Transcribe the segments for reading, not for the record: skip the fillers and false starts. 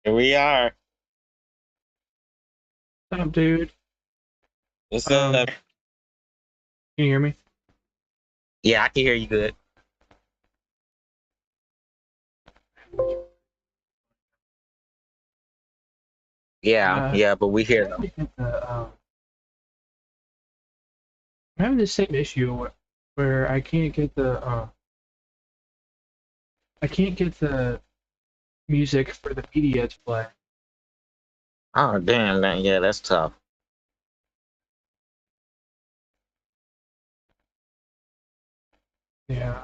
Here we are. What's up, dude? What's up? Can you hear me? Yeah, I can hear you good. Yeah, Uh, yeah, but we I'm hear trying though. to get I'm having the same issue where I can't get the music for the media to play. Oh damn, yeah, that's tough. Yeah.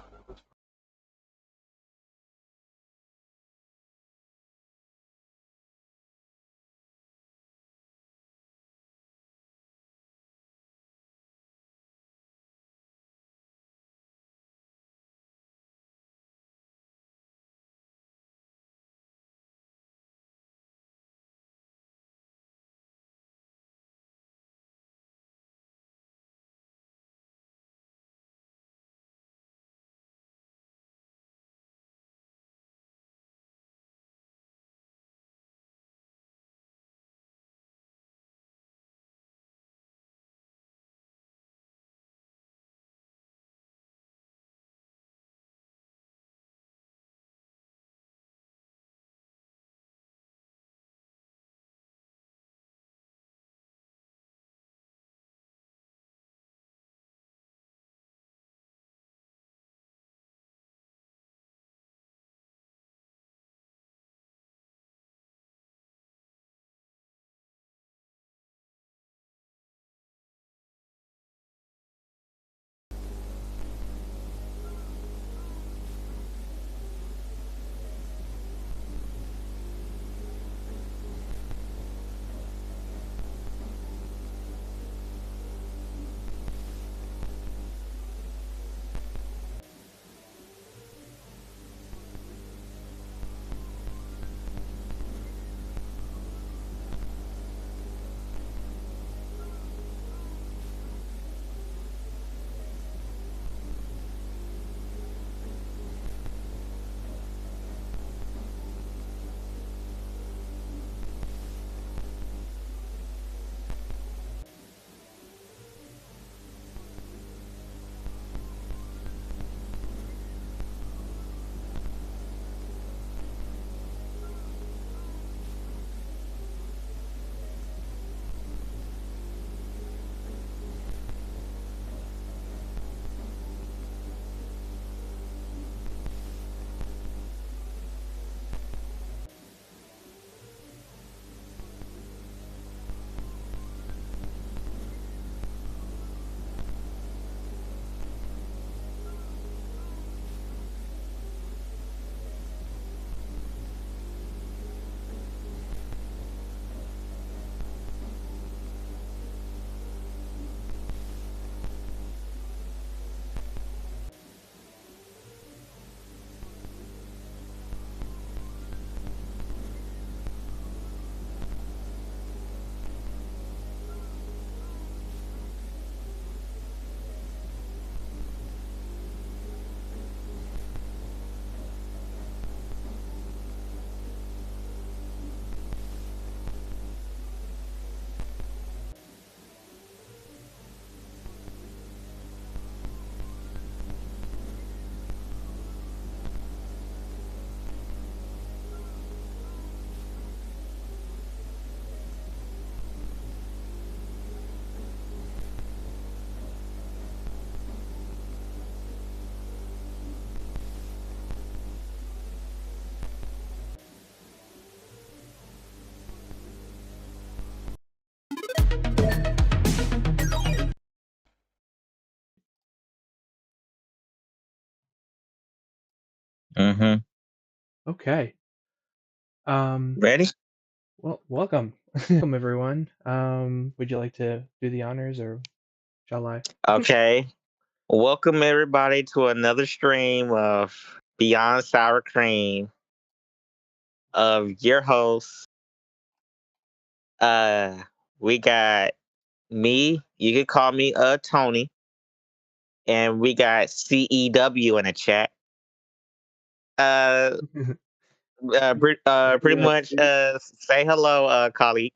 Mm-hmm. Okay. Um, Ready? well, welcome, welcome everyone. Would you like to do the honors, or shall I? Okay. Welcome everybody to another stream of Beyond Sour Cream of your host. Uh we got me, you can call me Tony, and we got CEW in the chat. Uh pretty much say hello, colleague.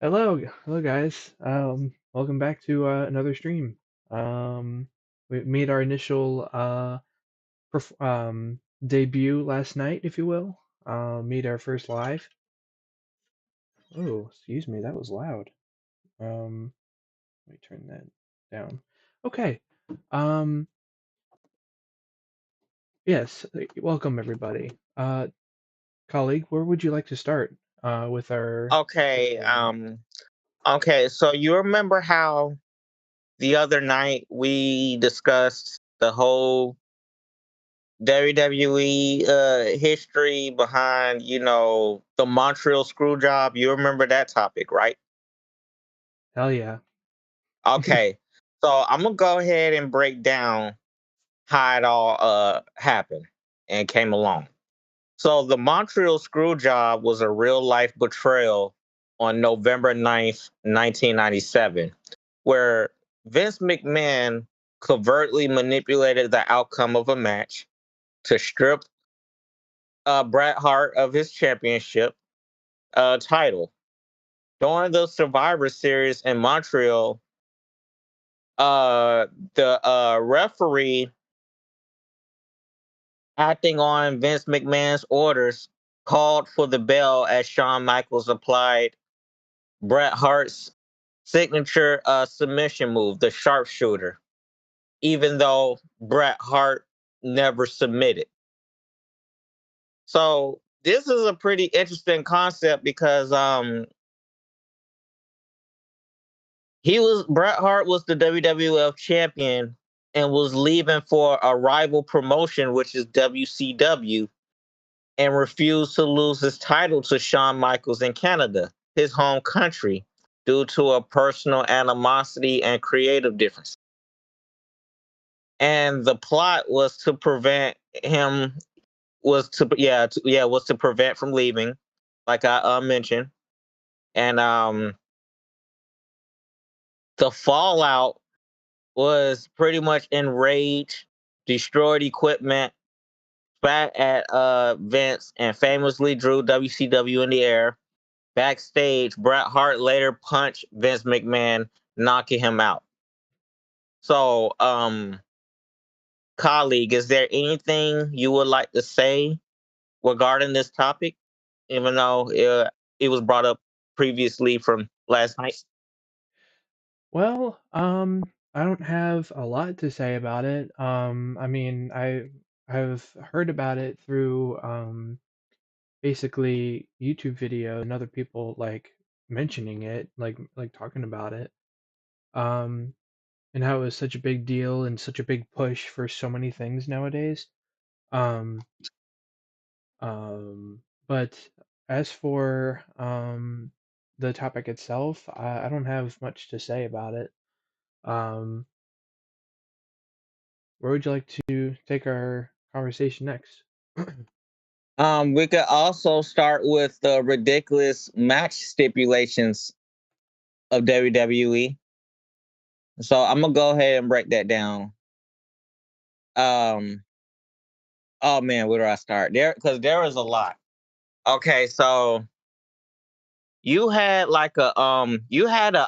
Hello guys. Welcome back to another stream. We made our initial debut last night, if you will. Made our first live. Oh, excuse me, that was loud. Let me turn that down. Okay. Um, yes, welcome everybody. Colleague, where would you like to start with our Okay, initial round? okay. So you remember how the other night we discussed the whole WWE history behind, the Montreal screw job? You remember that topic, right? Hell yeah. Okay. So I'm gonna go ahead and break down how it all happened and came along. So the Montreal screw job was a real life betrayal on November 9th, 1997, where Vince McMahon covertly manipulated the outcome of a match to strip Bret Hart of his championship title. During the Survivor Series in Montreal, the referee, acting on Vince McMahon's orders, called for the bell as Shawn Michaels applied Bret Hart's signature submission move, the sharpshooter, even though Bret Hart never submitted. So this is a pretty interesting concept because Bret Hart was the WWF champion and was leaving for a rival promotion, which is WCW, and refused to lose his title to Shawn Michaels in Canada, his home country, due to a personal animosity and creative difference. And the plot was to prevent him was to prevent from leaving, like I mentioned, and the fallout was pretty much enraged, destroyed equipment, spat at Vince, and famously drew WCW in the air. Backstage, Bret Hart later punched Vince McMahon, knocking him out. So, colleague, is there anything you would like to say regarding this topic, even though it was brought up previously from last night? Well, I don't have a lot to say about it. I mean, I've heard about it through basically YouTube video and other people like mentioning it, like talking about it. Um, and how it was such a big deal and such a big push for so many things nowadays. Um, but as for the topic itself, I don't have much to say about it. Um, where would you like to take our conversation next? We could also start with the ridiculous match stipulations of WWE. So I'm gonna go ahead and break that down. Um, oh man, where do I start? Because there was a lot. Okay, so you had an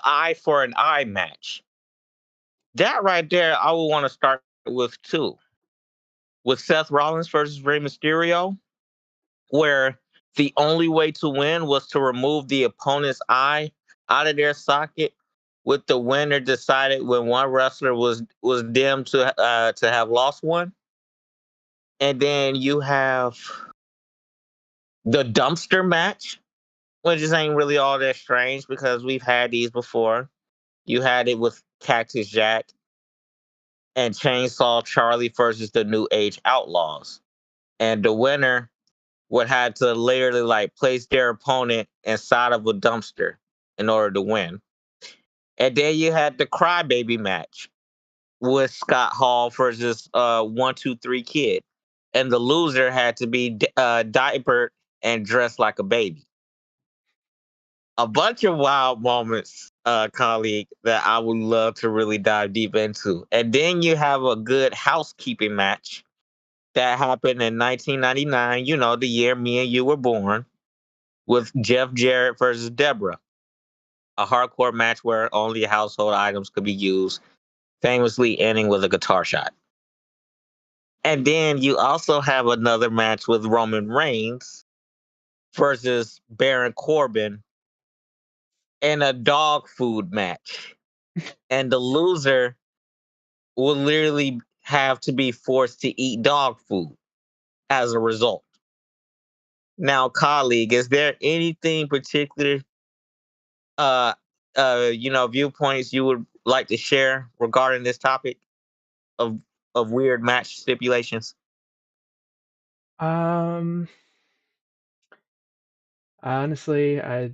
eye for an eye match. That right there, I would want to start with too. With Seth Rollins versus Rey Mysterio, where the only way to win was to remove the opponent's eye out of their socket, with the winner decided when one wrestler was deemed to have lost one. And then you have the dumpster match, which is ain't really all that strange because we've had these before. You had it with Cactus Jack and Chainsaw Charlie versus the New Age Outlaws. And the winner would have to literally like place their opponent inside of a dumpster in order to win. And then you had the crybaby match with Scott Hall versus 123 Kid. And the loser had to be diapered and dressed like a baby. A bunch of wild moments, colleague, that I would love to really dive deep into. And then you have a good housekeeping match that happened in 1999, you know, the year me and you were born, with Jeff Jarrett versus Deborah, a hardcore match where only household items could be used, famously ending with a guitar shot. And then you also have another match with Roman Reigns versus Baron Corbin in a dog food match. And the loser will literally have to be forced to eat dog food as a result. Now, colleague, is there anything particular uh viewpoints you would like to share regarding this topic of weird match stipulations? Um, honestly, I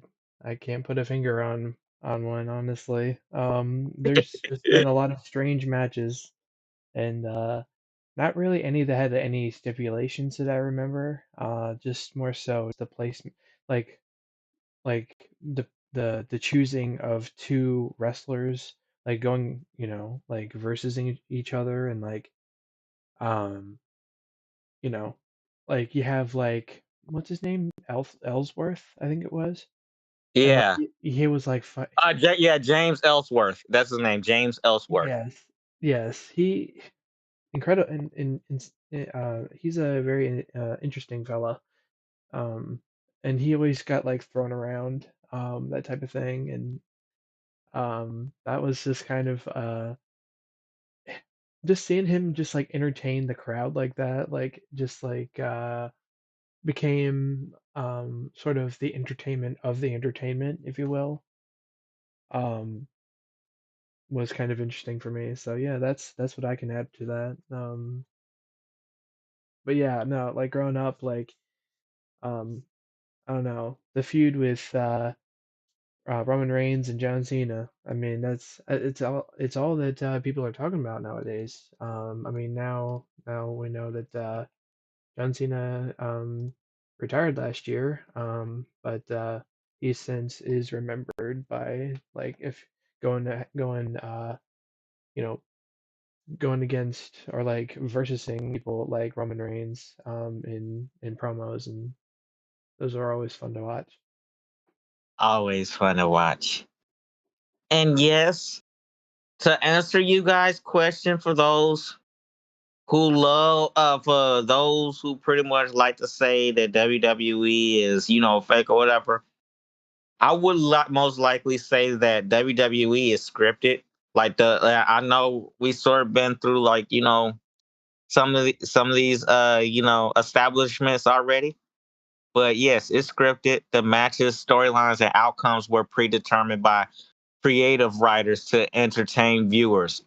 can't put a finger on one, honestly. There's just been a lot of strange matches, and not really any that had any stipulations that I remember. Just more so the placement, like like the choosing of two wrestlers, like going, like versus each other, and like um, you know, like you have like what's his name, Ellsworth, I think it was, and like Yeah. he was like Yeah, James Ellsworth. That's his name, James Ellsworth. yes, yes, he incredible, he's a very interesting fella. Um, and he always got like thrown around, that type of thing, and that was just kind of just seeing him just like entertain the crowd like that, like just like became sort of the entertainment of the entertainment, if you will. Um, was kind of interesting for me. So yeah, that's what I can add to that. But yeah, no, like growing up, like um, I don't know, the feud with Roman Reigns and John Cena. I mean, that's it's all that people are talking about nowadays. I mean, now we know that John Cena retired last year, but he since is remembered by like if going you know going against or like versusing people like Roman Reigns in promos, and those are always fun to watch. Always fun to watch. And yes, to answer you guys' question, for those who pretty much like to say that WWE is, fake or whatever, I would most likely say that WWE is scripted. Like I know we sort of been through, like, some of these establishments already. But yes, it's scripted. The matches, storylines, and outcomes were predetermined by creative writers to entertain viewers.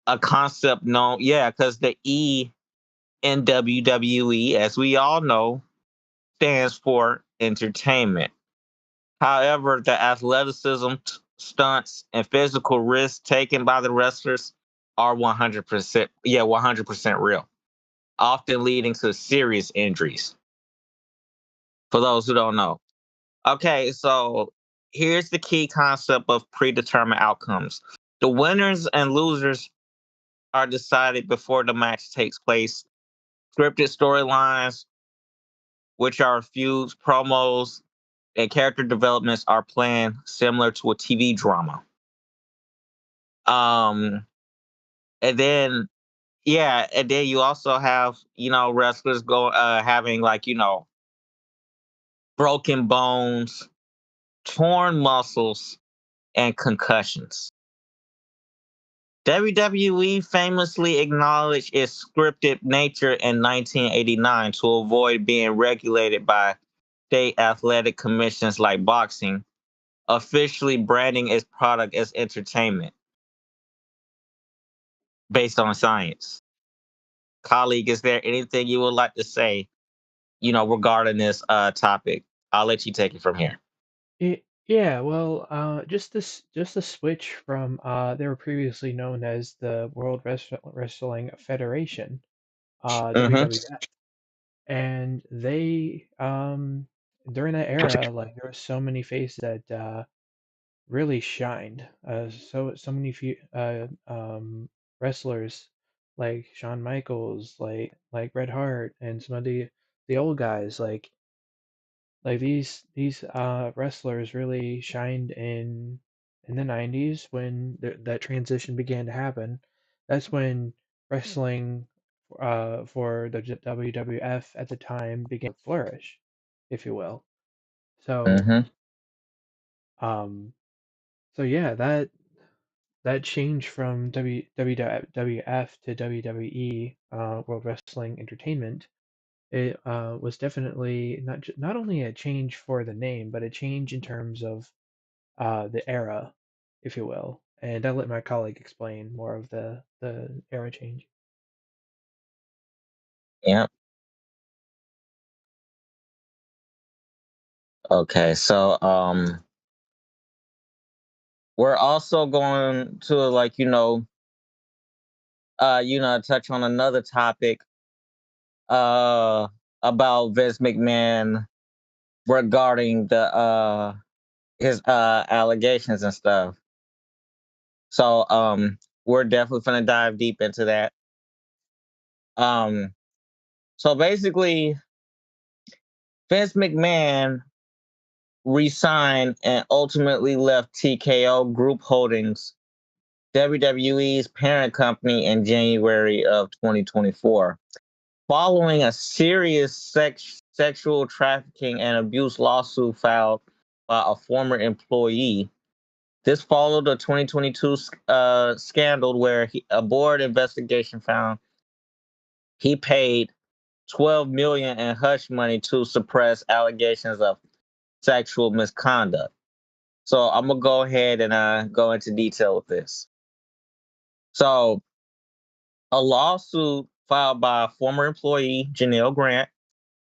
A concept known, yeah, because the E in WWE, as we all know, stands for entertainment. However, the athleticism, stunts, and physical risks taken by the wrestlers are 100%, yeah, 100% real, often leading to serious injuries. For those who don't know. Okay, so here's the key concept of predetermined outcomes. The winners and losers are decided before the match takes place. Scripted storylines, which are feuds, promos, and character developments, are planned similar to a TV drama. Um, and then and then you also have, wrestlers go having, like, broken bones, torn muscles, and concussions. WWE famously acknowledged its scripted nature in 1989 to avoid being regulated by state athletic commissions like boxing, officially branding its product as entertainment based on science. Colleague, is there anything you would like to say, regarding this topic? I'll let you take it from here. Yeah, well, just a switch from they were previously known as the Wrestling Federation, Hmm. WWF, and they during that era, like there were so many faces that really shined. So many few wrestlers like Shawn Michaels, like Bret Hart, and some of the old guys, like these wrestlers really shined in the 90s when that transition began to happen. That's when wrestling for the WWF at the time began to flourish, if you will. So Mm-hmm. um so yeah, that change from WWF to WWE, World Wrestling Entertainment, it was definitely not only a change for the name, but a change in terms of the era, if you will. And I'll let my colleague explain more of the era change. Yeah. Okay. So we're also going to like touch on another topic uh about Vince McMahon regarding the his allegations and stuff. So we're definitely gonna dive deep into that. Um so basically Vince McMahon resigned and ultimately left TKO Group Holdings, WWE's parent company, in January of 2024, following a serious sexual trafficking and abuse lawsuit filed by a former employee. This followed a 2022 scandal where a board investigation found he paid 12 million in hush money to suppress allegations of sexual misconduct. So I'm gonna go ahead and go into detail with this. So a lawsuit filed by a former employee, Janelle Grant,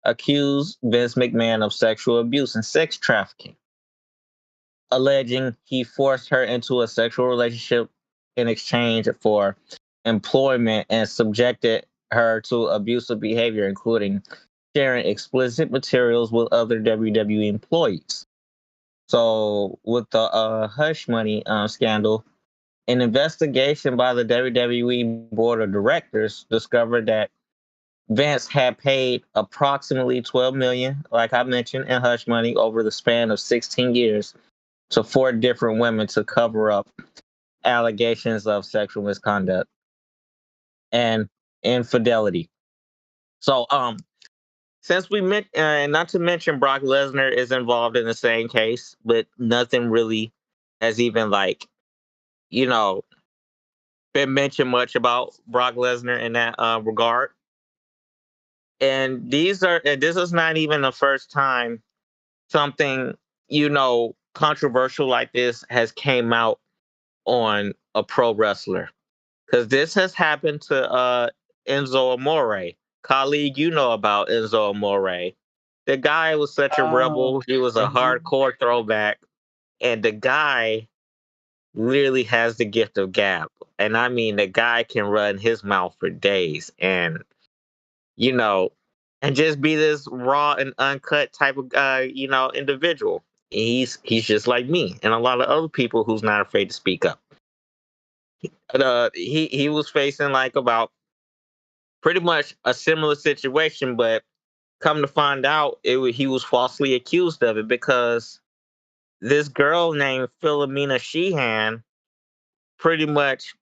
accused Vince McMahon of sexual abuse and sex trafficking, alleging he forced her into a sexual relationship in exchange for employment and subjected her to abusive behavior, including sharing explicit materials with other WWE employees. So, with the hush money scandal, an investigation by the WWE board of directors discovered that Vance had paid approximately 12 million, like I mentioned, in hush money over the span of 16 years to four different women to cover up allegations of sexual misconduct and infidelity. So, since we met, and not to mention Brock Lesnar is involved in the same case, but nothing really has even you know been mentioned much about Brock Lesnar in that regard. And this is not even the first time something controversial like this has came out on a pro wrestler, because this has happened to Enzo Amore. Colleague, you know about Enzo Amore. The guy was such a Oh, rebel. He was a Enzo. hardcore throwback, and the guy really has the gift of gab. And I mean, the guy can run his mouth for days, and you know, and just be this raw and uncut type of individual. He's just like me and a lot of other people who's not afraid to speak up. He was facing like about pretty much a similar situation, but come to find out, he was falsely accused of it because this girl named Philomena Sheehan pretty much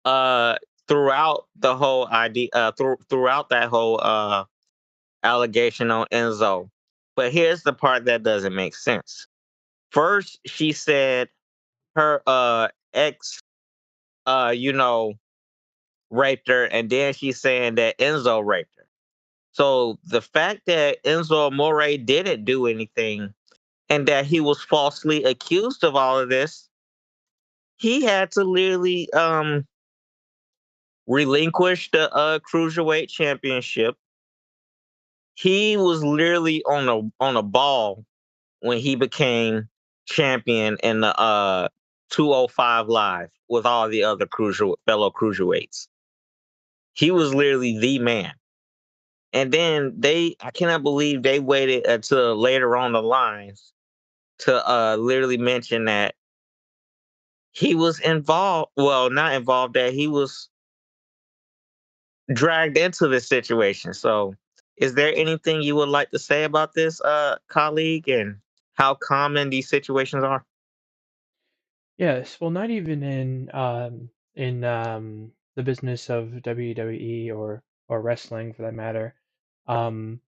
uh throughout the whole idea throughout that whole allegation on Enzo. But here's the part that doesn't make sense. First, she said her ex raped her, and then she's saying that Enzo raped her. So the fact that Enzo Amore didn't do anything and that he was falsely accused of all of this, he had to literally relinquish the cruiserweight championship. He was literally on a ball when he became champion in the 205 Live with all the other fellow cruiserweights. He was literally the man. And then I cannot believe they waited until later on the lines to literally mention that he was involved. Well, not involved, that he was. dragged into this situation. So, is there anything you would like to say about this colleague and how common these situations are? Yes, well, not even in the business of WWE or wrestling for that matter, um,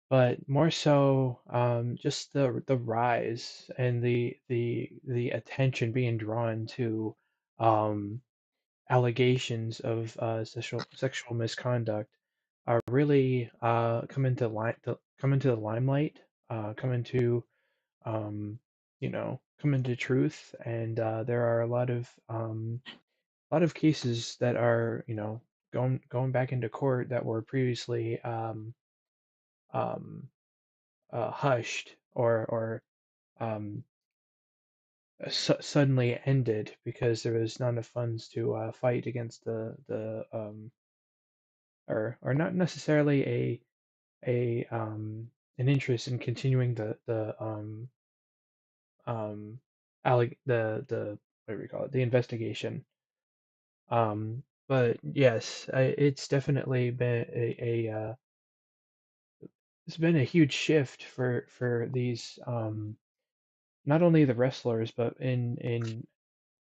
but more so just the rise and the attention being drawn to um, allegations of sexual misconduct are really come into the limelight, come into come into truth, and there are a lot of cases that are going back into court that were previously um, hushed or um, suddenly ended because there was not enough funds to fight against the or not necessarily a an interest in continuing um the what do we call it, the investigation. But yes, it's definitely been it's been a huge shift for these not only the wrestlers but in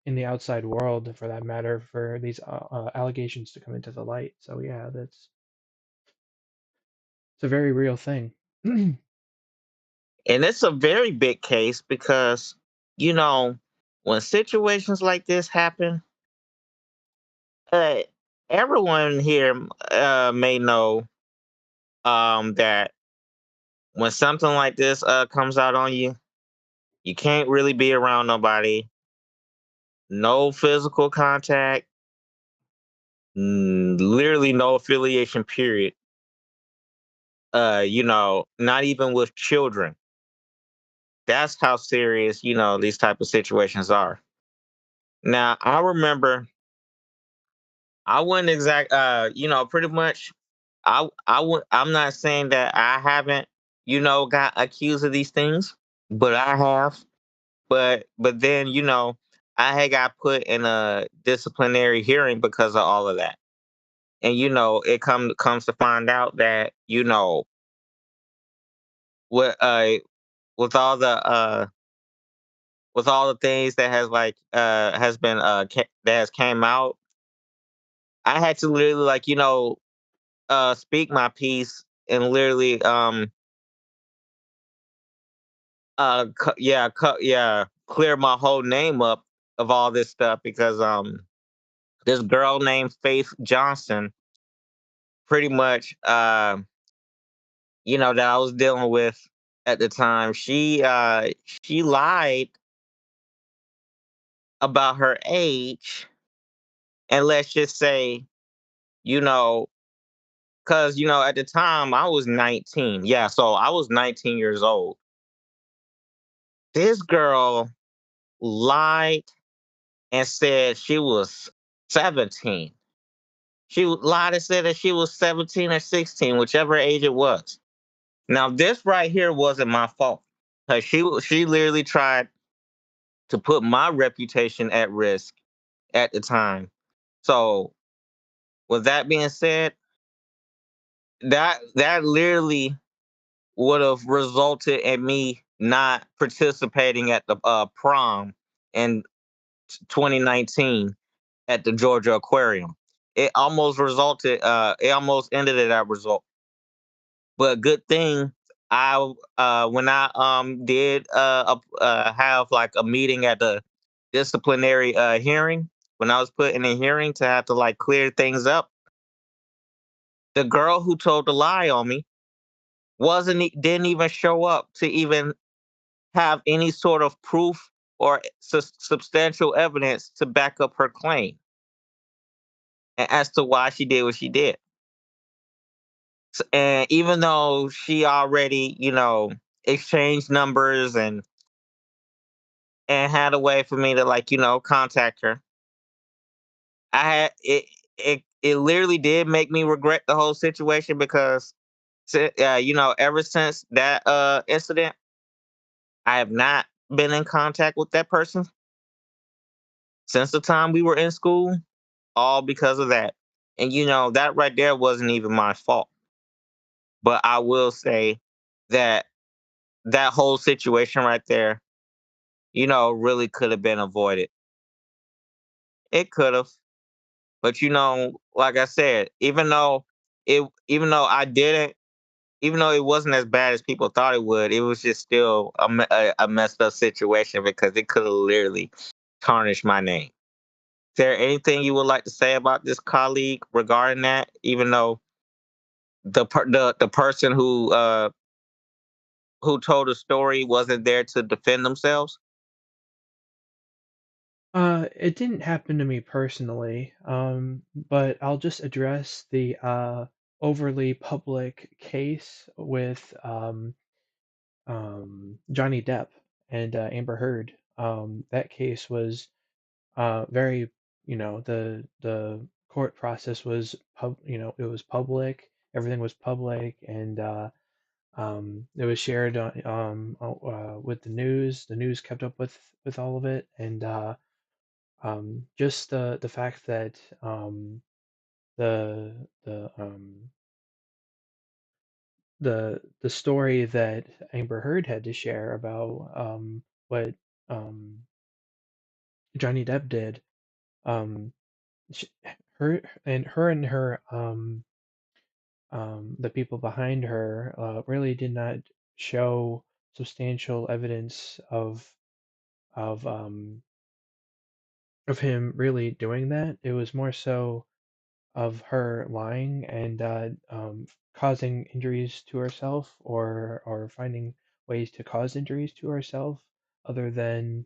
the outside world for that matter, for these allegations to come into the light. So yeah, that's it's a very real thing. And it's a very big case because, you know, when situations like this happen, uh, everyone here may know that when something like this comes out on you, you can't really be around nobody, no physical contact, literally no affiliation, period. Not even with children. That's how serious, these type of situations are. Now, I remember I wouldn't pretty much I'm not saying that I haven't, got accused of these things, but I have. But then, I had got put in a disciplinary hearing because of all of that. And it comes to find out that, with with all the with all the things that has been that has came out, I had to literally speak my piece and literally clear my whole name up of all this stuff because this girl named Faith Johnson pretty much that I was dealing with at the time, she lied about her age, and let's just say, you know cuz at the time I was 19. Yeah, so I was 19 years old. This girl lied and said she was 17. She lied and said that she was 17 or 16, whichever age it was. Now, this right here wasn't my fault. 'Cause she literally tried to put my reputation at risk at the time. So, with that being said, that literally would have resulted in me not participating at the prom in 2019 at the Georgia Aquarium. It almost ended at that result. But good thing I when I did have like a meeting at the disciplinary hearing, when I was put in a hearing to have to like clear things up, the girl who told the lie on me didn't even show up to even have any sort of proof or substantial evidence to back up her claim as to why she did what she did. And even though she already, exchanged numbers and had a way for me to contact her, I had it literally did make me regret the whole situation because ever since that incident, I have not been in contact with that person since the time we were in school, all because of that. And that right there wasn't even my fault. But I will say that that whole situation right there, really could have been avoided. It could have. But like I said, even though I didn't, even though it wasn't as bad as people thought it would, it was just still a messed up situation because it could have literally tarnished my name. Is there anything you would like to say about this colleague regarding that? Even though the person who told the story wasn't there to defend themselves? It didn't happen to me personally, but I'll just address the overly public case with Johnny Depp and Amber Heard. That case was very, the court process was it was public, everything was public, and it was shared with the news. The news kept up with all of it, and just the fact that the the um, the story that Amber Heard had to share about what um, Johnny Depp did, um, sh her and the people behind her really did not show substantial evidence of of him really doing that. It was more so of her lying and causing injuries to herself, or finding ways to cause injuries to herself other than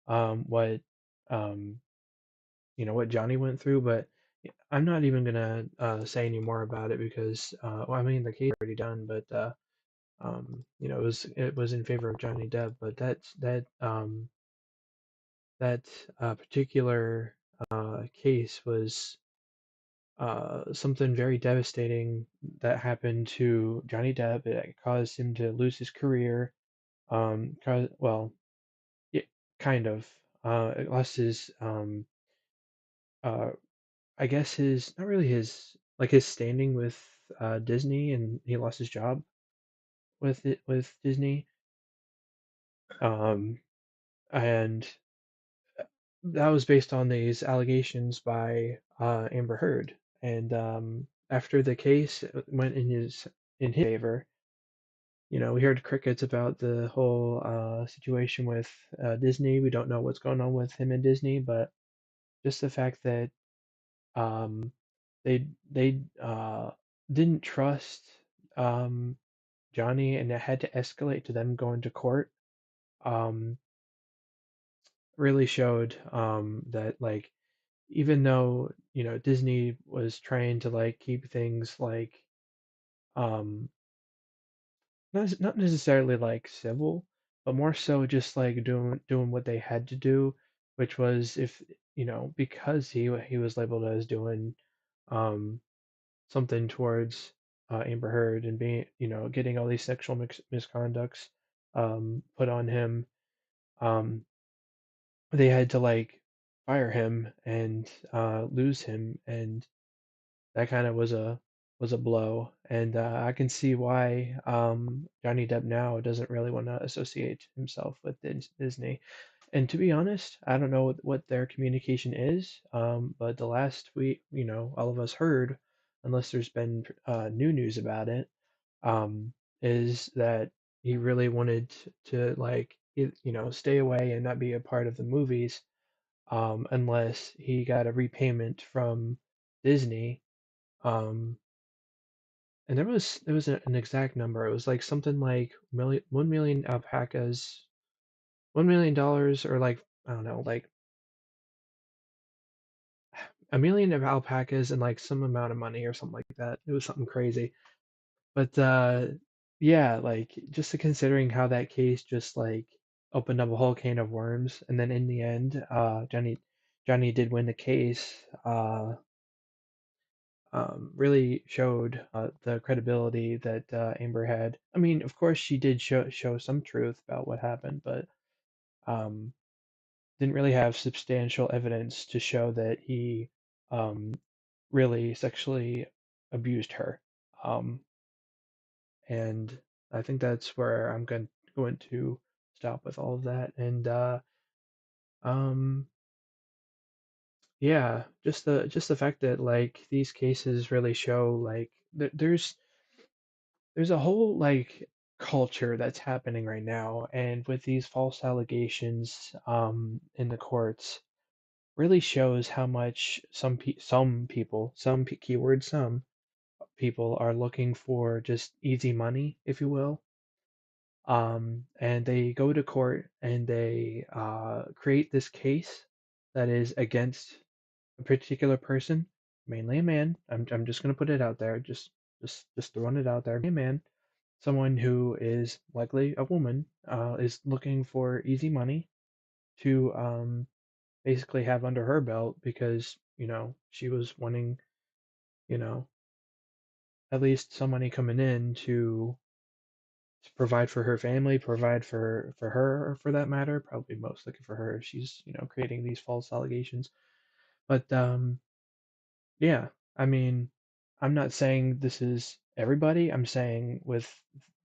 what um, what Johnny went through. But I'm not even gonna say any more about it because well, I mean the case is already done, but it was in favor of Johnny Depp. But that particular case was something very devastating that happened to Johnny Depp. It caused him to lose his career. Well, yeah, kind of. It lost his, uh, I guess his, not really his, like his standing with Disney, and he lost his job with Disney. Um, and that was based on these allegations by Amber Heard. And after the case went in his favor, we heard crickets about the whole situation with Disney. We don't know what's going on with him and Disney, but just the fact that um, they didn't trust um, Johnny, and it had to escalate to them going to court. Um, really showed that, like, even though Disney was trying to like keep things like um not necessarily like civil, but more so just like doing what they had to do, which was, if because he was labeled as doing um something towards Amber Heard, and being getting all these sexual misconducts put on him. um they had to like fire him and lose him, and that kind of was a blow. And I can see why Johnny Depp now doesn't really want to associate himself with Disney. And to be honest, I don't know what their communication is, but the last all of us heard, unless there's been new news about it, um, is that he really wanted to like stay away and not be a part of the movies, unless he got a repayment from Disney. um, and there was an exact number. It was like something like 1 million alpacas, $1 million, or like, I don't know, like a million of alpacas and like some amount of money or something like that. It was something crazy. But yeah, like, just considering how that case just like opened up a whole can of worms, and then in the end, Johnny did win the case. Really showed the credibility that Amber had. I mean, of course, she did show some truth about what happened, but um, didn't really have substantial evidence to show that he um, really sexually abused her. Um, and I think that's where I'm going to stop with all of that. And um, yeah, just the fact that like these cases really show like there's a whole like culture that's happening right now, and with these false allegations in the courts really shows how much some people, keyword some people are looking for just easy money, if you will. And they go to court and they create this case that is against a particular person, mainly a man. I'm just gonna put it out there, just throwing it out there. A man, someone who is likely a woman, is looking for easy money to basically have under her belt because she was wanting you know at least some money coming in to provide for her family, provide for her for that matter, probably most likely for her. She's creating these false allegations, but yeah, I mean, I'm not saying this is everybody. I'm saying with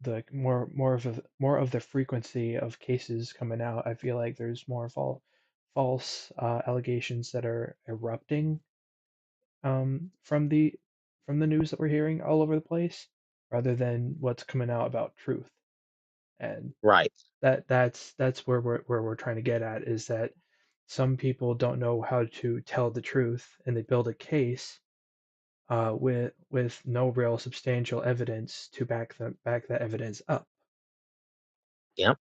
the more of the frequency of cases coming out, I feel like there's more false allegations that are erupting from the news that we're hearing all over the place, rather than what's coming out about truth. And Right. that's where we're trying to get at, is that some people don't know how to tell the truth, and they build a case with no real substantial evidence to back that evidence up. Yep.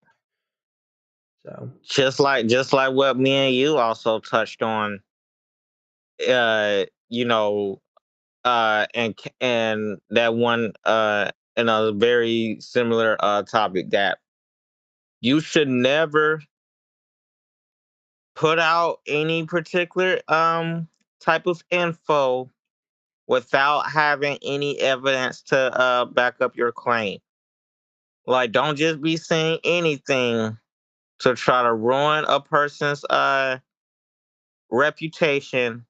So Just like what me and you also touched on, you know, and that one in a very similar topic, that you should never put out any particular type of info without having any evidence to back up your claim. Like, don't just be saying anything to try to ruin a person's reputation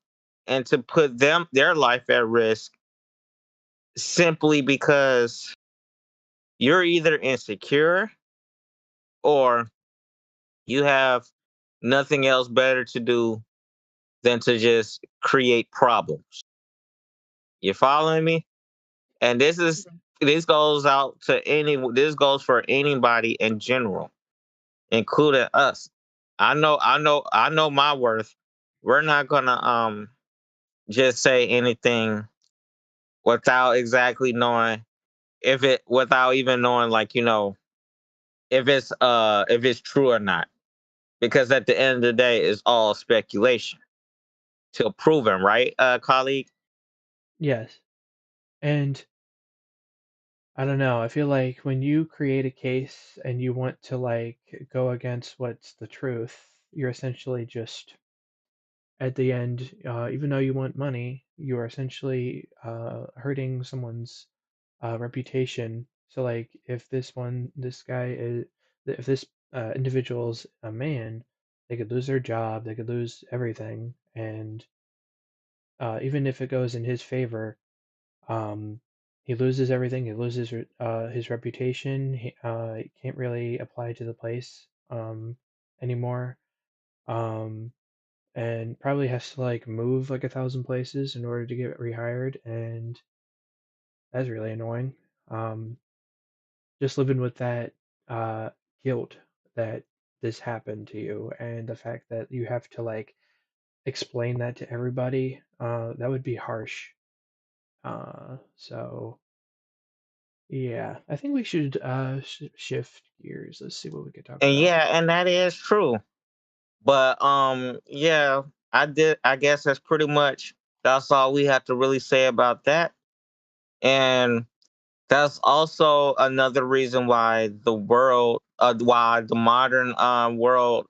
and to put their life at risk, simply because you're either insecure or you have nothing else better to do than to just create problems. You following me? And this goes for anybody in general, including us. I know my worth. We're not gonna just say anything without exactly knowing, if it without even knowing, like, if it's true or not. Because at the end of the day, it's all speculation till proven, right, colleague? yes, and I don't know. I feel like when you create a case and you want to like go against what's the truth, you're essentially just at the end, even though you want money, you are essentially hurting someone's reputation. So, like, this guy is, if this individual's a man, they could lose their job, they could lose everything, and even if it goes in his favor, um, he loses everything. He loses his reputation. He can't really apply to the place anymore. Um, and probably has to like move like 1,000 places in order to get rehired, and that's really annoying. Um, just living with that uh, guilt that this happened to you, and the fact that you have to like explain that to everybody, that would be harsh. So yeah, I think we should shift gears. Let's see what we could talk And about. yeah, and that is true. But yeah, I guess that's all we have to really say about that. And that's also another reason why the modern world,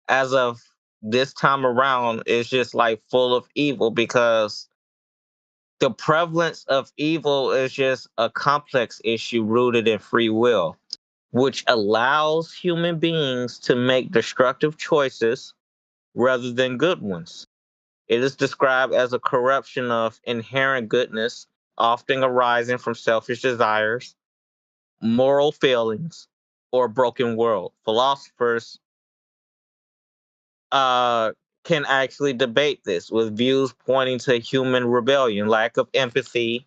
as of this time around, is just like full of evil, because the prevalence of evil is just a complex issue rooted in free will, which allows human beings to make destructive choices rather than good ones. It is described as a corruption of inherent goodness, often arising from selfish desires, moral failings, or a broken world. Philosophers uh, can actually debate this with views pointing to human rebellion, lack of empathy,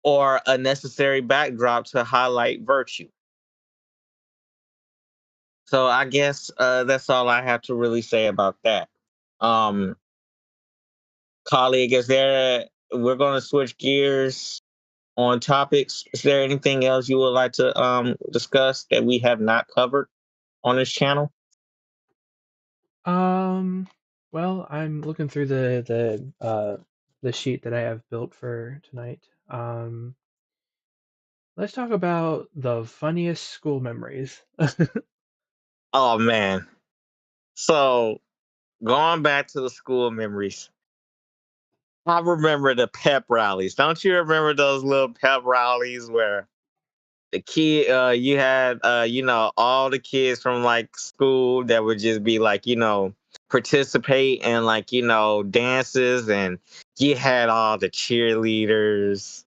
or a necessary backdrop to highlight virtue. So I guess that's all I have to really say about that. Um, Colleague, is there? We're going to switch gears on topics. Is there anything else you would like to discuss that we have not covered on this channel? Um, well, I'm looking through the sheet that I have built for tonight. Let's talk about the funniest school memories. Oh man! So going back to the school memories, I remember the pep rallies. Don't you remember those little pep rallies where the kid you had all the kids from like school that would just be like participate in like dances, and you had all the cheerleaders,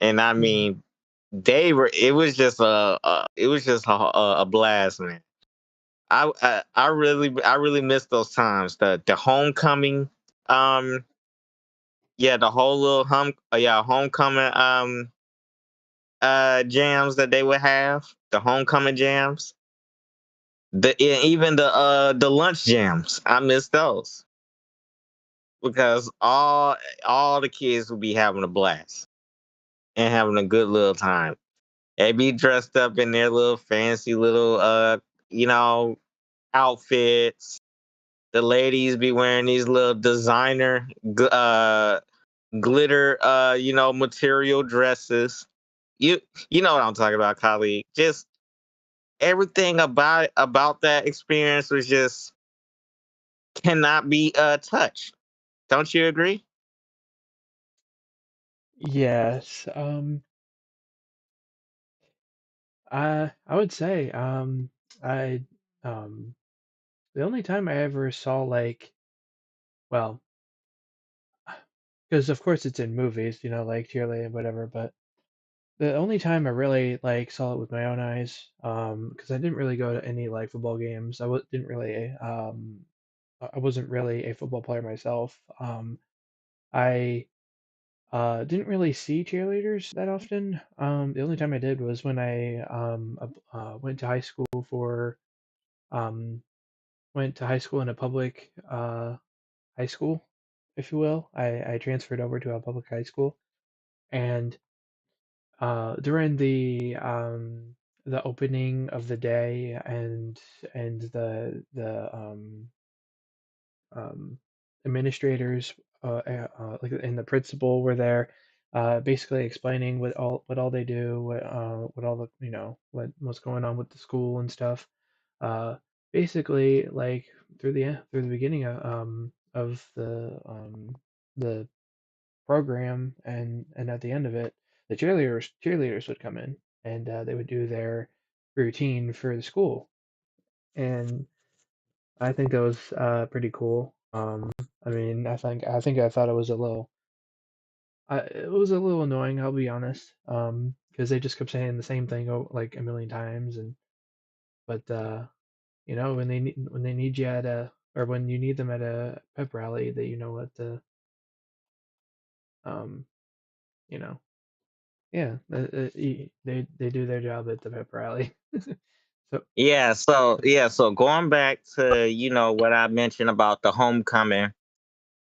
and I Mhm. mean they were it was just a blast, man. I really miss those times, the homecoming, um yeah, the whole little homecoming jams that they would have, the homecoming jams, even the lunch jams. I miss those because all the kids would be having a blast and having a good little time. They be dressed up in their little fancy little you know outfits. The ladies be wearing these little designer glitter material dresses. you you know what I'm talking about, colleague. Just everything about that experience was just cannot be touched. Don't you agree? Yes. I would say I um the only time I ever saw like well, because of course it's in movies, like cheerleading and whatever, but the only time I really like saw it with my own eyes, because I didn't really go to any like football games. Didn't really I wasn't really a football player myself. I didn't really see cheerleaders that often. The only time I did was when I went to high school for um went to high school in a public high school, if you will. I transferred over to a public high school, and during the opening of the day and the administrators like and the principal were there, basically explaining what all they do, what all the what's going on with the school and stuff. Uh, Basically, like through the beginning of the program and at the end of it, the cheerleaders would come in and they would do their routine for the school, and I think that was pretty cool. I mean, I think I thought it was a little annoying. I'll be honest, because they just kept saying the same thing like a million times, and but when they need you at a or when you need them at a pep rally, that you know what to um you know yeah they do their job at the pep rally. So So going back to what I mentioned about the homecoming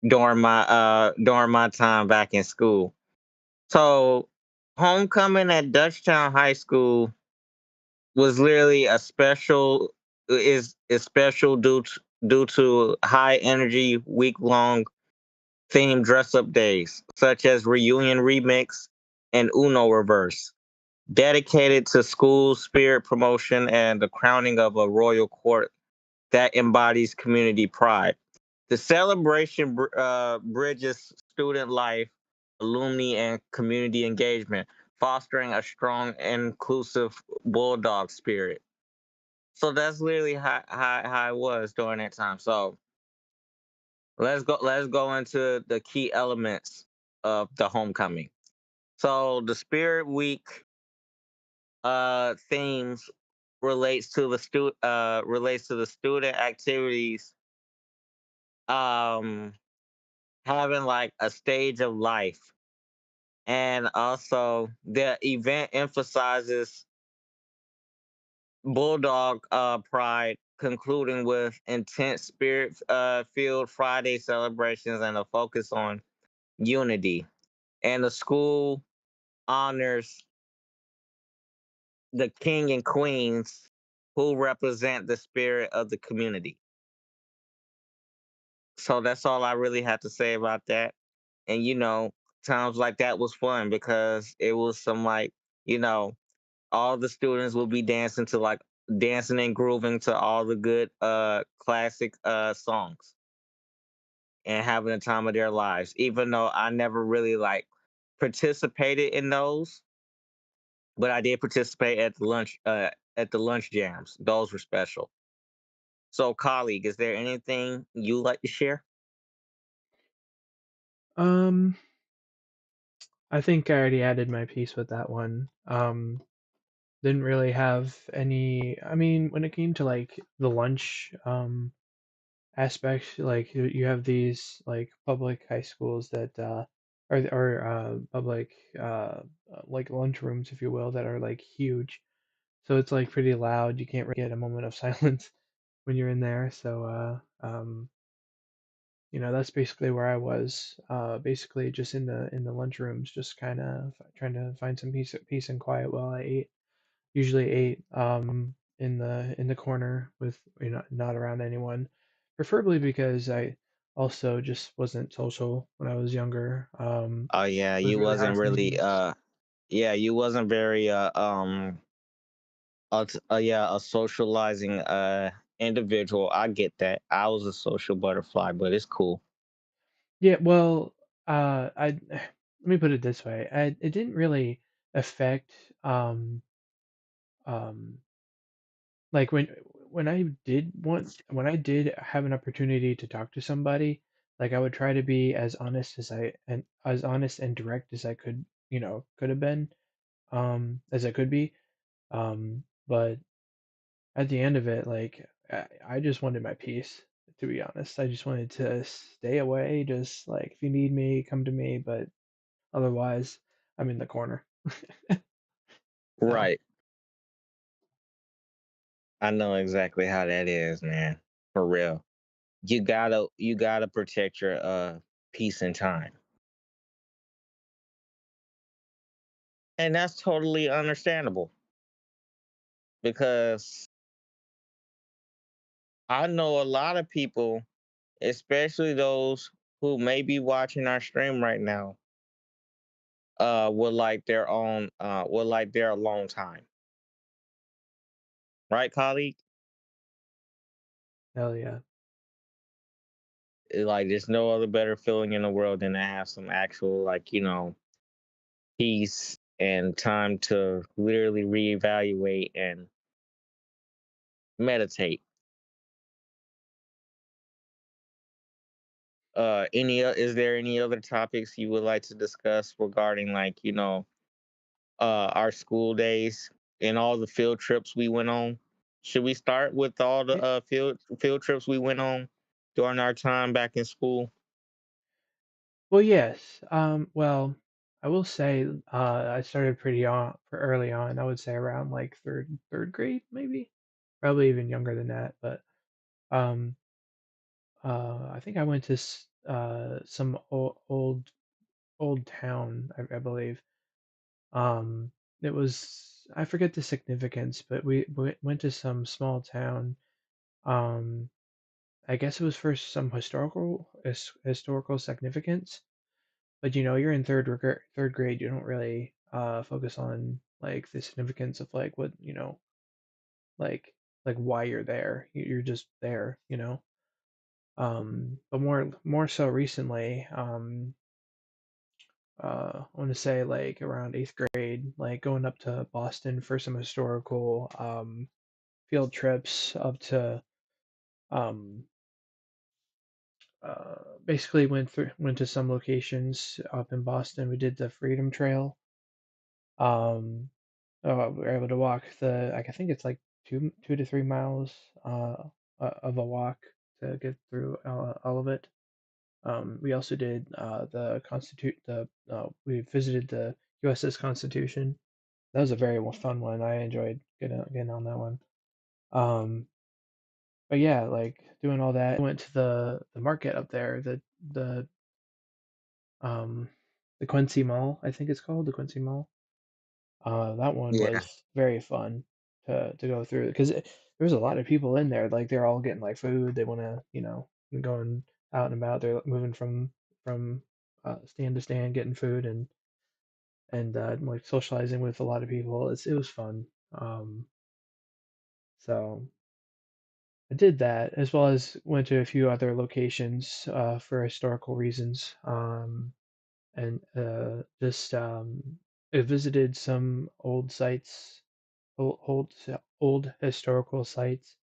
during my time back in school. So homecoming at Dutchtown High School was literally a special is special due to high energy week long themed dress up days such as reunion remix and Uno reverse, dedicated to school spirit promotion and the crowning of a royal court that embodies community pride. The celebration bridges student life, alumni, and community engagement, fostering a strong, inclusive bulldog spirit. So that's literally how it was during that time. So let's go into the key elements of the homecoming. So the Spirit Week themes relates to the student activities, um having like a stage of life, and also the event emphasizes bulldog pride, concluding with intense spirit filled Friday celebrations and a focus on unity. And the school honors the king and queens who represent the spirit of the community. So that's all I really have to say about that. And times like that was fun because it was some like, you know, all the students will be dancing and grooving to all the good classic songs and having the time of their lives. Even though I never really like participated in those, but I did participate at the lunch jams. Those were special. So, colleague, is there anything you like to share? Um, I think I already added my piece with that one. Didn't really have any. I mean, when it came to like the lunch aspect, like you have these like public high schools that or public like lunchrooms, if you will, that are like huge. So it's like pretty loud. You can't really get a moment of silence when you're in there. So that's basically where I was. Basically just in the lunchrooms, just kind of trying to find some peace and quiet while I ate. Usually ate in the corner with not around anyone, preferably because I also just wasn't social when I was younger. Oh yeah, Was you really wasn't really isolated. yeah, you wasn't very yeah, a socializing individual. I get that. I was a social butterfly, but it's cool. Yeah, well, I let me put it this way. It didn't really affect um like when I did have an opportunity to talk to somebody, like I would try to be as honest as direct as I could have been, as I could be. But at the end of it, like I just wanted my peace, to be honest. I just wanted to stay away, just like if you need me, come to me, but otherwise I'm in the corner. So Right. I know exactly how that is, man. For real. You gotta protect your peace and time. And that's totally understandable because I know a lot of people, especially those who may be watching our stream right now, would like their alone time. Right, colleague? hell yeah. Like there's no other better feeling in the world than to have some actual like, peace and time to literally reevaluate and meditate. Is there any other topics you would like to discuss regarding like, our school days and all the field trips we went on? Should we start with all the Yeah, field trips we went on during our time back in school? well, yes. Well, I will say I started pretty early on. I would say around like third grade, maybe, probably even younger than that. But um, I think I went to some old town, I believe. Um, it was I forget the significance, but we went to some small town. Um, I guess it was for some historical significance. But you're in third grade, you don't really focus on like the significance of like what like why you're there. You're just there. But more so recently, I want to say like around eighth grade, like going up to Boston for some historical field trips up to um, basically went to some locations up in Boston. We did the Freedom Trail. Um, we were able to walk I think it's like 2 to 3 miles of a walk to get through all of it. We also did we visited the USS Constitution. That was a very fun one. I enjoyed getting on that one. Um, but yeah, like doing all that. Went to the market up there, the um the Quincy Mall, I think it's called the Quincy Mall. That one Yeah. was very fun to go through because there was a lot of people in there. Like they're all getting like food. They want to, going out and about. They're moving from stand to stand, getting food and like socializing with a lot of people. It was fun. So I did that as well as went to a few other locations for historical reasons. And just I visited some old sites, old historical sites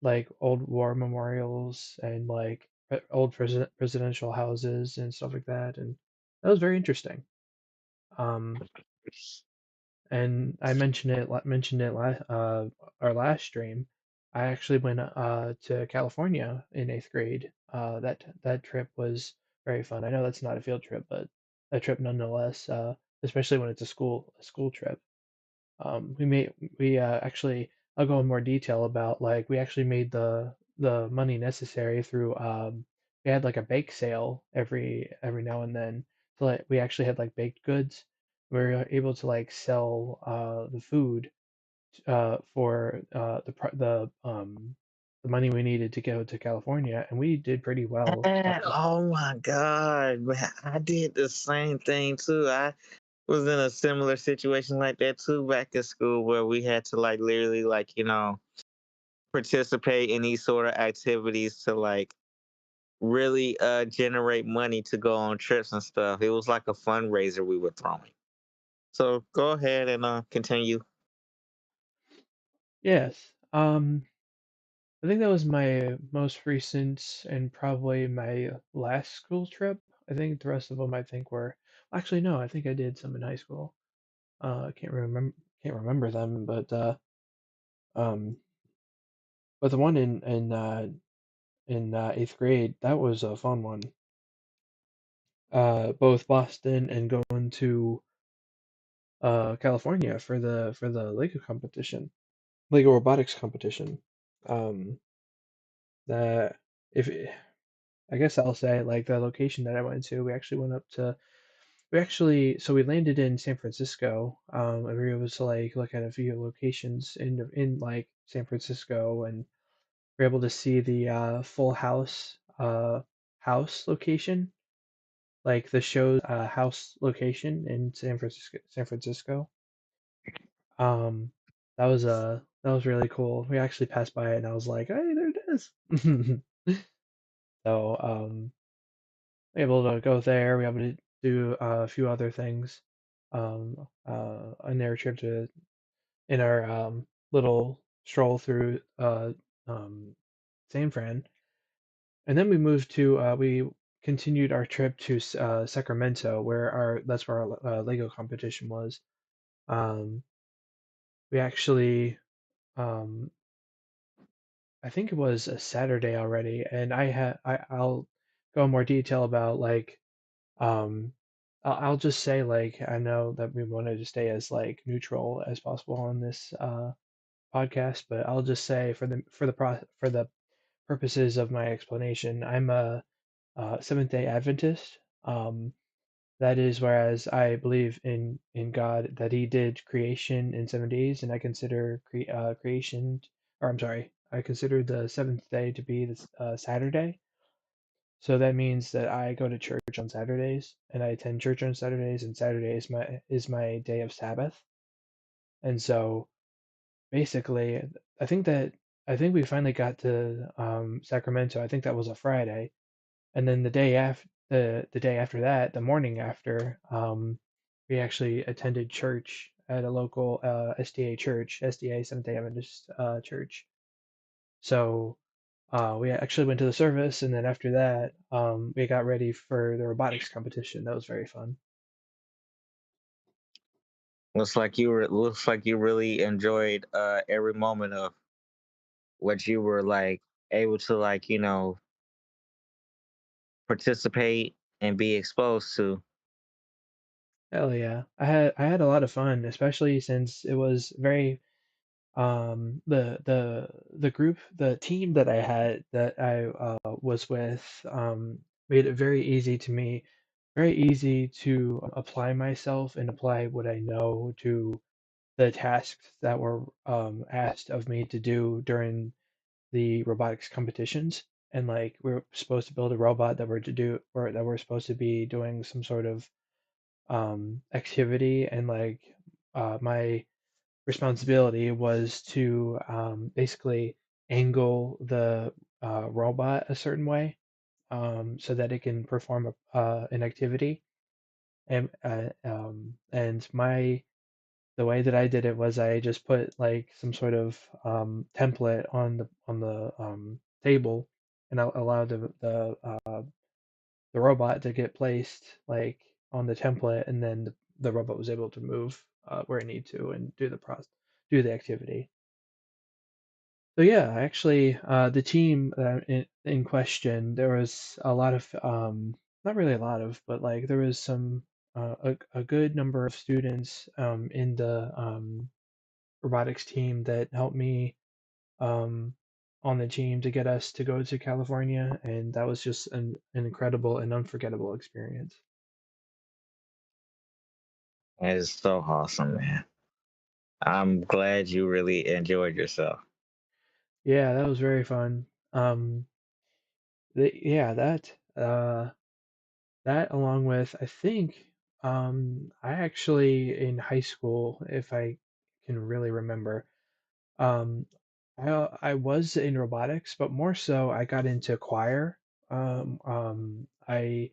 like old war memorials and like old presidential houses and stuff like that, and that was very interesting. Um, and I mentioned it our last stream. I actually went to California in eighth grade. That trip was very fun. I know that's not a field trip, but a trip nonetheless. Especially when it's a school trip. We actually I'll go in more detail about like we actually made the money necessary through we had like a bake sale every now and then. So like we actually had like baked goods. We were able to like sell the food for the money we needed to go to California, and we did pretty well. Oh my God, man, I did the same thing too. I was in a similar situation like that too back in school where we had to like literally like, participate in these sort of activities to like really generate money to go on trips and stuff. It was like a fundraiser we were throwing. So go ahead and continue. Yes. I think that was my most recent and probably my last school trip. I think the rest of them I think were actually no, I think I did some in high school. I can't remember them, um but the one in eighth grade that was a fun one. Both Boston and going to California for the Lego competition, Lego robotics competition. Um, that if I guess I'll say like the location that I went to, we actually went up to so we landed in San Francisco, and we were able to like look at a few locations in like San Francisco, and we are able to see the Full House house location, like the show's house location in San Francisco. Um, that was really cool. We actually passed by it, and I was like, "Hey, there it is." So, able to go there. We able to do a few other things on their trip to in our little stroll through um, San Fran, and then we continued our trip to Sacramento, where our that's where our Lego competition was. Um, we actually um, I think it was a Saturday already, and I'll go in more detail about like Um, I'll just say like I know that we wanted to stay as like neutral as possible on this podcast, but I'll just say for the purposes of my explanation, I'm a Seventh Day Adventist. That is whereas I believe in God that He did creation in 7 days, and I consider creation, or I'm sorry, I consider the seventh day to be this Saturday. So that means that I go to church on Saturdays and I attend church on Saturdays, and Saturday is my day of Sabbath. And so basically I think we finally got to Sacramento. I think that was a Friday. And then the day after that, the morning after, we actually attended church at a local SDA church, SDA Seventh Day Adventist church. So we actually went to the service, and then after that, we got ready for the robotics competition. That was very fun. Looks like you really enjoyed every moment of what you were like able to like, participate and be exposed to. Hell yeah, I had a lot of fun, especially since it was very the group the team that I was with made it very easy to apply myself and apply what I know to the tasks that were asked of me to do during the robotics competitions. And like we were supposed to build a robot that were to do or that we're supposed to be doing some sort of activity, and like my responsibility was to basically angle the robot a certain way so that it can perform an activity. And my the way that I did it was I just put like some sort of template on the table, and I allowed the robot to get placed like on the template, and then the robot was able to move where it needed to and do the activity. So yeah, actually, the team in question, there was a lot of, not really a lot of, but like there was a good number of students in the robotics team that helped me um, on the team to get us to go to California, and that was just an incredible and unforgettable experience. It is so awesome, man. I'm glad you really enjoyed yourself. Yeah, that was very fun. Yeah, that along with, I think, I actually in high school, if I can really remember, um, I was in robotics, but more so I got into choir. I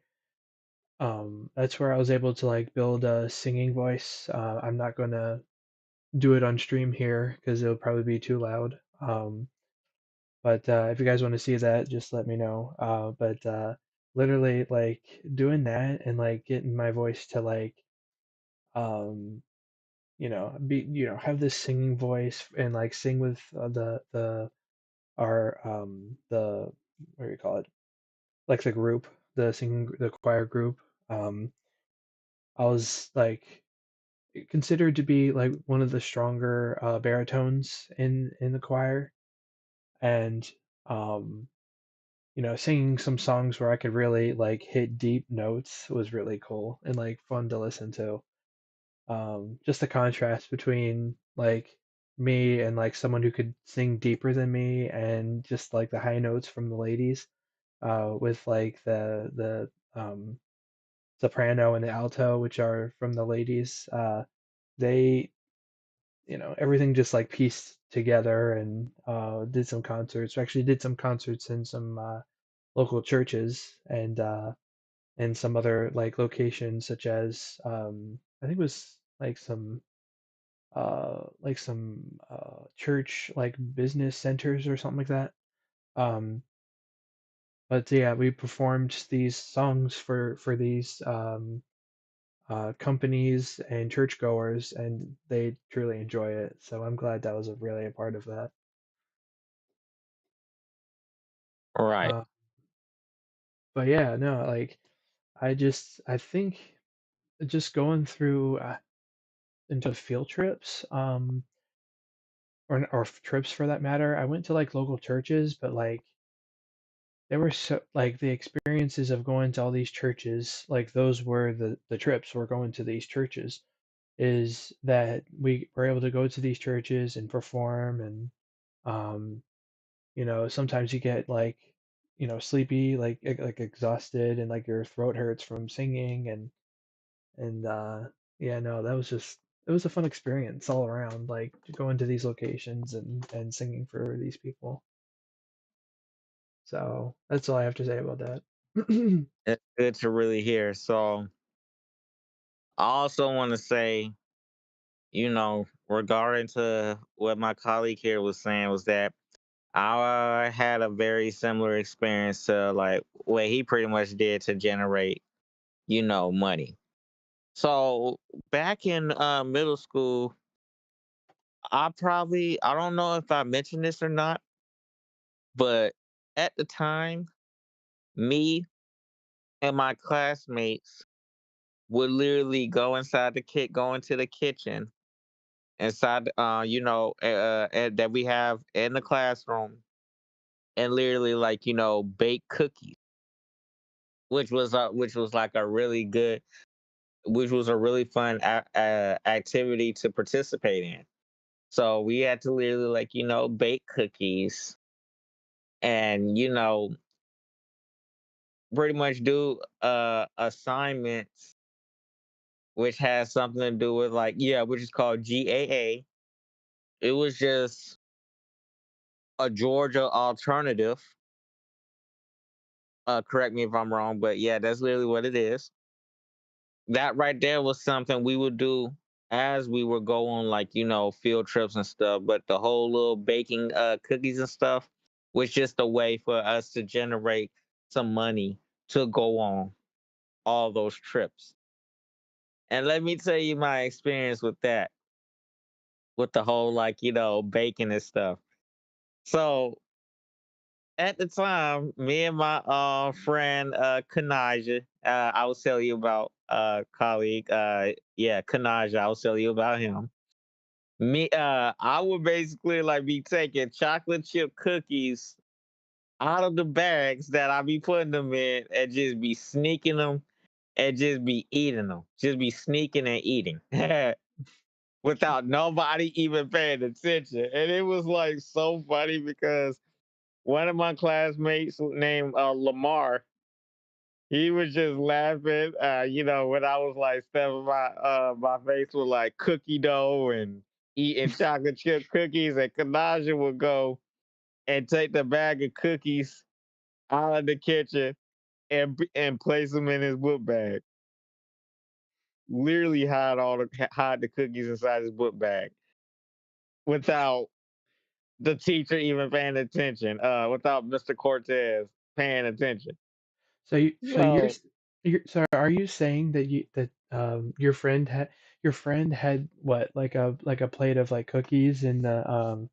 That's where I was able to like build a singing voice. I'm not gonna do it on stream here because it'll probably be too loud. But if you guys want to see that, just let me know. But literally, like doing that and like getting my voice to like, um, have this singing voice and like sing with the our the what do you call it? Like the group, the choir group. Um, I was like considered to be like one of the stronger baritones in the choir, and um singing some songs where I could really like hit deep notes was really cool and like fun to listen to. Just the contrast between like me and like someone who could sing deeper than me, and just like the high notes from the ladies, with like the soprano and the alto, which are from the ladies. They, everything just like pieced together, and did some concerts. We actually did some concerts in some local churches, and some other like locations such as I think it was like some church like business centers or something like that. Um but yeah, we performed these songs for these companies and churchgoers, and they truly enjoy it. So I'm glad that was really a part of that. Right. Uh, but yeah, no, like I think just going through into field trips, or trips for that matter. I went to like local churches, but like they were so like the experiences of going to all these churches, like those were the trips. We're going to these churches. Is that we were able to go to these churches and perform, and um, sometimes you get like sleepy, like exhausted, and like your throat hurts from singing, and yeah, no, that was just it was a fun experience all around, like going to these locations and singing for these people. So that's all I have to say about that. It's good to really hear. So I also want to say regarding to what my colleague here was saying, was that I had a very similar experience to like what he pretty much did to generate, money. So back in middle school, I don't know if I mentioned this or not, but at the time, me and my classmates would literally go into the kitchen inside, that we have in the classroom, and literally like bake cookies, which was like a really good, which was a really fun activity to participate in. So we had to literally like bake cookies, and pretty much do assignments which has something to do with like, yeah, which is called GAA. It was just a Georgia alternative. Correct me if I'm wrong, but yeah, that's literally what it is. That right there was something we would do as we would go on like field trips and stuff. But the whole little baking cookies and stuff was just a way for us to generate some money to go on all those trips. And let me tell you my experience with that, with the whole like baking and stuff. So at the time, me and my friend Kanaja, I will tell you about colleague, yeah, Kanaja, I will tell you about him. I would basically like be taking chocolate chip cookies out of the bags that I be putting them in, and just be sneaking them and just be eating them, just be sneaking and eating without nobody even paying attention. And it was like so funny because one of my classmates named Lamar, he was just laughing, when I was like stuffing my face with like cookie dough and eating chocolate chip cookies, and Kanaja would go and take the bag of cookies out of the kitchen and place them in his book bag. Literally hide the cookies inside his book bag without the teacher even paying attention, without Mr. Cortez paying attention. So you're, So s- so are you saying that your friend had what, like a plate of like cookies in the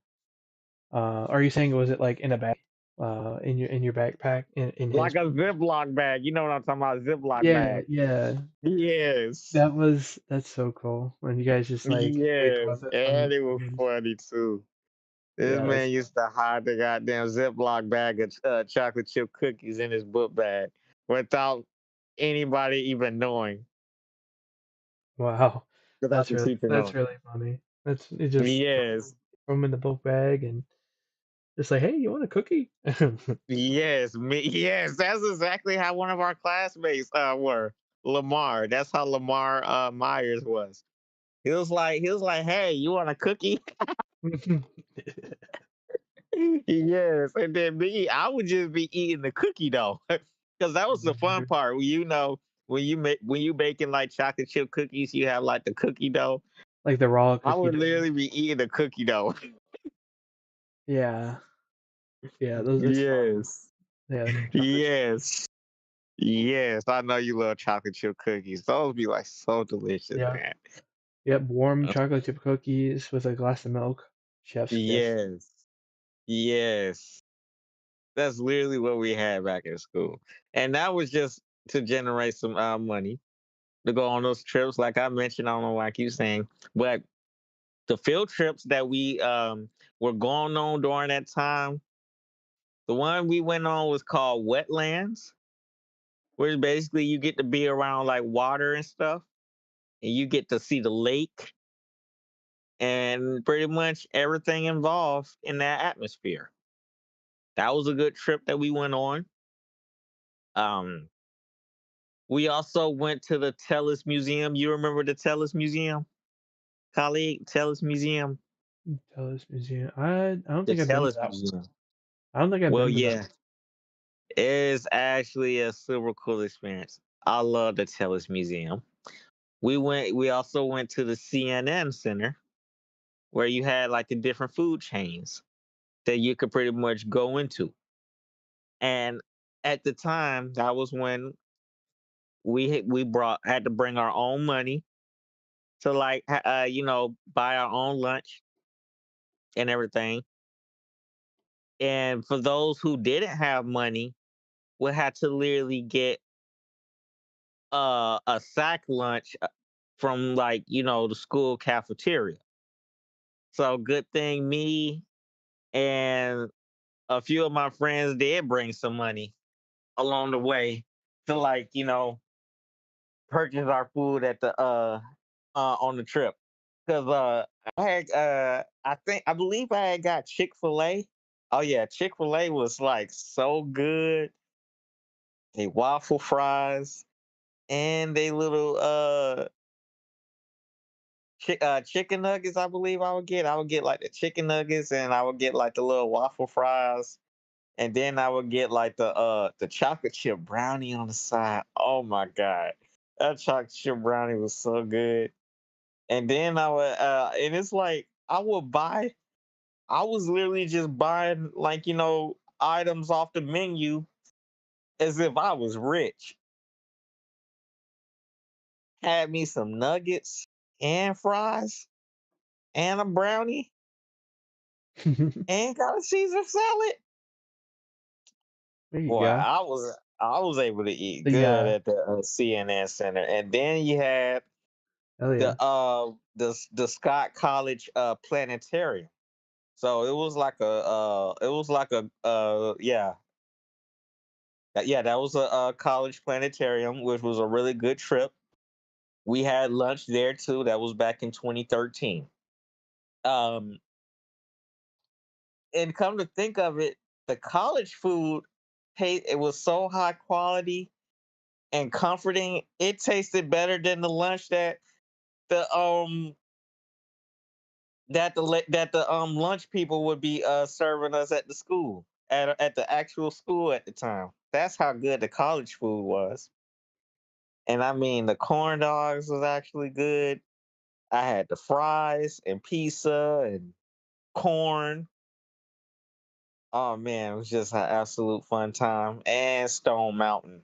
are you saying, was it like in a bag in your backpack in his like a book bag? Ziploc bag, you know what I'm talking about? Ziploc Yeah, bag. yeah. Yes. That's so cool when you guys just like made fun Yes. of it And it was from funny too. This yeah, man that's used to hide the goddamn Ziploc bag of chocolate chip cookies in his book bag without anybody even knowing, wow. without the teacher That's knowing. really funny. That's it, just Yes. throw 'em in the book bag and just like, hey, you want a cookie? Yes. Yes. That's exactly how one of our classmates were. Lamar. That's how Lamar Myers was. He was like, hey, you want a cookie? Yes, and then me, I would just be eating the cookie dough, because that was the fun part. When you baking like chocolate chip cookies, you have like the cookie dough. Like the raw I cookie would dough. literally be eating the cookie dough. Yeah. Yeah, those that's fun. Yes, Yeah, chocolate chip cookies. yes, yes. I know you love chocolate chip cookies. Those be like so delicious, Yeah. man. Yep, warm Uh, chocolate chip cookies with a glass of milk. Chef's kiss. Yes, yes. That's literally what we had back in school, and that was just to generate some money to go on those trips. Like I mentioned, I don't know why I keep saying, but the field trips that we were going on during that time, the one we went on was called Wetlands, where basically you get to be around like water and stuff, and you get to see the lake and pretty much everything involved in that atmosphere. That was a good trip that we went on. Um, we also went to the Tellus Museum. You remember the Tellus Museum, colleague? Tellus Museum. Tellus Museum. I don't The think I've been to Tellus that one. Museum. I don't think I've Well, been to that yeah, it is actually a super cool experience. I love the Tellus Museum. We also went to the CNN Center where you had like the different food chains that you could pretty much go into. And at the time, that was when we brought had to bring our own money to like buy our own lunch and everything. And for those who didn't have money, would have to literally get a sack lunch from like the school cafeteria. So good thing me and a few of my friends did bring some money along the way to like purchase our food at the on the trip. Cause I believe I had got Chick-fil-A. Oh yeah, Chick-fil-A was like so good. They waffle fries and they little chicken nuggets. I believe I would get like the chicken nuggets, and I would get like the little waffle fries, and then I would get like the chocolate chip brownie on the side. Oh my god, that chocolate chip brownie was so good. And then I would and it's like I was literally just buying like items off the menu as if I was rich. Had me some nuggets and fries and a brownie There and got a Caesar salad. you Boy, go. I was able to eat The good at the CNN Center, and then you had hell yeah. the Scott College planetarium. So it was like a yeah, that was a college planetarium, which was a really good trip. We had lunch there too. That was back in 2013. Um, and come to think of it, the college food, it was so high quality and comforting. It tasted better than the lunch the um that the lunch people would be serving us at the school at the actual school at the time. That's how good the college food was. And I mean, the corn dogs was actually good. I had the fries and pizza and corn. Oh man, it was just an absolute fun time. And Stone Mountain.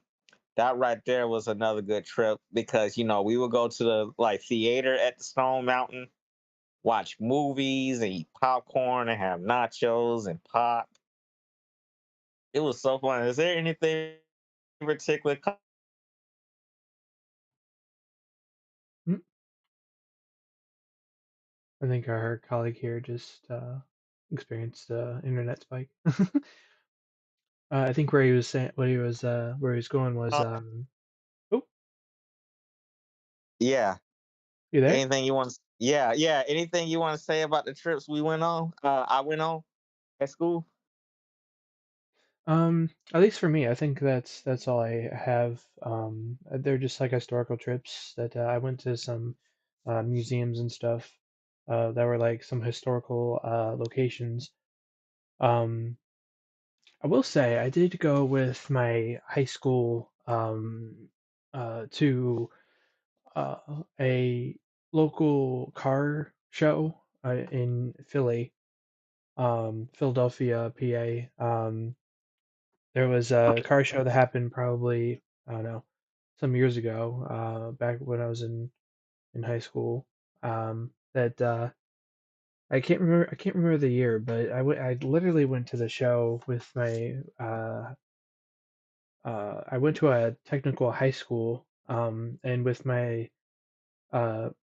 That right there was another good trip because we would go to the like theater at the Stone Mountain, watch movies and eat popcorn and have nachos and pop. It was so fun. Is there anything in particular? Mm, I think our colleague here just experienced internet spike. I think where he was saying where he was going was oh, Yeah. you there? Anything you want? Yeah, yeah. Anything you want to say about the trips we went on? I went on at school. At least for me, I think that's all I have. They're just like historical trips that I went to some museums and stuff that were like some historical locations. Um, I will say I did go with my high school to a local car show in Philadelphia, PA. There was a car show that happened probably, I don't know, some years ago, back when I was in high school. That I can't remember the year, but I literally went to the show with my I went to a technical high school, and with my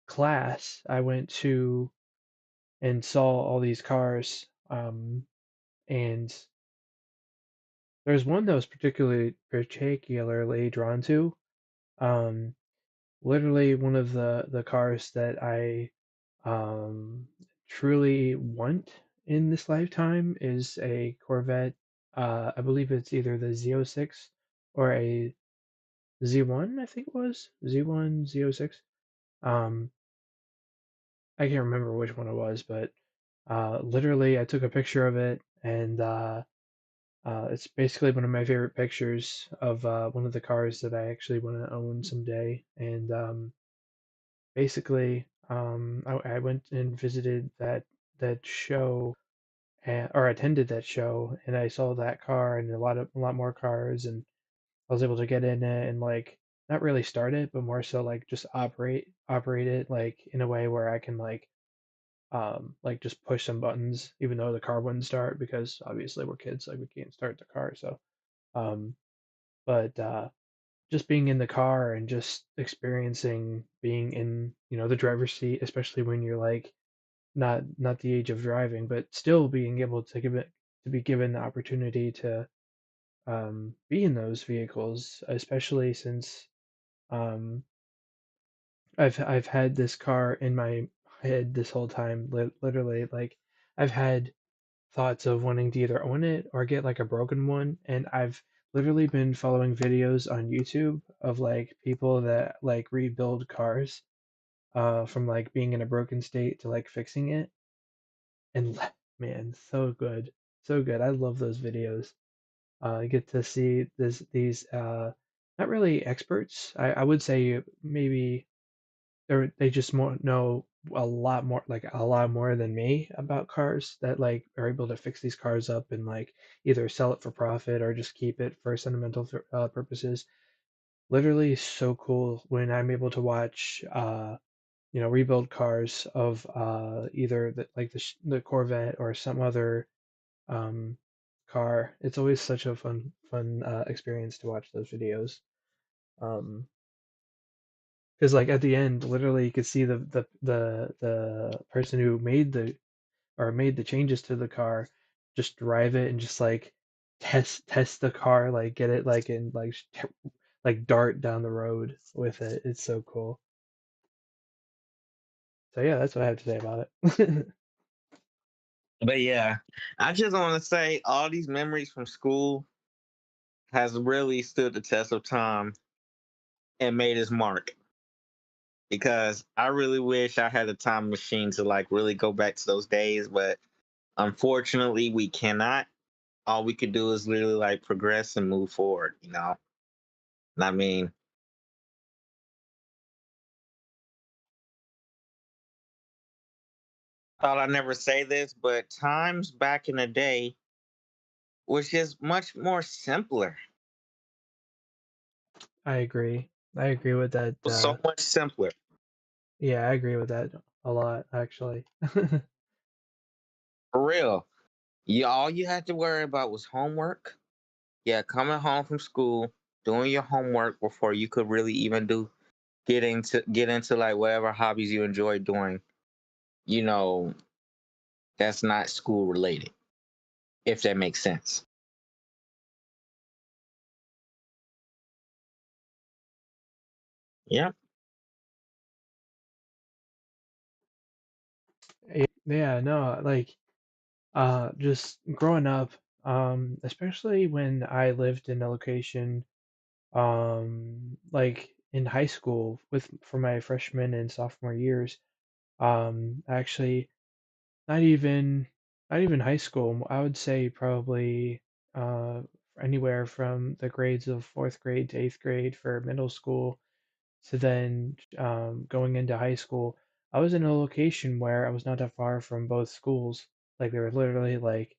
class, I went to and saw all these cars, and there's one that was particularly drawn to. Um, Literally one of the cars that I um, truly want in this lifetime is a Corvette. I believe it's either the Z06 or a Z1, I think it was Z1, Z06. Um, I can't remember which one it was, but literally I took a picture of it, and it's basically one of my favorite pictures of one of the cars that I actually want to own someday. And basically, I went and visited that show, or attended that show, and I saw that car and a lot more cars, and I was able to get in it and like not really start it, but more so like just operate it like in a way where I can like just push some buttons, even though the car wouldn't start because obviously we're kids, like we can't start the car. So, um, but just being in the car and just experiencing being in, the driver's seat, especially when you're like not the age of driving, but still being able to be given the opportunity to be in those vehicles, especially since um, I've had this car in my head this whole time, literally. Like I've had thoughts of wanting to either own it or get like a broken one, and I've literally been following videos on YouTube of like people that like rebuild cars from like being in a broken state to like fixing it, and man, so good, so good. I love those videos. I get to see these not really experts. I would say maybe they just more know a lot more, like a lot more than me about cars, that like are able to fix these cars up and like either sell it for profit or just keep it for sentimental purposes. Literally so cool when I'm able to watch rebuild cars of either like the Corvette or some other um car. It's always such a fun experience to watch those videos. Um, because like at the end, literally you could see the person who made the changes to the car just drive it and just like test the car, like get it like in like like dart down the road with it. It's so cool. So yeah, that's what I have to say about it. But yeah, I just want to say all these memories from school has really stood the test of time and made its mark. Because I really wish I had a time machine to like really go back to those days, but unfortunately we cannot. All we could do is literally like progress and move forward, you know. And I mean, thought I'd never say this, but times back in the day was just much more simpler. I agree. I agree with that. It was so much simpler. Yeah, I agree with that a lot, actually. For real. You all you had to worry about was homework. Yeah, coming home from school, doing your homework before you could really even get into like whatever hobbies you enjoy doing. You know, that's not school related, if that makes sense. Yeah. Yeah, no, like just growing up, especially when I lived in a location like in high school with for my freshman and sophomore years, actually not even not even high school. I would say probably uh anywhere from the grades of fourth grade to eighth grade for middle school to then going into high school. I was in a location where I was not that far from both schools. Like they were literally like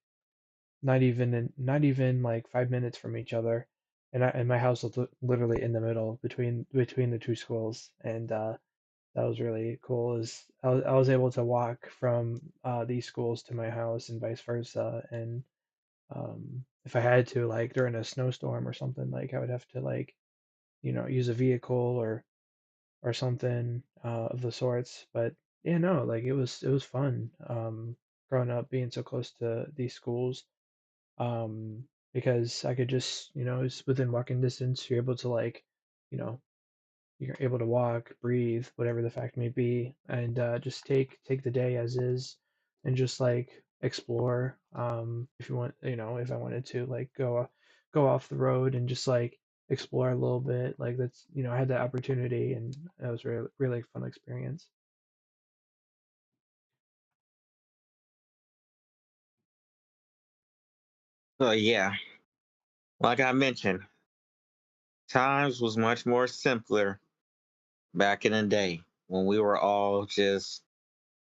not even like 5 minutes from each other, and my house was literally in the middle between the two schools, and that was really cool. Is I was able to walk from these schools to my house and vice versa, and if I had to like during a snowstorm or something, like I would have to like use a vehicle or something of the sorts. But yeah, no, like it was fun growing up being so close to these schools, because I could just, it's within walking distance. You're able to like, you know, you're able to walk, breathe, whatever the fact may be, and just take the day as is, and just like explore. If you want, if I wanted to like go off the road and just like explore a little bit, like that's, I had that opportunity, and that was really fun experience. So yeah, like I mentioned, times was much more simpler back in the day. when we were all just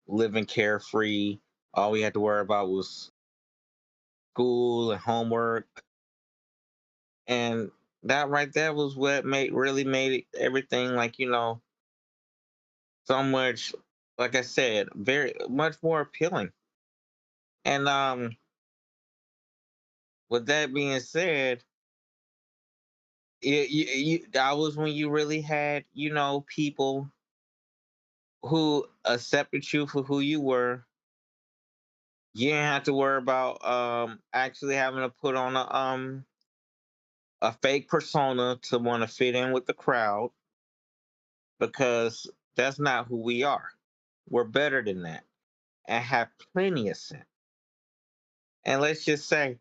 living carefree. All we had to worry about was school and homework. And that right there was what made everything like, so much, like I said, very much more appealing. And with that being said, that was when you really had, people who accepted you for who you were. You didn't have to worry about actually having to put on a fake persona to want to fit in with the crowd, because that's not who we are. We're better than that and have plenty of sense. And let's just say,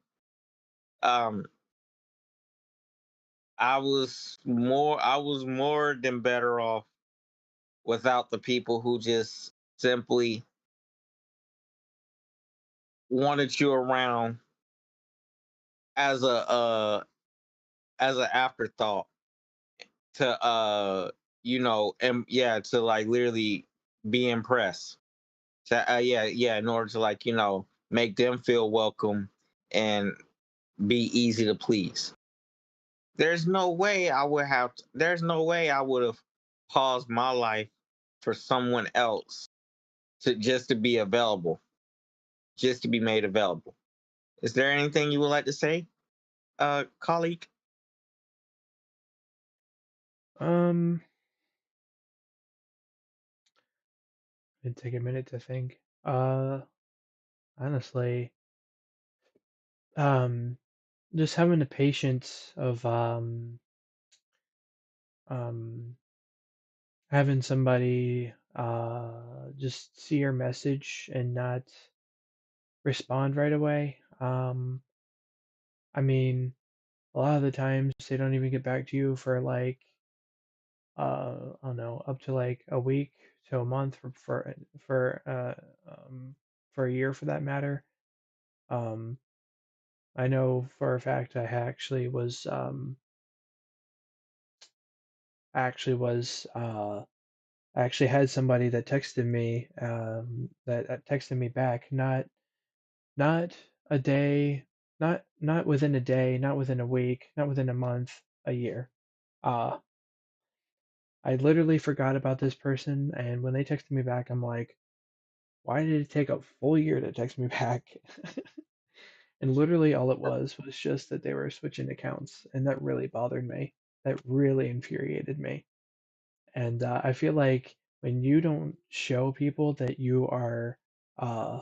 um, I was more than better off without the people who just simply wanted you around as as an afterthought to and yeah, to like literally be impressed. So yeah, in order to like, make them feel welcome and be easy to please. There's no way I would have paused my life for someone else to be available, just to be made available. Is there anything you would like to say, colleague? Um, it'd take a minute to think. Honestly, um, just having the patience of um having somebody just see your message and not respond right away. I mean, a lot of the times they don't even get back to you for like I don't know, up to like a week to a month for a year for that matter. Um, I know for a fact I actually had somebody that texted me that texted me back not a day, not within a day, not within a week, not within a month, a year. Uh, I literally forgot about this person, and when they texted me back, I'm like, why did it take a full year to text me back? And literally all it was just that they were switching accounts, and that really bothered me. That really infuriated me. And I feel like when you don't show people that you are uh,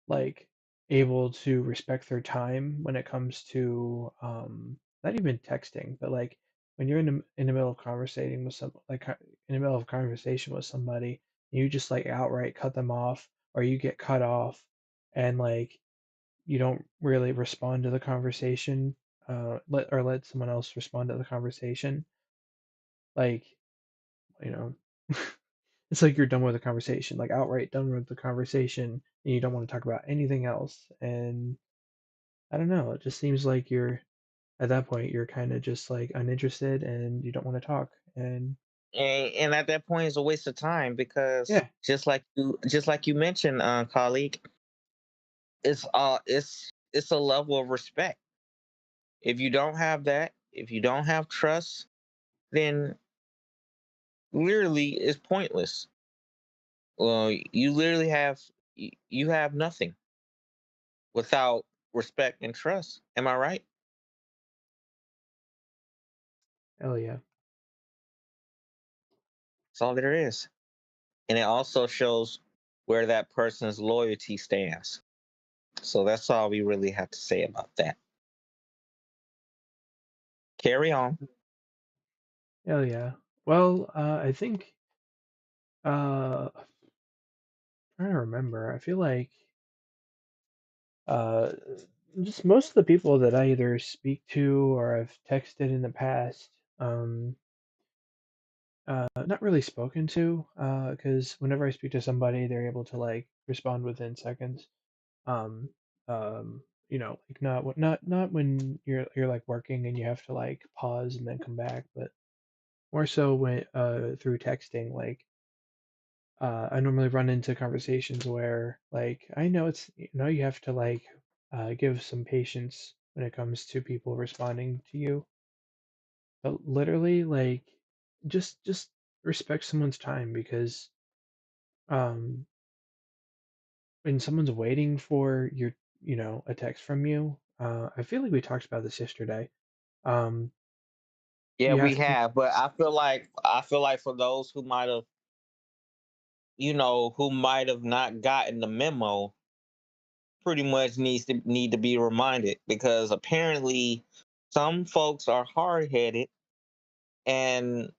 like able to respect their time when it comes to not even texting, but like when you're in the middle of conversating with in the middle of conversation with somebody, you just like outright cut them off, or you get cut off, and like you don't really respond to the conversation, let someone else respond to the conversation, like you know. It's like you're done with the conversation, like outright done with the conversation, and you don't want to talk about anything else. And I don't know, it just seems like you're at that point you're kind of just like uninterested and you don't want to talk. And And at that point, it's a waste of time, because yeah, just like you mentioned, colleague, it's a level of respect. If you don't have that, if you don't have trust, then literally it's pointless. Well, you literally you have nothing without respect and trust. Am I right? hell yeah. That's all there is. And it also shows where that person's loyalty stands. So that's all we really have to say about that. Carry on. Hell yeah. Well, I think I'm trying to remember. I feel like uh just most of the people that I either speak to or I've texted in the past, not really spoken to, because whenever I speak to somebody, they're able to like respond within seconds. Um, like not when you're like working and you have to like pause and then come back, but more so when through texting. Like I normally run into conversations where, like, I know you have to like give some patience when it comes to people responding to you, but literally, like, just respect someone's time because um, when someone's waiting for a text from you, I feel like we talked about this yesterday. Um, Yeah, you we have to. have, but I feel like for those who might have, who might have not gotten the memo, pretty much need to be reminded because apparently some folks are hard headed and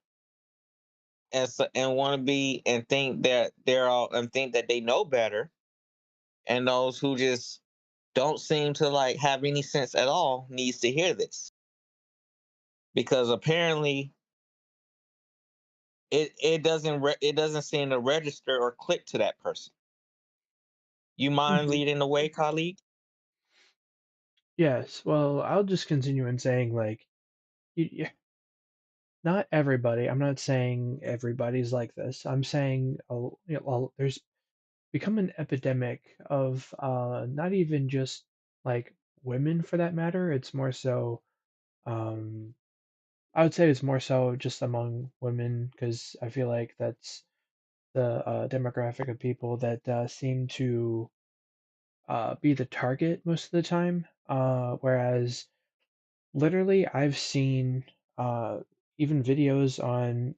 and want to be and think that they're all and think that they know better, and those who just don't seem to like have any sense at all needs to hear this because apparently it doesn't seem to register or click to that person. You mind Mhm. leading the way, colleague? Yes. Well, I'll just continue in saying like, not everybody. I'm not saying everybody's like this. I'm saying there's become an epidemic of not even just like women for that matter. It's more so um, I would say it's more so just among women because I feel like that's the demographic of people that seem to be the target most of the time. Whereas literally, I've seen even videos on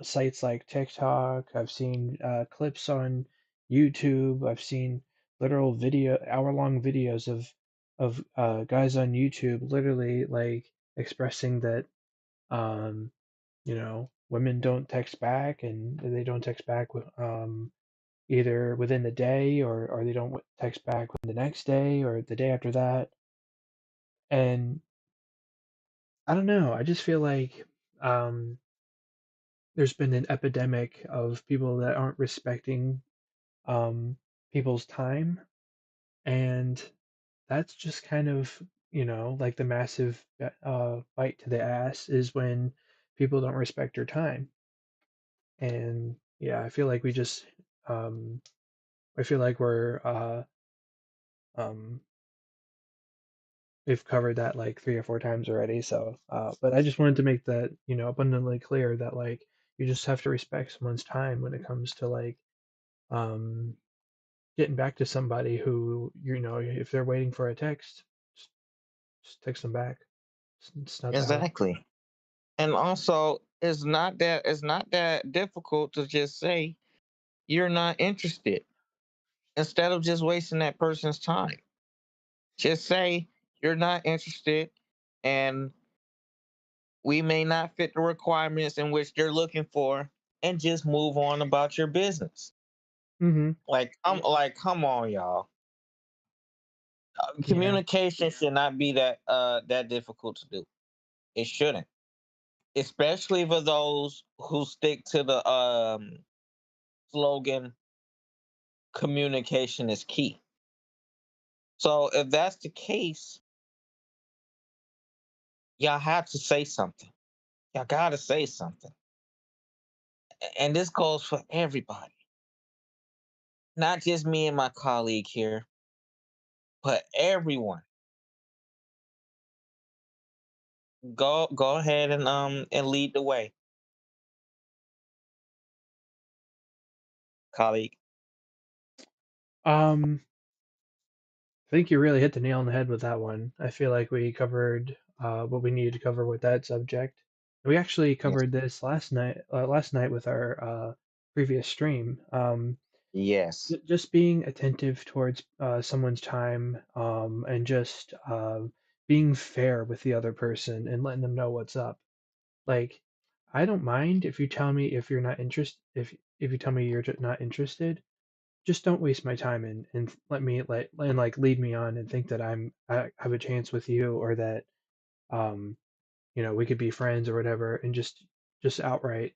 sites like TikTok. I've seen clips on YouTube. I've seen literal hour-long videos of guys on YouTube literally like expressing that women don't text back and they don't text back with either within the day or they don't text back the next day or the day after that. And I don't know. I just feel like um, there's been an epidemic of people that aren't respecting um, people's time, and that's just kind of like the massive bite to the ass is when people don't respect your time. And yeah, I feel like um, I feel like um, we've covered that like 3 or 4 times already. So, but I just wanted to make that, abundantly clear that like you just have to respect someone's time when it comes to like um, getting back to somebody who, if they're waiting for a text, just, just text them back. It's not that hard. Exactly. And also, it's not that difficult to just say you're not interested instead of just wasting that person's time. Just say you're not interested, and we may not fit the requirements in which they're looking for, and just move on about your business. Mm-hmm. Come on, y'all. Yeah. Communication should not be that difficult to do. It shouldn't, especially for those who stick to the slogan communication is key. So if that's the case, y'all have to say something. Y'all gotta say something. And this goes for everybody, not just me and my colleague here, but everyone. Go ahead and lead the way, colleague. Um, I think you really hit the nail on the head with that one. I feel like we covered what we needed to cover with that subject. We actually Yes. covered this last night with our previous stream. Yes. Just being attentive towards someone's time and just being fair with the other person and letting them know what's up. Like, I don't mind if you tell me if you're not interested. If you tell me you're just not interested, just don't waste my time and let me and like lead me on and think that I have a chance with you or that um we could be friends or whatever and just outright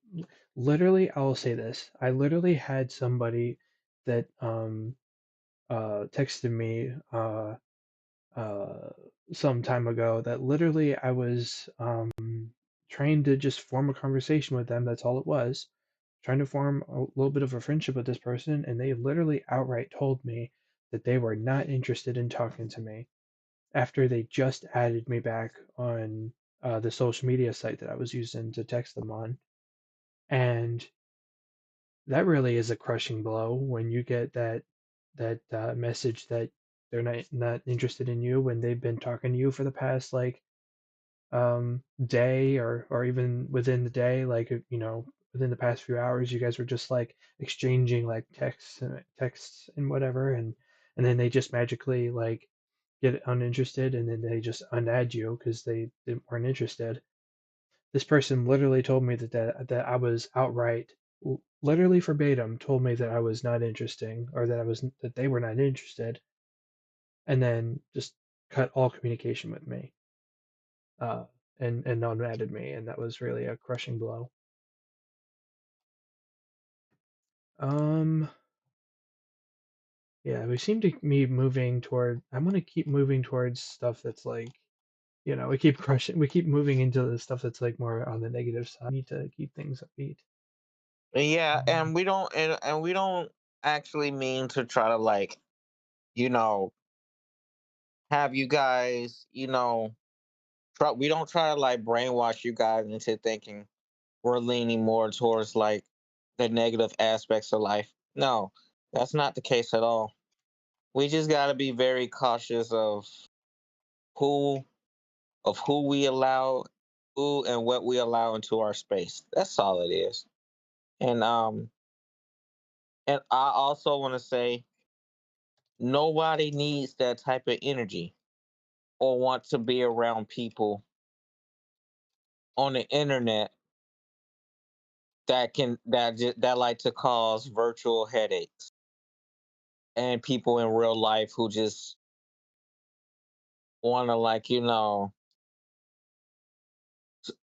literally I will say this. I literally had somebody that texted me uh some time ago that literally I was trying to just form a conversation with them. That's all it was. trying to form a little bit of a friendship with this person, and they literally outright told me that they were not interested in talking to me after they just added me back on the social media site that I was using to text them on. And that really is a crushing blow when you get that message that they're not interested in you when they've been talking to you for the past like day or even within the day, like within the past few hours you guys were just like exchanging like texts and whatever, and then they just magically like get uninterested, and then they just unadd you because they weren't interested. This person literally told me that I was outright, literally verbatim, told me that I was not interesting, or that they were not interested, and then just cut all communication with me, uh, and unadded me, and that was really a crushing blow. Um, yeah, we seem to be moving toward. I'm gonna keep moving towards stuff that's like, we keep moving into the stuff that's like more on the negative side. I need to keep things upbeat. Yeah, Um, and we don't actually mean to try to like, you know, have you guys, we don't try to like brainwash you guys into thinking we're leaning more towards like the negative aspects of life. No, that's not the case at all. We just got to be very cautious who who we allow, who and what we allow into our space. That's all it is. And I also want to say nobody needs that type of energy or want to be around people on the internet that like to cause virtual headaches, and people in real life who just want to like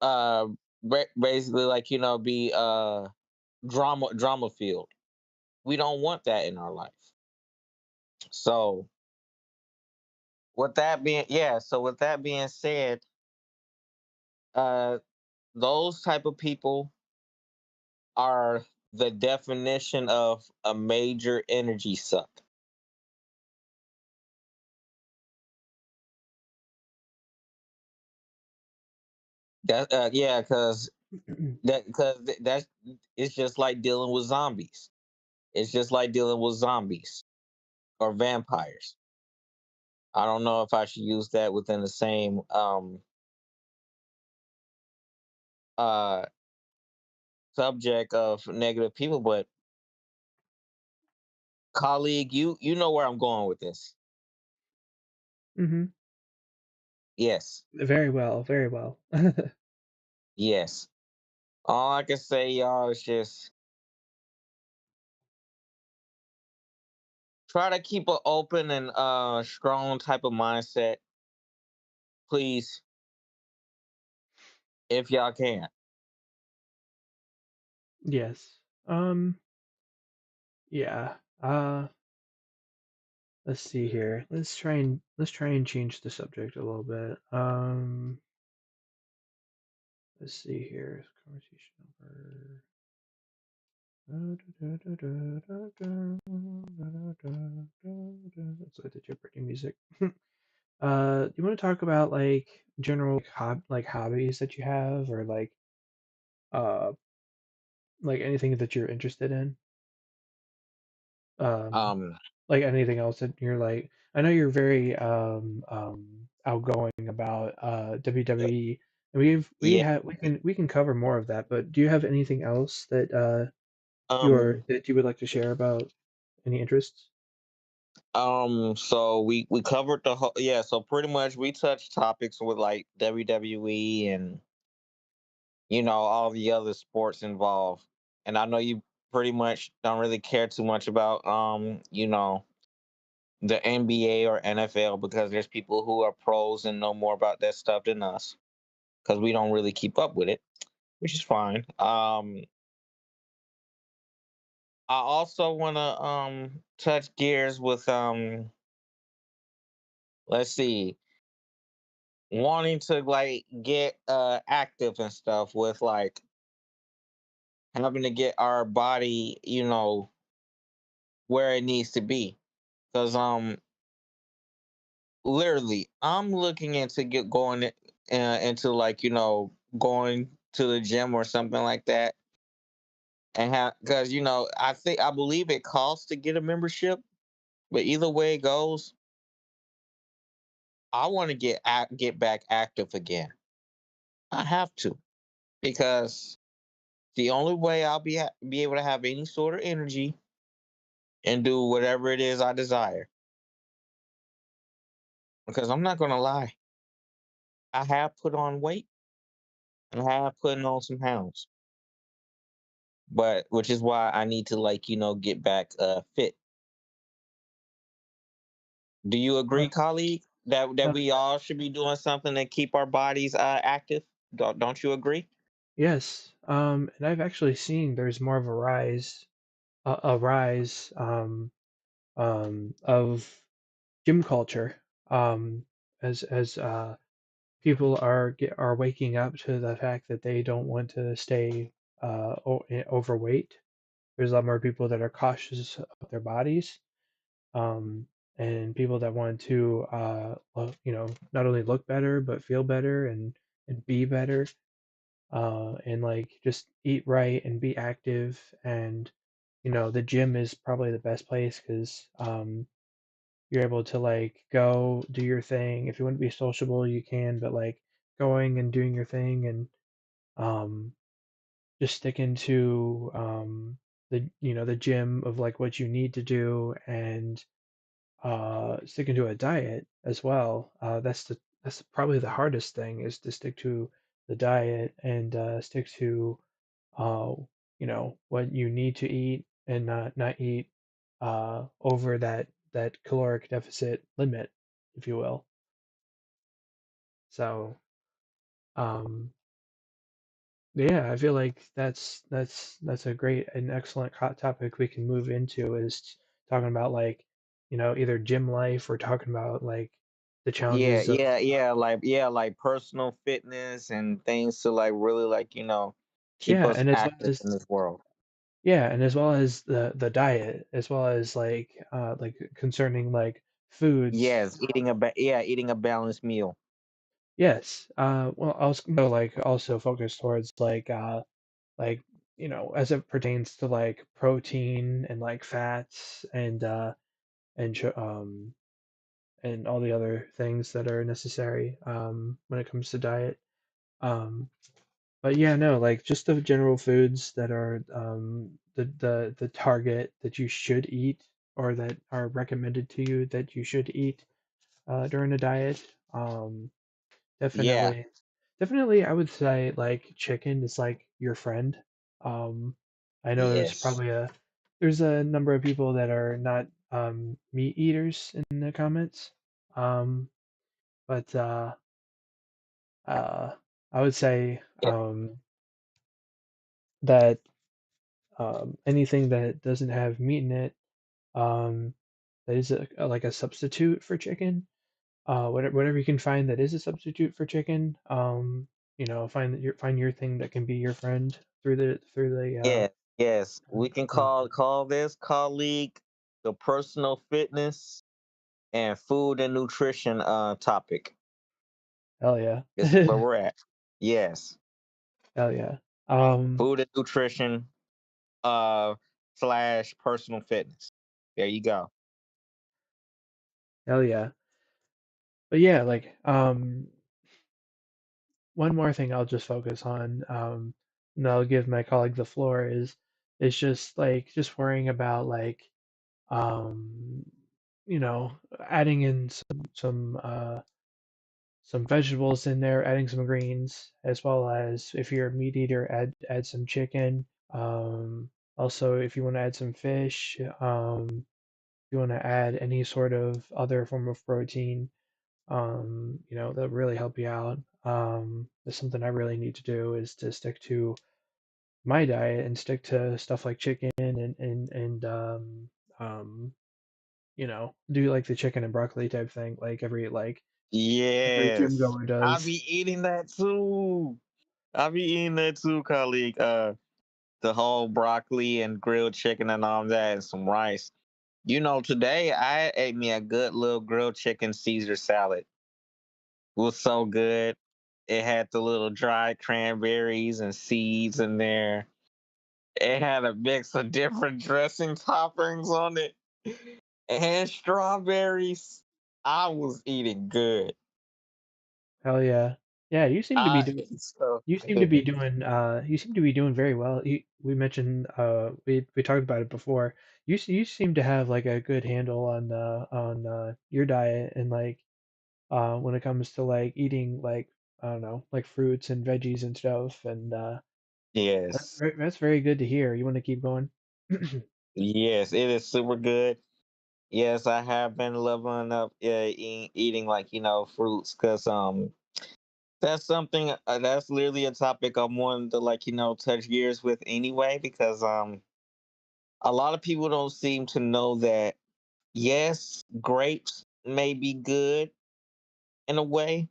uh basically like be drama filled. We don't want that in our life. So with that being said, uh those type of people are the definition of a major energy suck. That yeah, because that's it's just like dealing with zombies. It's just like dealing with zombies or vampires. I don't know if I should use that within the same uh subject of negative people, but colleague, you know where I'm going with this. hmm Yes. Very well, very well. Yes. All I can say, y'all, is just try to keep an open and strong type of mindset, please, if y'all can. Yes. Yeah. Let's see here. Let's try and change the subject a little bit. Let's see here. Conversation over. That's like the Jeopardy music. You want to talk about like general like hobbies that you have, or uh like anything that you're interested in? Um, Um, like anything else that you're like, I know you're very outgoing about WWE, and yeah. we can cover more of that, but do you have anything else that that you would like to share about any interests? So we covered the whole, yeah. So pretty much we touched topics with like WWE and all the other sports involved. And I know you pretty much don't really care too much about the NBA or NFL because there's people who are pros and know more about that stuff than us because we don't really keep up with it, which is fine. I also want to touch gears with let's see, wanting to like get active and stuff with like having to get our body, where it needs to be. Cause literally, I'm looking into get going into like going to the gym or something like that, and have because I believe it costs to get a membership, but either way it goes, I want to get back active again. I have to because the only way I'll be able to have any sort of energy and do whatever it is I desire. Because I'm not gonna lie, I have put on weight and I have put on some pounds, but which is why I need to get back fit. Do you Uh, agree, colleague, that uh, we all should be doing something to keep our bodies active? Don't you agree? yes, and I've actually seen there's more of a rise, of gym culture, as people are waking up to the fact that they don't want to stay overweight. There's a lot more people that are cautious of their bodies, um, and people that want to, not only look better but feel better and be better, and like just eat right and be active. And the gym is probably the best place because you're able to like go do your thing. If you want to be sociable, you can, but like going and doing your thing and um, just sticking to the gym of like what you need to do, and sticking to a diet as well. That's probably the hardest thing, is to stick to the diet and stick to uh, what you need to eat, and not eat over that caloric deficit limit, if you will. So um, yeah, I feel like that's a great and excellent topic we can move into, is talking about like either gym life, or talking about like the Yeah, challenges of. yeah, like personal fitness and things to like really keep Yeah, us and as well active as in this world. the diet, as well as like concerning like foods. Yes, eating a balanced meal. Yes, well, also like also focus towards like as it pertains to like protein and like fats and sh- um and all the other things that are necessary when it comes to diet. um but yeah, no, like just the general foods that are the target that you should eat, or that are recommended to you that you should eat during a diet. Yeah. Definitely, definitely, I would say like chicken is like your friend. Um, I know Yes. there's a number of people that are not meat eaters in the comments. Um, but uh, I would say Yeah. that anything that doesn't have meat in it, um, that is like a substitute for chicken. Whatever you can find that is a substitute for chicken. Find your thing that can be your friend through the. Yes. Yes. We can You know, call this colleague the personal fitness and food and nutrition topic. hell yeah. This is where we're at. Yes. Hell yeah. Um, Food and nutrition uh slash personal fitness. There you go. hell yeah. But yeah, like one more thing I'll just focus on, and I'll give my colleague the floor, is just like just worrying about like um, you know, adding in some vegetables in there, adding some greens, as well as if you're a meat eater, add some chicken. Also, if you want to add some fish, if you want to add any sort of other form of protein, that'll really help you out. That's something I really need to do, is to stick to my diet and stick to stuff like chicken and do like the chicken and broccoli type thing, like every gym Yes. goer I does. be eating that too. I be eating that too, colleague. the whole broccoli and grilled chicken and all that and some rice. Today I ate me a good little grilled chicken Caesar salad. It was so good. It had the little dried cranberries and seeds in there. It had a mix of different dressing toppings on it and strawberries. I was eating good. Hell yeah. Yeah, I ate so you seem to be good. doing you seem to be doing very well. We mentioned we talked about it before. You seem to have like a good handle on your diet and like when it comes to like eating like I don't know, like fruits and veggies and stuff and Yes. that's very good to hear. You want to keep going? Yes, it is super good. Yes, I have been leveling up eating like, fruits cuz that's something that's literally a topic I'm wanting to like, touch gears with anyway because a lot of people don't seem to know that yes, grapes may be good in a way,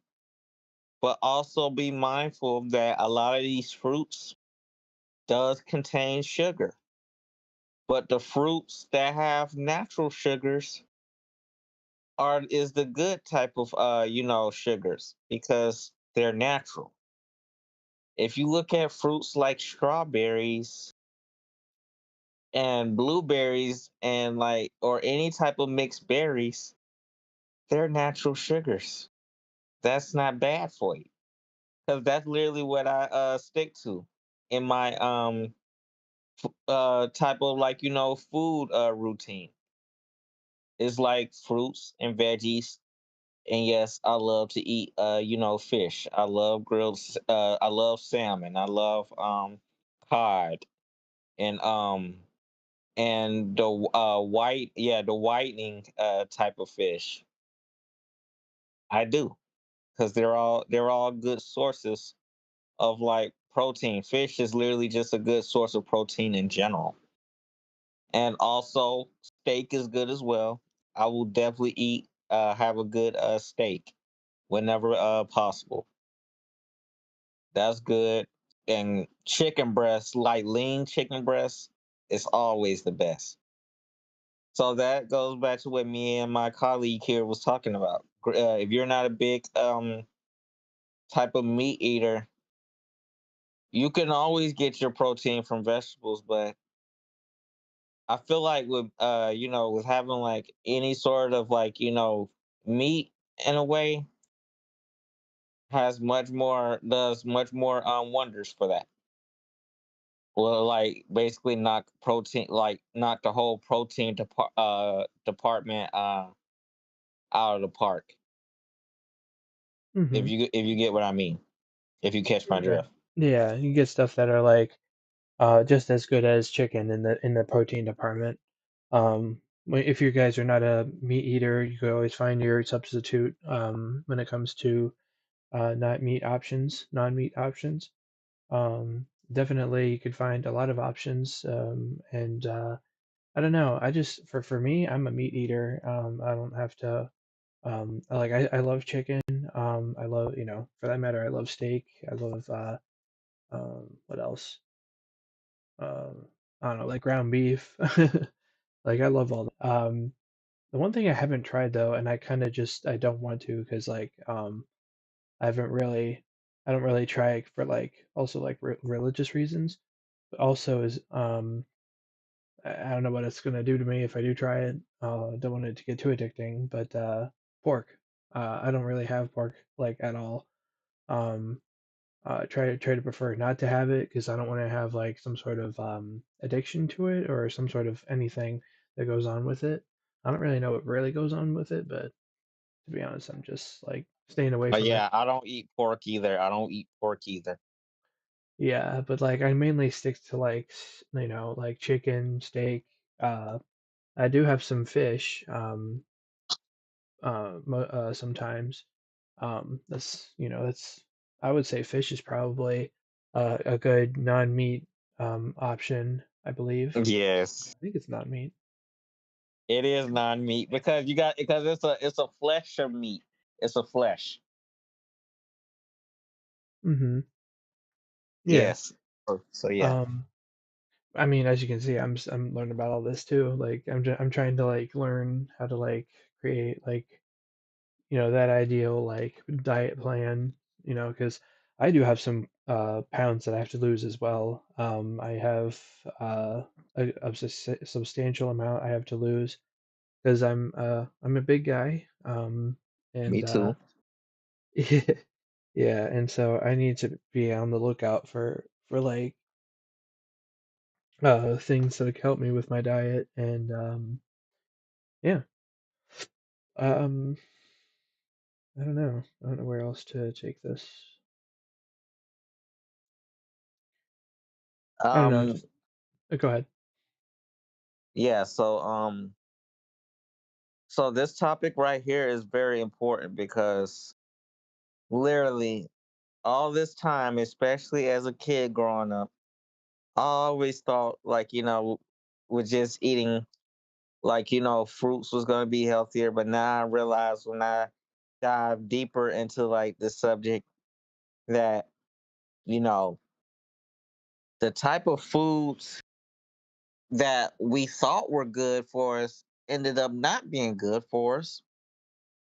but also be mindful that a lot of these fruits does contain sugar. But the fruits that have natural sugars is the good type of sugars because they're natural. If you look at fruits like strawberries and blueberries and like or any type of mixed berries, they're natural sugars. That's not bad for you because that's literally what I stick to in my type of like food routine. It's like fruits and veggies. And yes, I love to eat fish. I love I love salmon. I love cod and the the whitening type of fish. I do because they're all good sources of like protein. Fish is literally just a good source of protein in general. And also steak is good as well. I will definitely have a good steak whenever possible. That's good. And chicken breast, like lean chicken breast, is always the best. So that goes back to what me and my colleague here was talking about. If you're not a big type of meat eater, you can always get your protein from vegetables, but I feel like with with having like any sort of like meat in a way does much more wonders for that. Well, like basically knock the whole department out of the park. Hmm. If you get what I mean, if you catch my Yeah. drift. Yeah, you get stuff that are like just as good as chicken in the protein department. If you guys are not a meat eater, you could always find your substitute when it comes to not meat options, non-meat options. Definitely, you could find a lot of options, and I don't know. I just for me, I'm a meat eater. I don't have to. I love chicken. I love for that matter, I love steak. I love what else? I don't know, like ground beef. Like I love all that. The one thing I haven't tried though, and I kind of just I don't want to because like I haven't really I don't really try it for like also like religious reasons, but also is I don't know what it's gonna do to me if I do try it. I don't want it to get too addicting, but pork. I don't really have pork like at all. Um, try to prefer not to have it because I don't want to have like some sort of addiction to it or some sort of anything that goes on with it. I don't really know what really goes on with it, but to be honest, I'm just like staying away But from it. yeah, I don't eat pork either. I don't eat pork either. Yeah, but like I mainly stick to like like chicken, steak. I do have some fish sometimes. That's that's I would say fish is probably a good non-meat option, I believe. Yes, I think it's non-meat. it is non-meat because it's a flesh of meat. It's a flesh. Mm-hmm. Yeah. Yes. So yeah. Um, I mean, as you can see, I'm learning about all this too. Like I'm trying to like learn how to like create like that ideal like diet plan. Because I do have some pounds that I have to lose as well. I have a substantial amount I have to lose because I'm a big guy. And Me too. yeah, and so I need to be on the lookout for like things that help me with my diet and yeah. Um, I don't know where else to take this. I don't know. Um, Go ahead. yeah, so this topic right here is very important because literally all this time, especially as a kid growing up, I always thought like, with just eating like, fruits was gonna be healthier, but now I realize when I dive deeper into like the subject that, you know, the type of foods that we thought were good for us ended up not being good for us.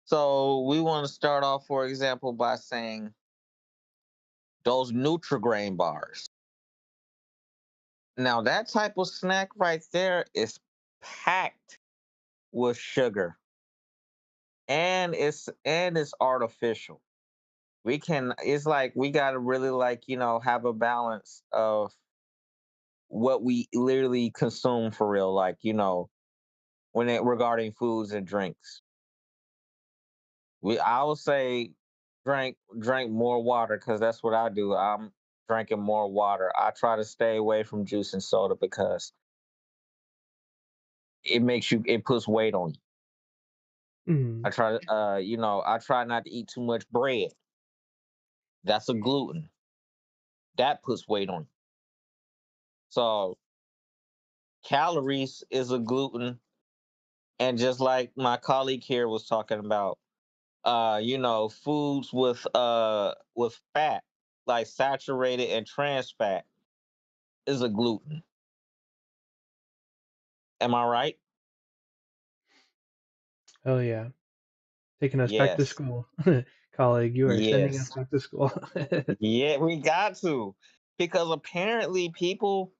So we want to start off, for example, by saying those Nutri-Grain bars. Now that type of snack right there is packed with sugar and it's artificial. It's like we got to really like, have a balance of what we literally consume for real, like, when it regarding foods and drinks. I would say drink more water because that's what I do. I'm drinking more water. I try to stay away from juice and soda because it puts weight on you. Mm, I try not to eat too much bread. That's a gluten. That puts weight on you. So calories is a gluten. And just like my colleague here was talking about, foods with fat, like saturated and trans fat, is a gluten. Am I right? oh yeah, taking us back to Yes. school, colleague. You are sending us Yes. back to school. Yeah, we got to. Because apparently people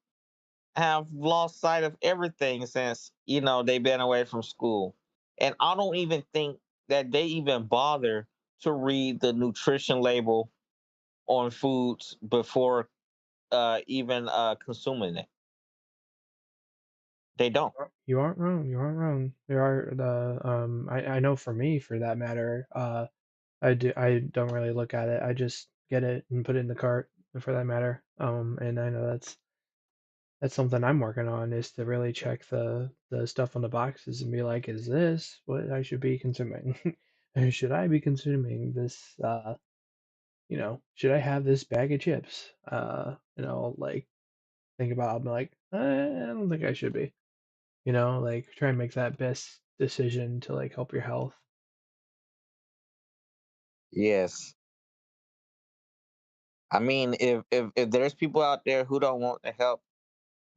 have lost sight of everything since, they've been away from school. And I don't even think that they even bother to read the nutrition label on foods before even consuming it. They don't. You aren't wrong. You aren't wrong. There are I know for me, for that matter, I don't really look at it. I just get it and put it in the cart for that matter. And I know that's something I'm working on is to really check the stuff on the boxes and be like, is this what I should be consuming? Should I be consuming this should I have this bag of chips? Like think about I'm like, I don't think I should be. Like try and make that best decision to like help your health. Yes. I mean, if there's people out there who don't want the help,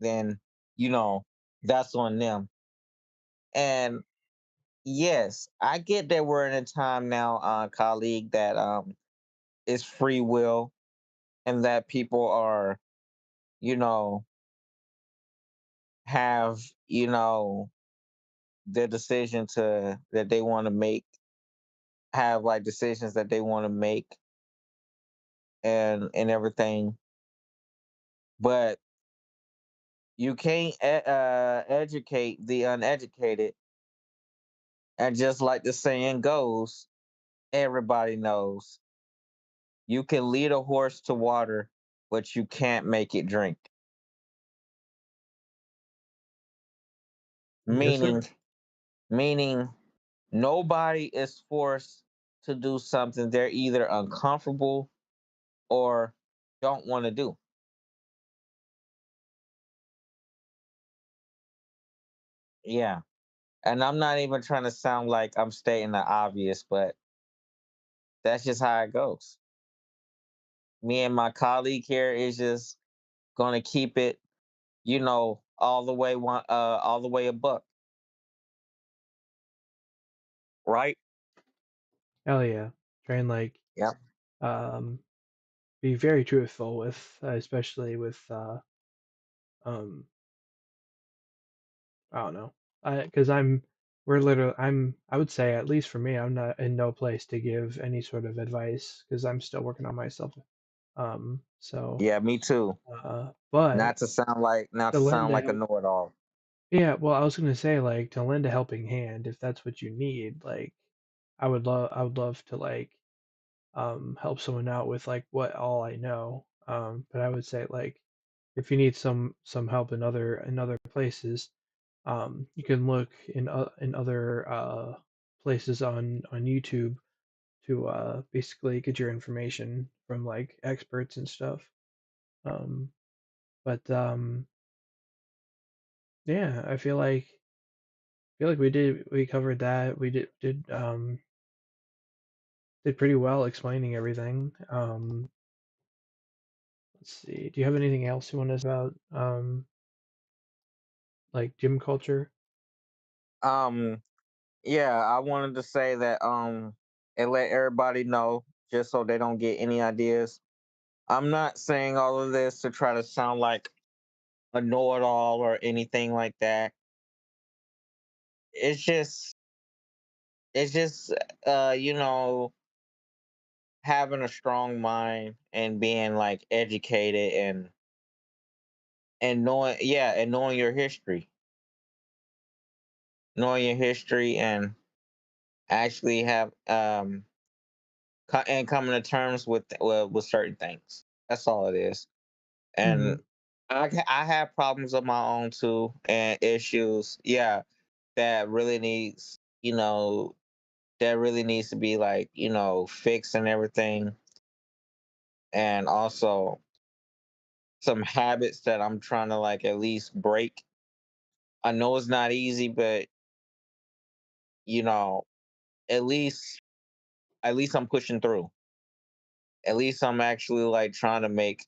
then you know that's on them. And yes, I get that we're in a time now, colleague, that is free will and that people are, you know, have, their decision to that they want to make, have like decisions that they want to make and everything. But you can't educate the uneducated. And just like the saying goes, everybody knows you can lead a horse to water, but you can't make it drink. Yes, sir. Meaning, meaning nobody is forced to do something they're either uncomfortable or don't want to do. Yeah. And I'm not even trying to sound like I'm stating the obvious, but that's just how it goes. Me and my colleague here is just going to keep it all the way a buck, right? Hell yeah. Try and like Yeah. um be very truthful with especially with um I don't know. Because we're literally, I would say, at least for me, I'm not in no place to give any sort of advice because I'm still working on myself. So, Yeah, me too. but Not to to lend sound a like a help, know-it-all. yeah, well, I was gonna say, like, to lend a helping hand if that's what you need, like, I would love to, like, help someone out with, like, what all I know. But I would say, like, if you need some help in other places, you can look in other places on YouTube to basically get your information from like experts and stuff. Um, but yeah, I feel like we covered that. We did pretty well explaining everything. Let's see. Do you have anything else you want to say about like gym culture? Um, yeah, I wanted to say that and let everybody know just so they don't get any ideas. I'm not saying all of this to try to sound like a know-it-all or anything like that. It's just it's just you know, having a strong mind and being like educated and knowing, yeah, and knowing your history and actually have and coming to terms with certain things. That's all it is. Hmm. And I have problems of my own too and issues. Yeah, that really needs that really needs to be like fixed and everything. And also some habits that I'm trying to like at least break. I know it's not easy, but you know, at least I'm pushing through. At least I'm actually like trying to make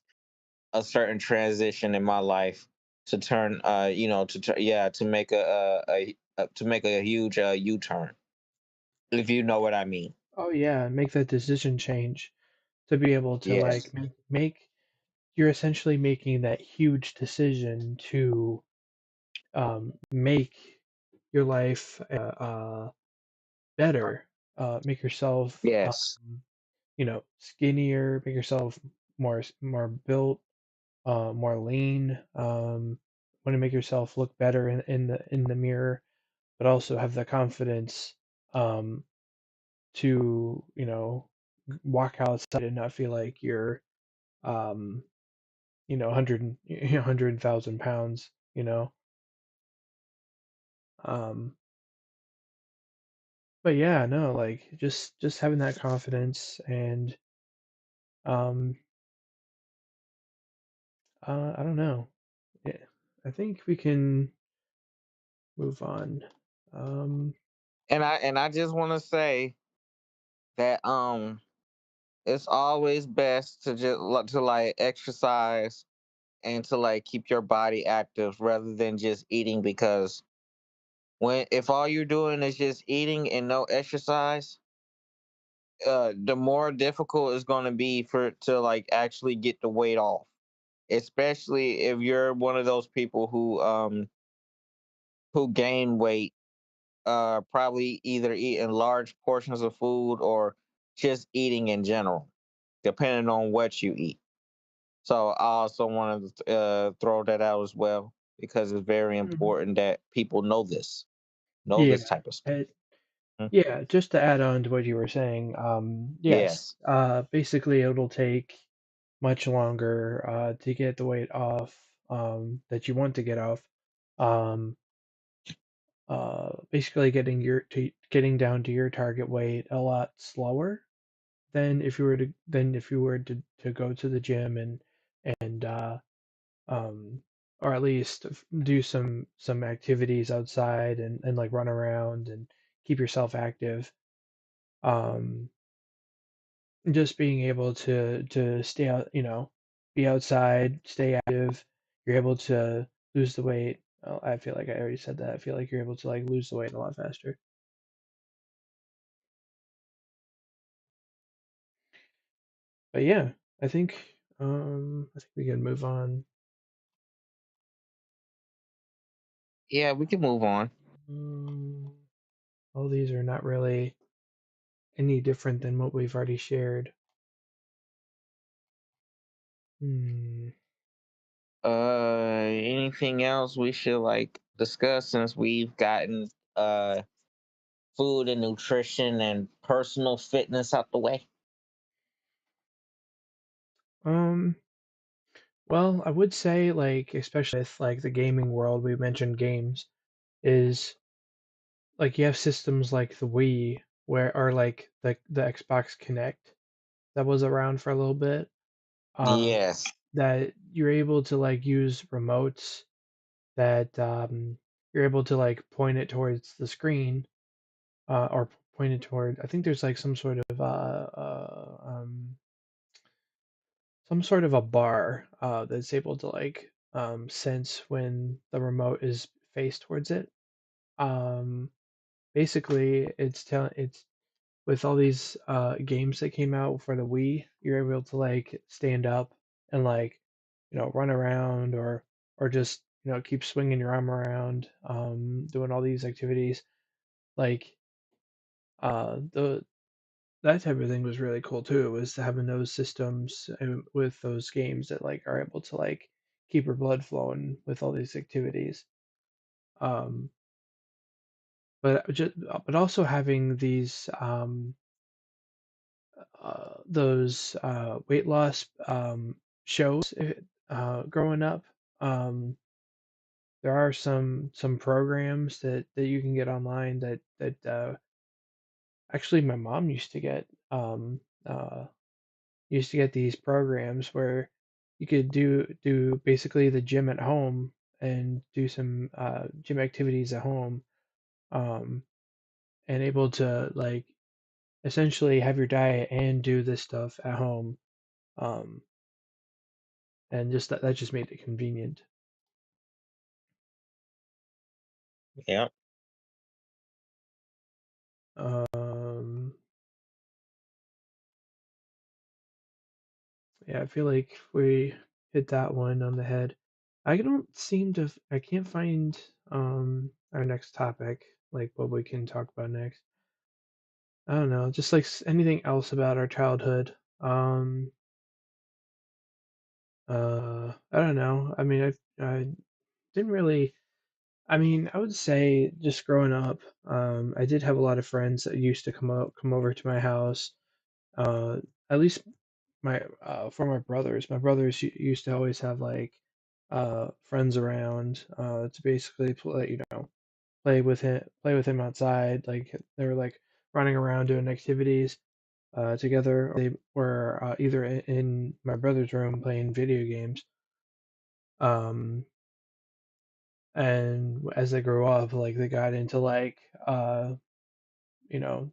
a certain transition in my life to turn to make to make a huge U-turn, if you know what I mean. Oh yeah, make that decision change to be able to Yes. like make you're essentially making that huge decision to make your life better, make yourself skinnier, make yourself more built, more lean. Want to make yourself look better in the mirror, but also have the confidence um, to walk outside and not feel like you're um, 100,000 pounds. Um, but yeah, no, like just having that confidence and um, I don't know. Yeah, I think we can move on. Um, And I just want to say that it's always best to to like exercise and to like keep your body active rather than just eating, because when if all you're doing is just eating and no exercise, the more difficult it's going to be for to like actually get the weight off, especially if you're one of those people who gain weight, probably either eating large portions of food or just eating in general, depending on what you eat. So I also wanted to throw that out as well, because it's very mhm. important that people know Yeah, this type of stuff. it, Mhm. yeah. Just to add on to what you were saying, yes. Yes. Basically, it'll take much longer to get the weight off that you want to get off. Um, basically, getting down to your target weight a lot slower than if you were to go to the gym and um, or at least do some activities outside and like run around and keep yourself active. Um, just being able to stay out, be outside, stay active. You're able to lose the weight. Oh, I feel like I already said that. I feel like you're able to like lose the weight a lot faster. But yeah, I think I think we can move on. Yeah, we can move on. Um, all these are not really any different than what we've already shared. Hmm. Anything else we should like discuss since we've gotten food and nutrition and personal fitness out the way? Um. Well, I would say like especially with like the gaming world, we mentioned games is like you have systems like the Wii where or like the Xbox Kinect that was around for a little bit. Um, Yes. that you're able to like use remotes that you're able to like point it towards the screen or point it toward. I think there's like some sort of a bar that's able to like sense when the remote is faced towards it. Um, basically, it's with all these games that came out for the Wii, you're able to like stand up and like run around or just keep swinging your arm around, doing all these activities. Like the that type of thing was really cool too. Was having those systems with those games that like are able to like keep your blood flowing with all these activities. Um, but also having these those weight loss shows growing up. Um, there are some programs that you can get online that actually my mom used to get these programs where you could do basically the gym at home and do some gym activities at home, um, and able to like essentially have your diet and do this stuff at home. Um, and just that just made it convenient. Yeah. Um, yeah, I feel like we hit that one on the head. I can't find our next topic, like what we can talk about next. I don't know, just like anything else about our childhood. Um, I don't know. I mean, I didn't really. I mean, I would say just growing up, I did have a lot of friends that used to come over to my house. Uh, at least my for my brothers. My brothers used to always have like friends around to basically play, play with him outside. Like they were like running around doing activities together. Or they were either in my brother's room playing video games. Um, and as they grew up, like they got into like you know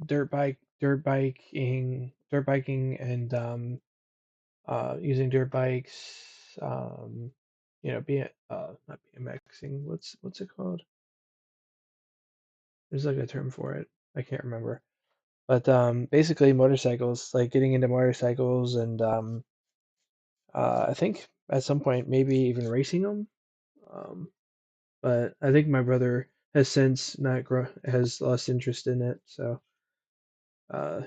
dirt biking, and using dirt bikes, being not BMXing. What's it called? There's like a term for it. I can't remember. But basically motorcycles, like getting into motorcycles, and I think at some point maybe even racing them. Um, but I think my brother has since not has lost interest in it, so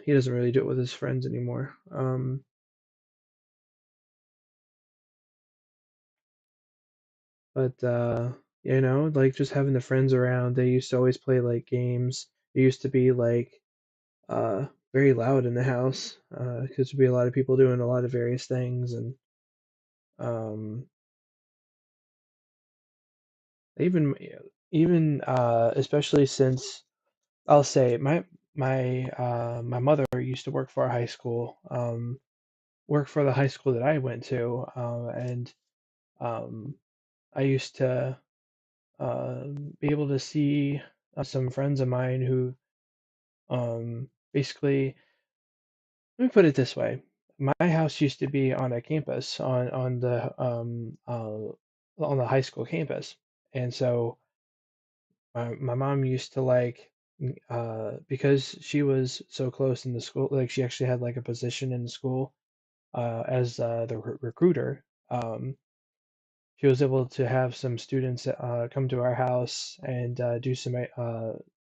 he doesn't really do it with his friends anymore. But like just having the friends around, they used to always play like games. It used to be like very loud in the house because there'd be a lot of people doing a lot of various things, and um, even especially since I'll say my mother used to work for a high school, work for the high school that I went to, and um, I used to be able to see some friends of mine who basically, let me put it this way. My house used to be on a campus on the on the high school campus. And so my mom used to like because she was so close in the school, like she actually had like a position in the school as the recruiter. She was able to have some students come to our house and do some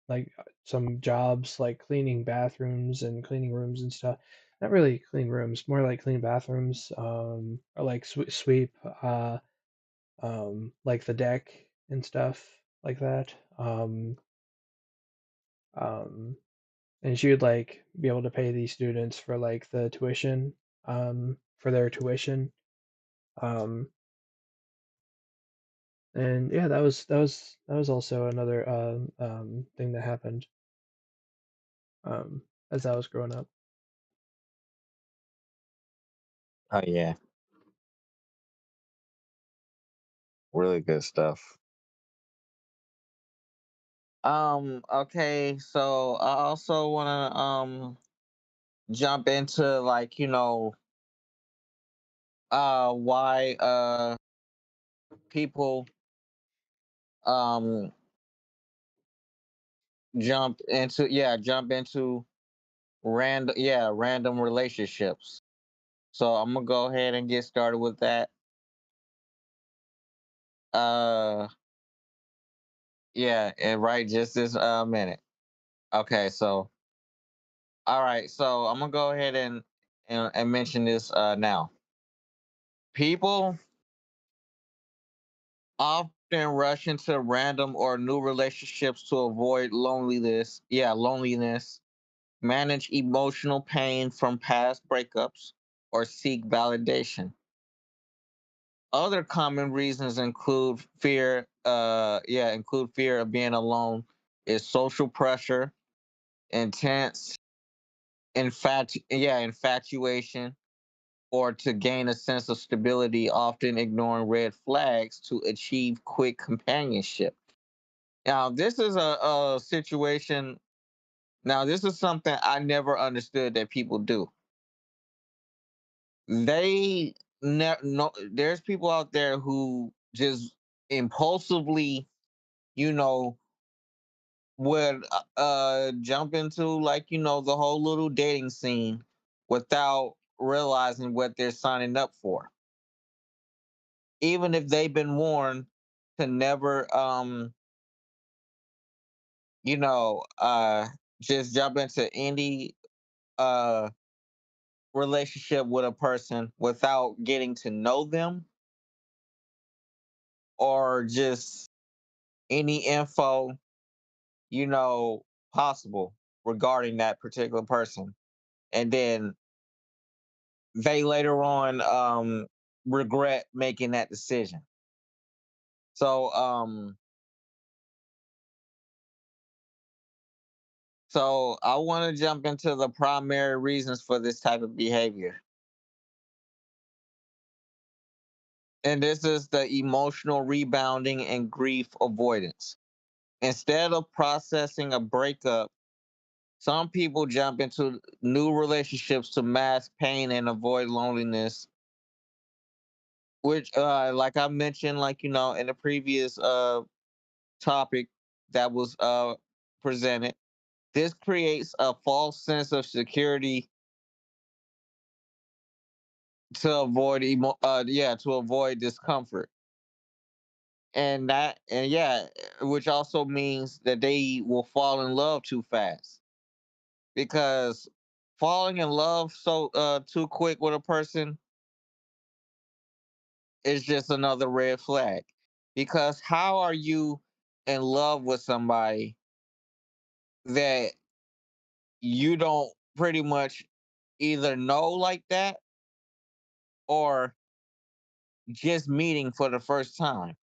like some jobs like cleaning bathrooms and cleaning rooms and stuff. Not really clean rooms, more like clean bathrooms, or like sweep like the deck and stuff like that. Um, and she would like be able to pay these students for like the tuition, for their tuition. Um, and yeah, that was also another thing that happened um as I was growing up. Oh yeah, really good stuff. Okay, so I also wanna jump into like, why people um jump into random relationships. So I'm gonna go ahead and get started with that. Uh yeah, and right just this minute. Okay, so all right, so I'm gonna go ahead and mention this now. People often rush into random or new relationships to avoid loneliness, manage emotional pain from past breakups, or seek validation. Other common reasons include fear of being alone, is social pressure, intense infatuation, or to gain a sense of stability, often ignoring red flags to achieve quick companionship. Now, this is a situation. Now, this is something I never understood that people do. No, there's people out there who just impulsively, you know, would jump into like the whole little dating scene without realizing what they're signing up for, even if they've been warned to never you know uh just jump into any uh relationship with a person without getting to know them, or just any info you know possible regarding that particular person, and then they later on regret making that decision. So um so I want to jump into the primary reasons for this type of behavior, and this is the emotional rebounding and grief avoidance. Instead of processing a breakup, some people jump into new relationships to mask pain and avoid loneliness, which like I mentioned, like in the previous topic that was presented. This creates a false sense of security to avoid discomfort. Which also means that they will fall in love too fast, because falling in love so too quick with a person is just another red flag. Because how are you in love with somebody that you don't pretty much either know like that, or just meeting for the first time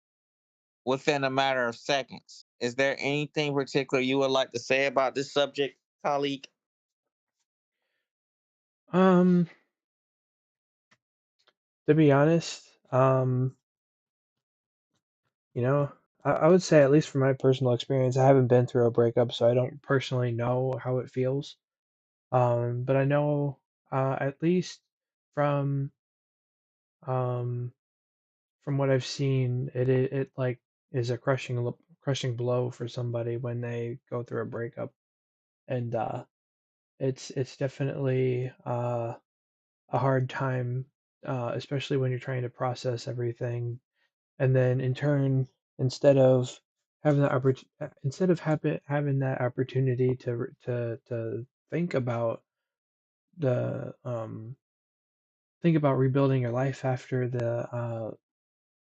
within a matter of seconds? Is there anything particular you would like to say about this subject, colleague? Um, to be honest, you know, I would say, at least from my personal experience, I haven't been through a breakup, so I don't personally know how it feels. But I know, at least from um from what I've seen, it like is a crushing blow for somebody when they go through a breakup, and it's definitely a hard time, especially when you're trying to process everything, and then in turn, instead of having that opportunity to think about the think about rebuilding your life after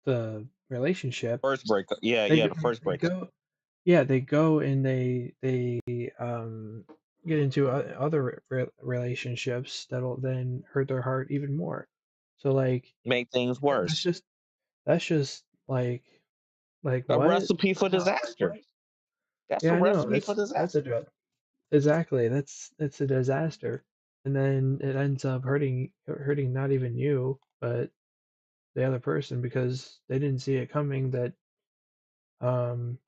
the relationship, First breakup. Yeah, they yeah, go, the first they breakup. go yeah, they go and they get into other relationships that'll then hurt their heart even more. So like Make things that's worse. just like A what? recipe for disaster. That's Yeah, a I know. recipe for That's a disaster. drug. Exactly. That's a disaster. And then it ends up hurting not even you, but the other person because they didn't see it coming that um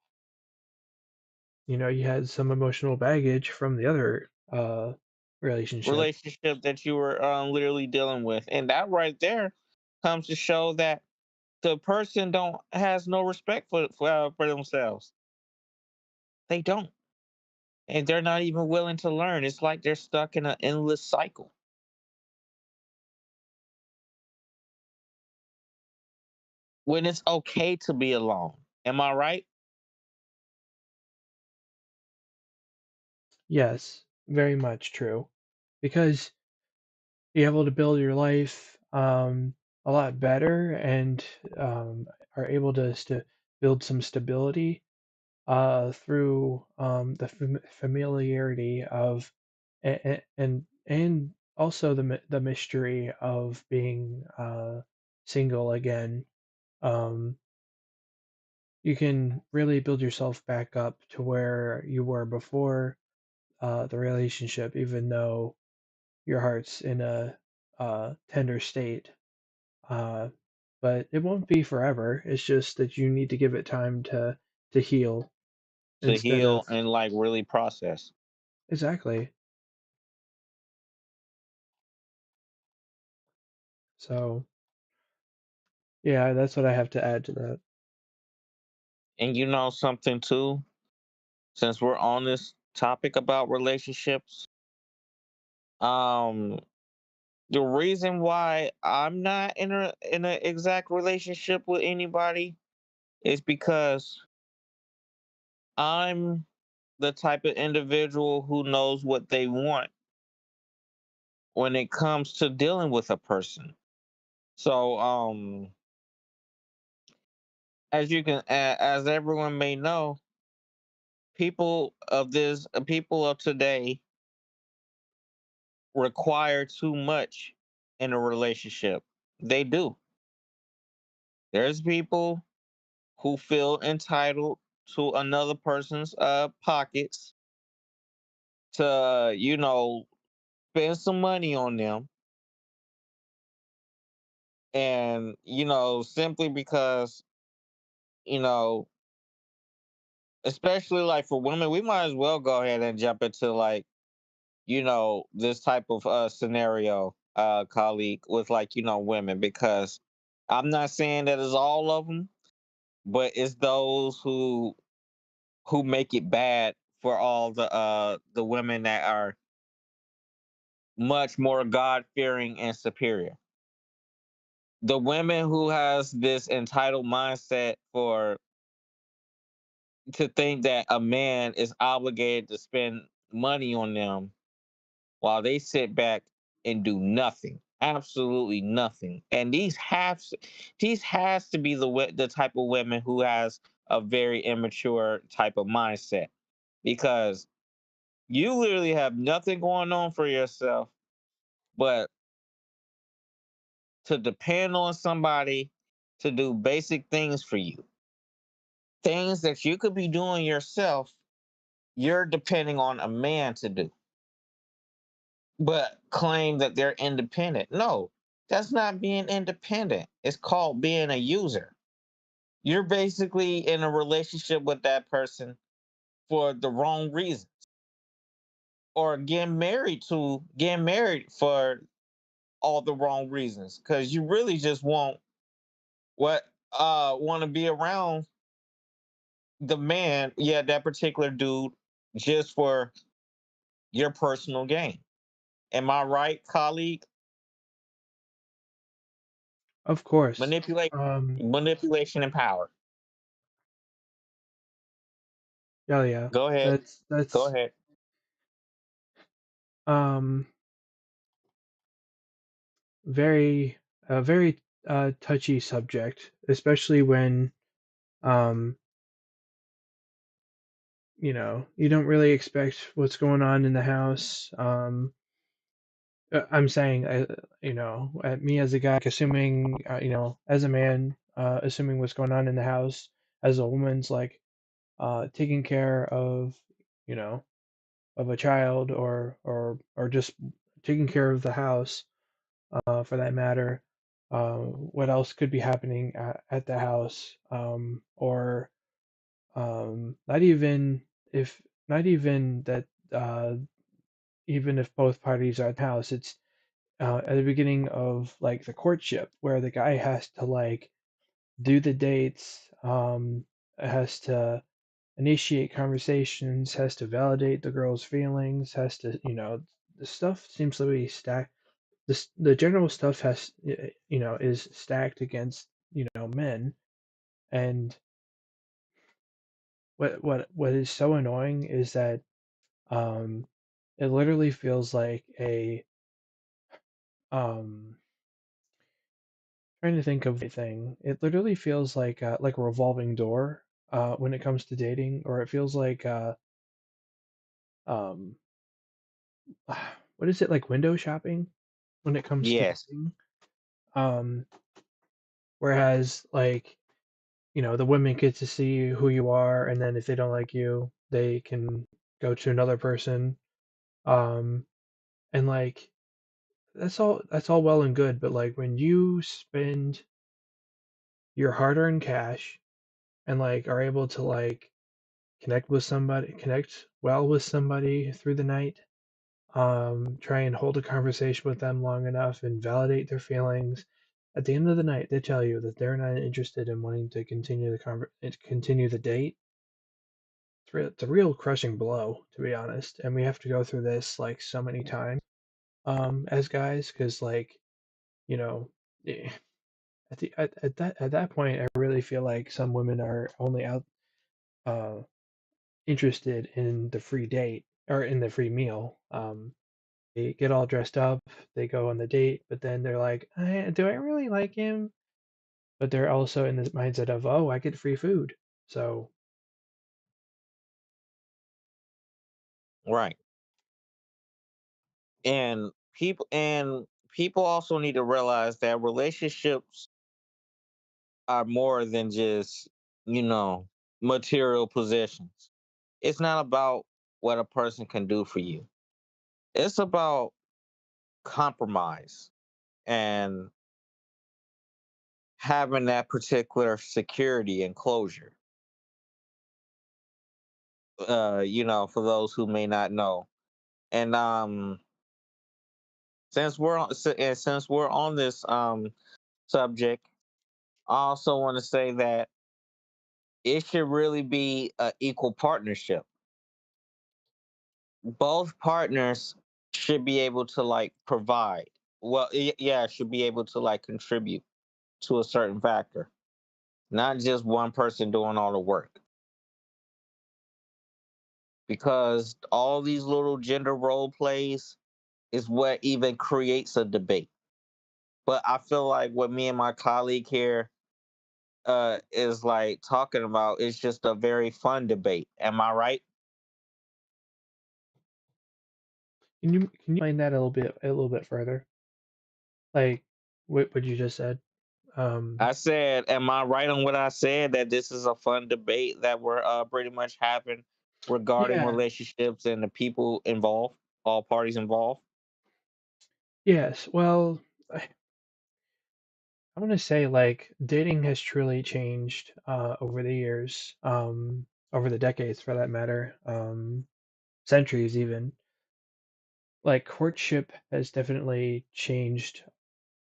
you had some emotional baggage from the other relationship. Relationship that you were literally dealing with, and that right there comes to show that the person don't has no respect for themselves. They don't, and they're not even willing to learn. It's like they're stuck in an endless cycle when it's okay to be alone. Am I right? Yes, very much true. Because you're able to build your life a lot better and are able to build some stability through the familiarity of and also the mystery of being single again. Um, you can really build yourself back up to where you were before the relationship, even though your heart's in a tender state. Uh, but it won't be forever. It's just that you need to give it time to heal To instead of heal and like really process. exactly. So yeah, that's what I have to add to that. And you know something too, since we're on this topic about relationships, um the reason why I'm not in an exact relationship with anybody is because I'm the type of individual who knows what they want when it comes to dealing with a person. So as as everyone may know, people of today require too much in a relationship. They do. There's people who feel entitled to another person's pockets to, spend some money on them, and simply because, you know especially like for women, we might as well go ahead and jump into like, this type of scenario, colleague, with like, women, because I'm not saying that it's all of them, but it's those who make it bad for all the women that are much more God fearing and superior. The women who has this entitled mindset for to think that a man is obligated to spend money on them while they sit back and do nothing, absolutely nothing. And these has to be the type of women who has a very immature type of mindset, because you literally have nothing going on for yourself but to depend on somebody to do basic things for you. Things that you could be doing yourself, you're depending on a man to do, but claim that they're independent. No, that's not being independent. It's called being a user. You're basically in a relationship with that person for the wrong reasons, or getting married for all the wrong reasons, because you really just want what want to be around the man, yeah, that particular dude, just for your personal gain. Am I right, colleague? Of course. Manipulate, Um, manipulation, and power. yeah, yeah. Go ahead. Go That's ahead. um very a very touchy subject, especially when um you don't really expect what's going on in the house. I'm saying, me as a guy, like, assuming, as a man, assuming what's going on in the house, as a woman's like, taking care of, you know, of a child, or just taking care of the house, for that matter. What else could be happening at the house? Or not even if not even that. Even if both parties are at the house, it's at the beginning of like the courtship where the guy has to like do the dates, has to initiate conversations, has to validate the girl's feelings, has to, the stuff seems to be stacked. The general stuff is stacked against, men. And what is so annoying is that um, it literally feels like a um, trying to think of the thing. It literally feels like a revolving door when it comes to dating, or it feels like um, what is it, like window shopping when it comes to Yes. dating. Um, Whereas like the women get to see who you are, and then if they don't like you, they can go to another person. Um, and like that's all well and good, but like when you spend your hard-earned cash and like are able to like connect well with somebody through the night, try and hold a conversation with them long enough and validate their feelings. At the end of the night, they tell you that they're not interested in wanting to continue the date. It's a real crushing blow, to be honest. And we have to go through this like so many times, as guys, because like you know, eh, at that point, I really feel like some women are only out uh, interested in the free date or in the free meal. They get all dressed up, they go on the date, but then they're like, do I really like him? But they're also in this mindset of, oh, I get free food. So, Right. And people also need to realize that relationships are more than just, you know, material possessions. It's not about what a person can do for you. It's about compromise and having that particular security and closure. For those who may not know. And since we're on this subject, I also want to say that it should really be an equal partnership. Both partners should be able to like provide. Well, yeah, should be able to like contribute to a certain factor, not just one person doing all the work. Because all these little gender role plays is what even creates a debate. But I feel like what me and my colleague here is like talking about is just a very fun debate. Am I right? can you explain that a little bit further? Like what you just said. Um, I said, am I right on what I said? That this is a fun debate that we're pretty much having regarding yeah, relationships and the people involved, all parties involved. yes. Well, I want to say like dating has truly changed over the years, over the decades for that matter, centuries even. Like courtship has definitely changed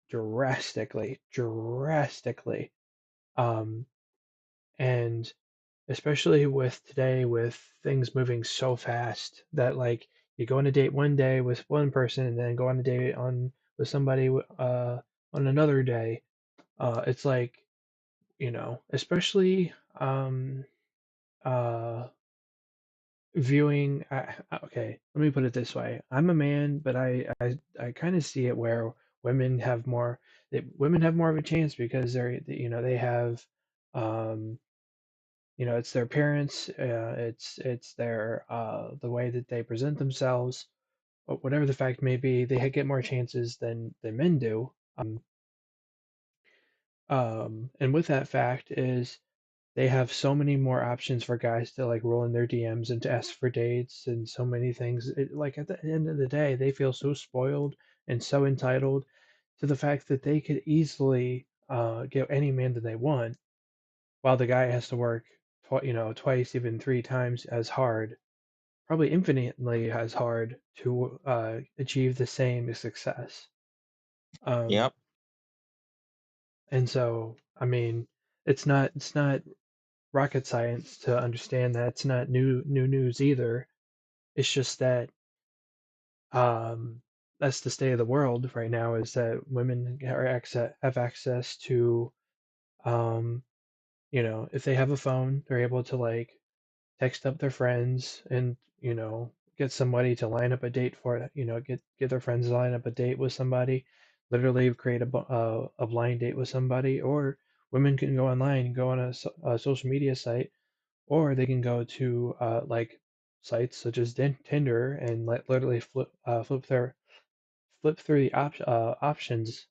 drastically, drastically. Um, and especially with today, with things moving so fast that like you go on a date one day with one person and then go on a date on with somebody on another day. It's like, especially uh viewing okay, let me put it this way. I'm a man, but I kind of see it where women have more women have more of a chance because they have um it's their appearance, it's their the way that they present themselves, but whatever the fact may be, they get more chances than men do. And with that fact is they have so many more options for guys to like roll in their DMs and to ask for dates and so many things. Like at the end of the day, they feel so spoiled and so entitled to the fact that they could easily get any man that they want, while the guy has to work, twice, even three times as hard, probably infinitely as hard to achieve the same success. Um, Yep. and so, I mean, it's not rocket science to understand that. It's not new news either. It's just that um, that's the state of the world right now. Is that women have access to um, if they have a phone, they're able to like text up their friends and get somebody to line up a date for it. Get their friends to line up a date with somebody. Literally create a blind date with somebody, or women can go online and go on a social media site, or they can go to like sites such as Tinder and like literally flip through the options.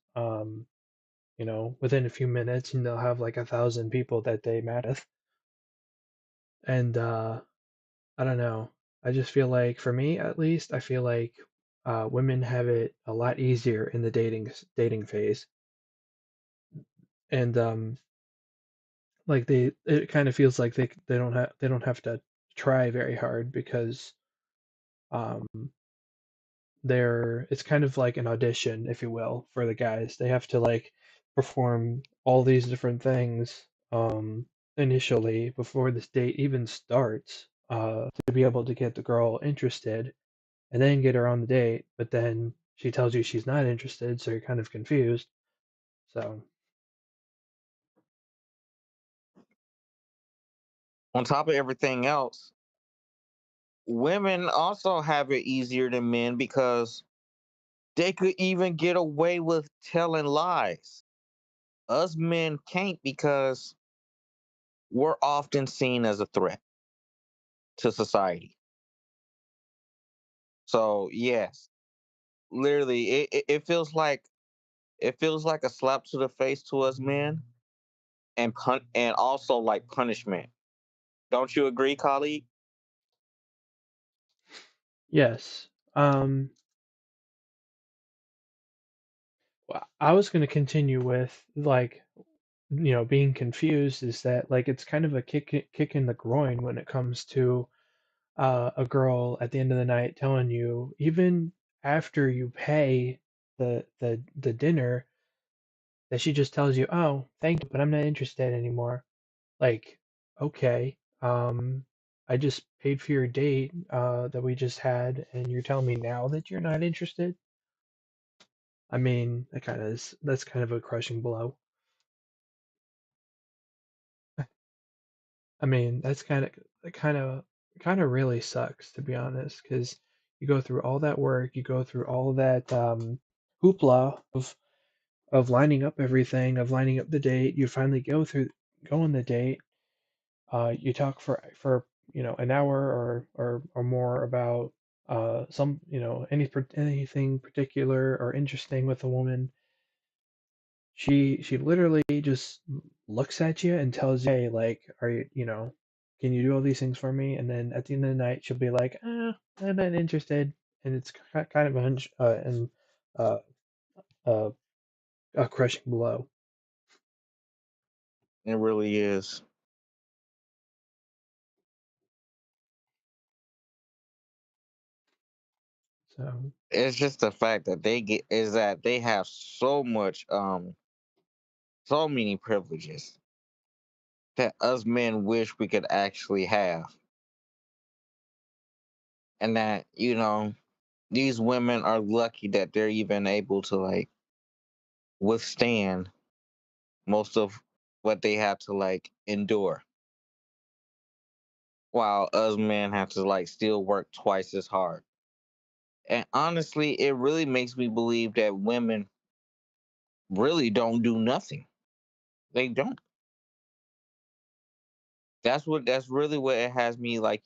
Within a few minutes, and they'll have like 1,000 people that they met with. And I don't know. I just feel like, for me at least, I feel like women have it a lot easier in the dating phase, and like it kind of feels like they don't have to try very hard because um it's kind of like an audition, if you will, for the guys. They have to like perform all these different things initially before this date even starts to be able to get the girl interested and then get her on the date, but then she tells you she's not interested, so you're kind of confused. So, On top of everything else, women also have it easier than men because they could even get away with telling lies. Us men can't because we're often seen as a threat to society. So yes, literally, it feels like a slap to the face to us men, and also like punishment. Don't you agree, colleague? yes. I was going to continue with like, being confused is that like it's kind of a kick in the groin when it comes to a girl at the end of the night telling you, even after you pay the dinner, that she just tells you, "Oh, thank you, but I'm not interested anymore." Like, okay, I just paid for your date that we just had, and you're telling me now that you're not interested? I mean, that's kind of a crushing blow. I mean, that's kind of really sucks, to be honest, because you go through all that work, you go through all that hoopla of lining up everything, of lining up the date. You finally go on the date. You talk for an hour or more about anything particular or interesting with a woman. She literally just looks at you and tells you, "Hey, like, are can you do all these things for me?" And then at the end of the night, she'll be like, I'm not interested." And it's kind of uh, uh, a crushing blow. It really is. So It's just the fact that they have so many privileges. that us men wish we could actually have. And that, these women are lucky that they're even able to like withstand most of what they have to like endure. While us men have to like still work twice as hard. And honestly, it really makes me believe that women really don't do nothing. They don't. That's really what it has me like,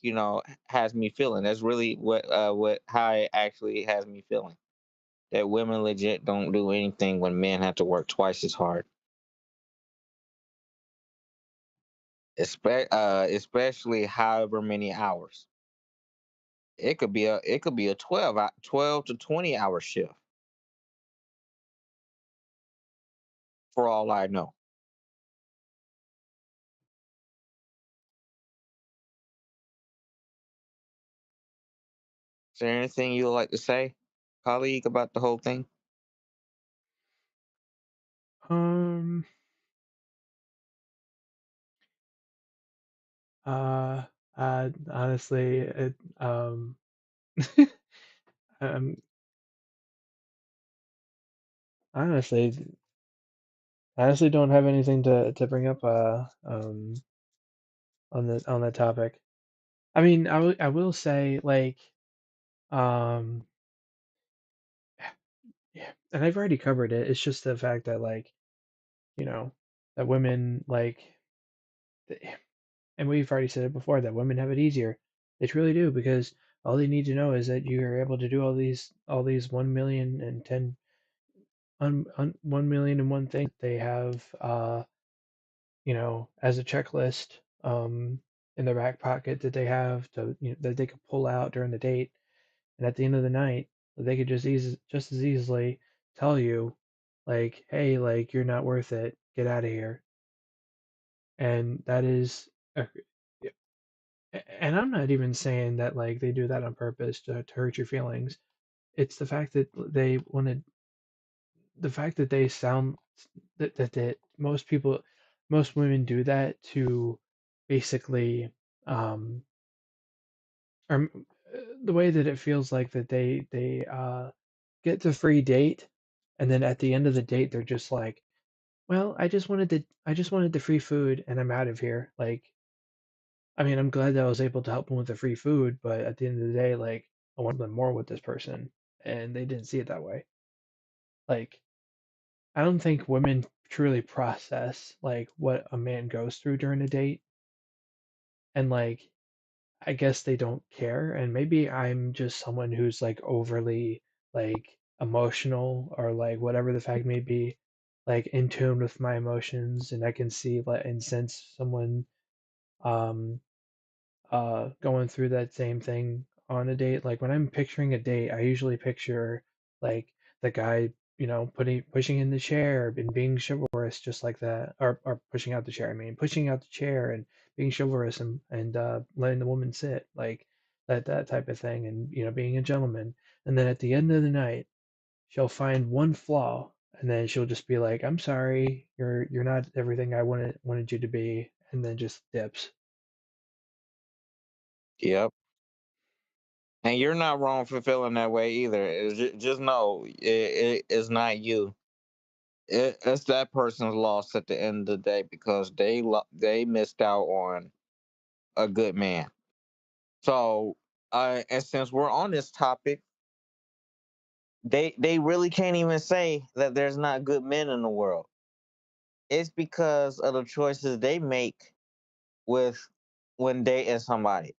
has me feeling. That's really what how it actually has me feeling. That women legit don't do anything when men have to work twice as hard. Especially however many hours. It could be a 12 to 20 hour shift for all I know. Is there anything you would like to say, colleague, about the whole thing? Um. Uh. Honestly, um. Honestly, honestly, don't have anything to bring up. On that topic. I mean, I will say like um. Yeah, and I've already covered it. It's just the fact that like you know that women like, and we've already said it before that women have it easier. They truly do because all they need to know is that you are able to do all these 1,000,000 and 1,000,001 things they have as a checklist in their back pocket that they have to that they could pull out during the date, and at the end of the night they could just as easily tell you like, hey, like you're not worth it, get out of here. And that is a, and I'm not even saying that like they do that on purpose to hurt your feelings. It's the fact that they sound that most women do that to basically um or the way that it feels like that they get the free date, and then at the end of the date they're just like, well, I just wanted the free food and I'm out of here. Like, I mean, I'm glad that I was able to help them with the free food, but at the end of the day, like, I wanted them more with this person, and they didn't see it that way. Like, I don't think women truly process like what a man goes through during a date, and like, I guess they don't care, and maybe I'm just someone who's like overly like emotional or like whatever the fact may be, like in tune with my emotions, and I can see like and sense someone um going through that same thing on a date. Like when I'm picturing a date, I usually picture like the guy, pushing in the chair and being chivalrous just like that, or pushing out the chair. I mean, pushing out the chair and being chivalrous and letting the woman sit, like that type of thing, and being a gentleman. And then at the end of the night, she'll find one flaw, and then she'll just be like, "I'm sorry, you're not everything I wanted you to be," and then just dips. Yep. And you're not wrong for feeling that way either. Just know it's not you. It's that person's loss at the end of the day because they missed out on a good man. So, and since we're on this topic, they really can't even say that there's not good men in the world. It's because of the choices they make with when dating somebody.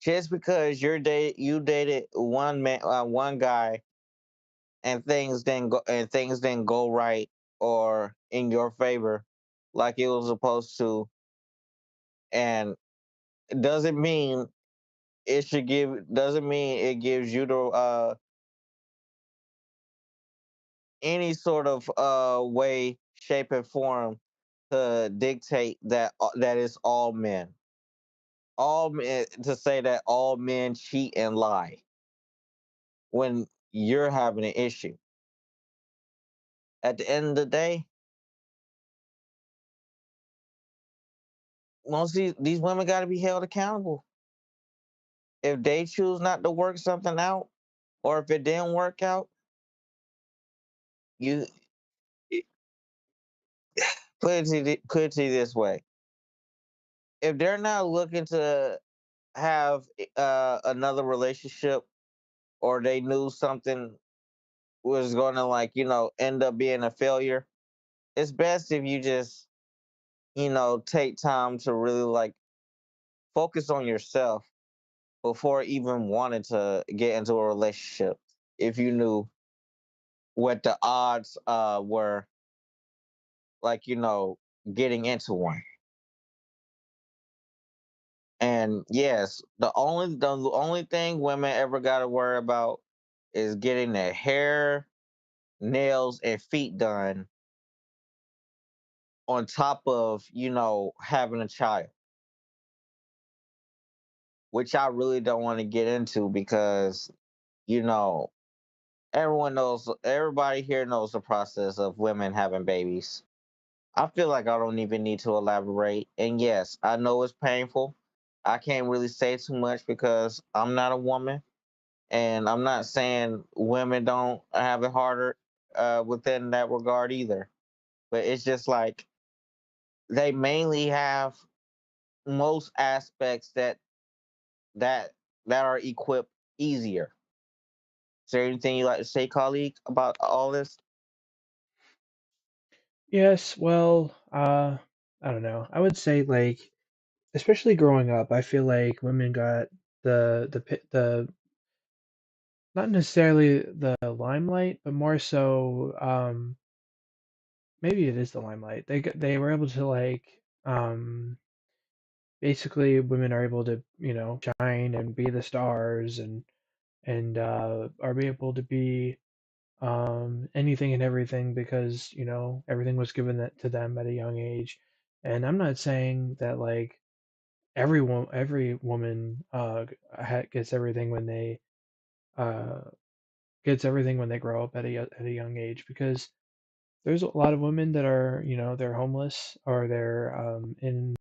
Just because you dated one man, one guy, and things didn't go right or in your favor like it was supposed to, and it doesn't mean it gives you the any sort of way, shape, and form to dictate that it's all men, to say that all men cheat and lie when you're having an issue. At the end of the day, most of these women got to be held accountable. If they choose not to work something out, or if it didn't work out, you it- put it to you this way: if they're not looking to have another relationship, or they knew something was going to, like, end up being a failure, it's best if you just, take time to really, like, focus on yourself before even wanting to get into a relationship, if you knew what the odds were, like, getting into one. And yes, the only thing women ever got to worry about is getting their hair, nails, and feet done, on top of, having a child, which I really don't want to get into, because, you know, everybody here knows the process of women having babies. I feel like I don't even need to elaborate. And yes, I know it's painful. I can't really say too much because I'm not a woman, and I'm not saying women don't have it harder within that regard either. But it's just like they mainly have most aspects that that are equipped easier. Is there anything you like to say, colleague, about all this? Yes, well, I don't know. I would say like, especially growing up, I feel like women got the not necessarily the limelight, but more so, maybe it is the limelight. They were able to like, basically women are able to, shine and be the stars, and are able to be anything and everything, because everything was given that to them at a young age. And I'm not saying that like every woman gets everything when they uh grow up at a young age, because there's a lot of women that are, they're homeless, or they're in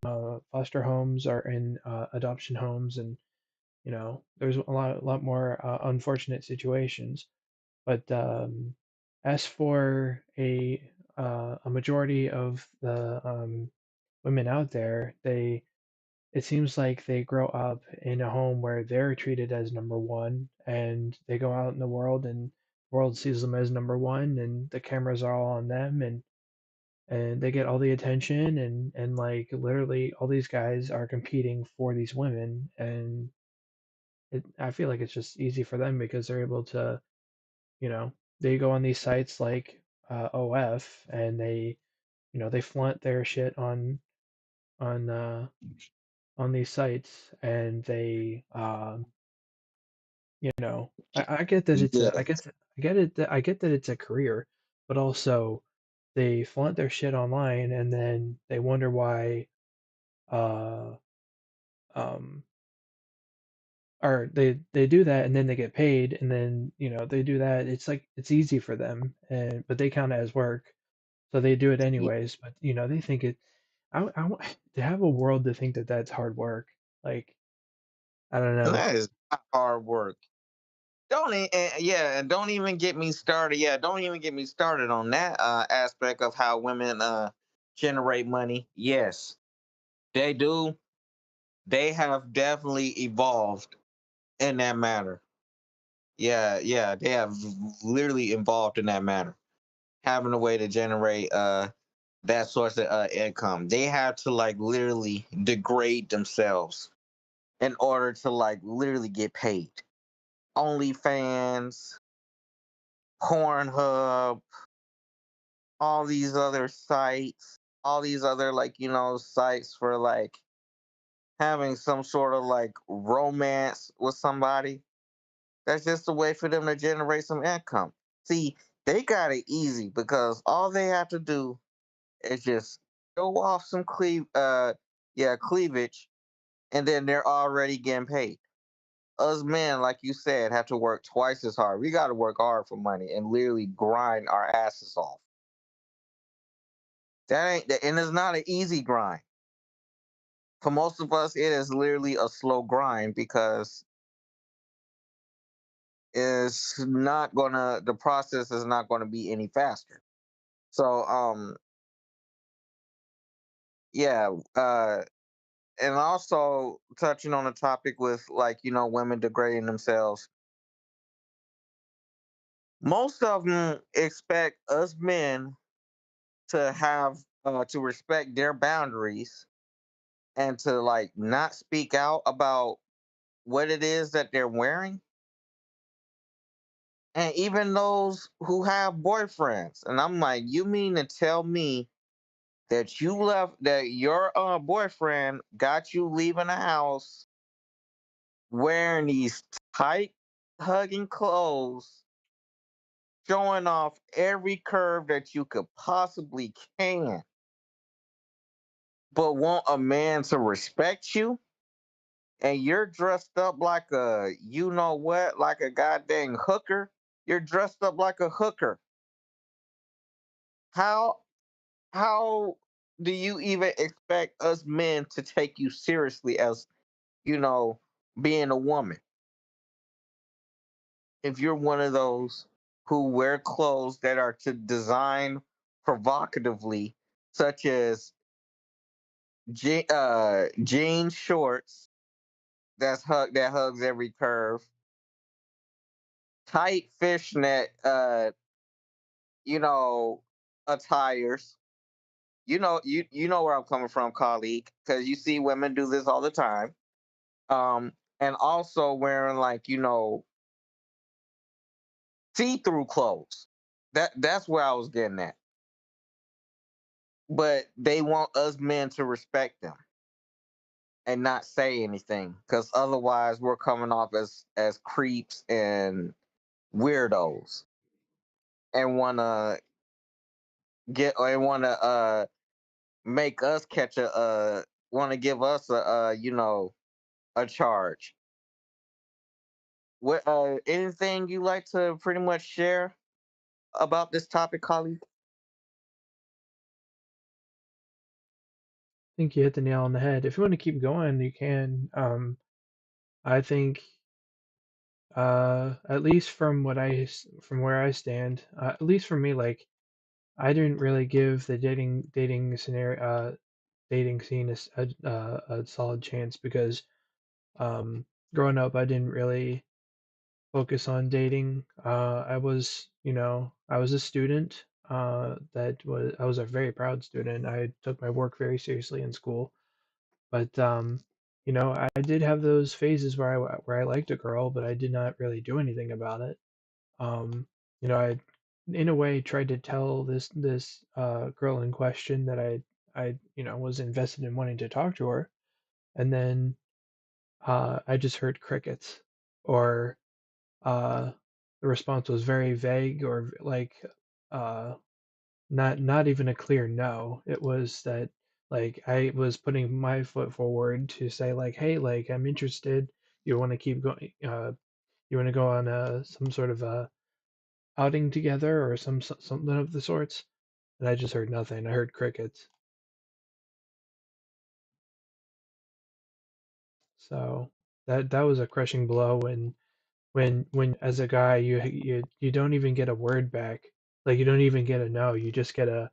foster homes, or in adoption homes, and there's a lot more unfortunate situations. But as for a majority of the women out there, it seems like they grow up in a home where they're treated as number one, and they go out in the world, and the world sees them as number one, and the cameras are all on them, and they get all the attention, and like literally all these guys are competing for these women, and I feel like it's just easy for them, because they're able to, you know, they go on these sites like OF, and they flaunt their shit on uh, on these sites, and I get that it's a, Yeah. I get that it's a career, but also they flaunt their shit online, and then they wonder why, uh, um, or they do that, and then they get paid, and then they do that. It's like it's easy for them, and but they count it as work, so they do it Yeah. anyways. But they think it. I want to have a world to think that that's hard work. Like, I don't And know. that is not hard work. And don't even get me started. Yeah, don't even get me started on that aspect of how women generate money. Yes, they do. They have definitely evolved in that matter. Yeah, yeah, they have literally evolved in that matter, having a way to generate that source of income. They have to, like, literally degrade themselves in order to, like, literally get paid. OnlyFans, Pornhub, all these other sites, all these other, like, sites for, like, having some sort of, like, romance with somebody. That's just a way for them to generate some income. See, they got it easy because all they have to do is just show off some cleavage, and then they're already getting paid. Us men, like you said, have to work twice as hard. We got to work hard for money and literally grind our asses off. That ain't, and it's not an easy grind. For most of us, it is literally a slow grind because it's not gonna the process is not gonna be any faster. So yeah, and also touching on the topic with like, women degrading themselves. Most of them expect us men to have to respect their boundaries and to like not speak out about what it is that they're wearing. And even those who have boyfriends. And I'm like, you mean to tell me that your boyfriend got you leaving the house wearing these tight hugging clothes, showing off every curve that you could possibly can, but want a man to respect you? And you're dressed up like a you know what, like a goddamn hooker. You're dressed up like a hooker. How how do you even expect us men to take you seriously as, you know, being a woman? If you're one of those who wear clothes that are to design provocatively, such as jean shorts that hugs every curve, tight fishnet you know, attires. You know where I'm coming from, colleague, because you see women do this all the time. And also wearing like, see-through clothes. That's where I was getting at. But they want us men to respect them and not say anything, because otherwise we're coming off as creeps and weirdos, and wanna make us catch want to give us a charge. What anything you like to pretty much share about this topic, colleague? I think you hit the nail on the head. If you want to keep going, you can. I think, at least from from where I stand, at least for me, like I didn't really give the dating scene a solid chance because growing up, I didn't really focus on dating. I was a student. I was a very proud student. I took my work very seriously in school, but I did have those phases where I liked a girl, but I did not really do anything about it. Um, I, in a way, tried to tell this girl in question that I was invested in wanting to talk to her, and then I just heard crickets, or uh, the response was very vague, or like uh, not even a clear no. It was that like I was putting my foot forward to say like, hey, like I'm interested. You want to keep going? You want to go on some sort of a outing together or something of the sorts? And I just heard nothing. I heard crickets. So that was a crushing blow when as a guy you don't even get a word back. Like you don't even get a no. You just get a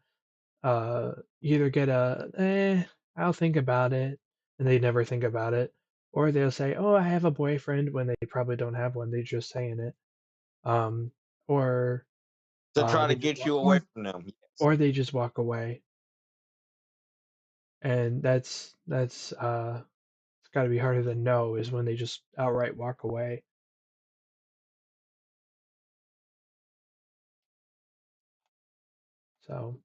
either get a I'll think about it, and they never think about it, or they'll say, oh, I have a boyfriend when they probably don't have one. They're just saying it. Or To try to they just get you away from them. Yes. or they just walk away, and it's got to be harder than no is when they just outright walk away. So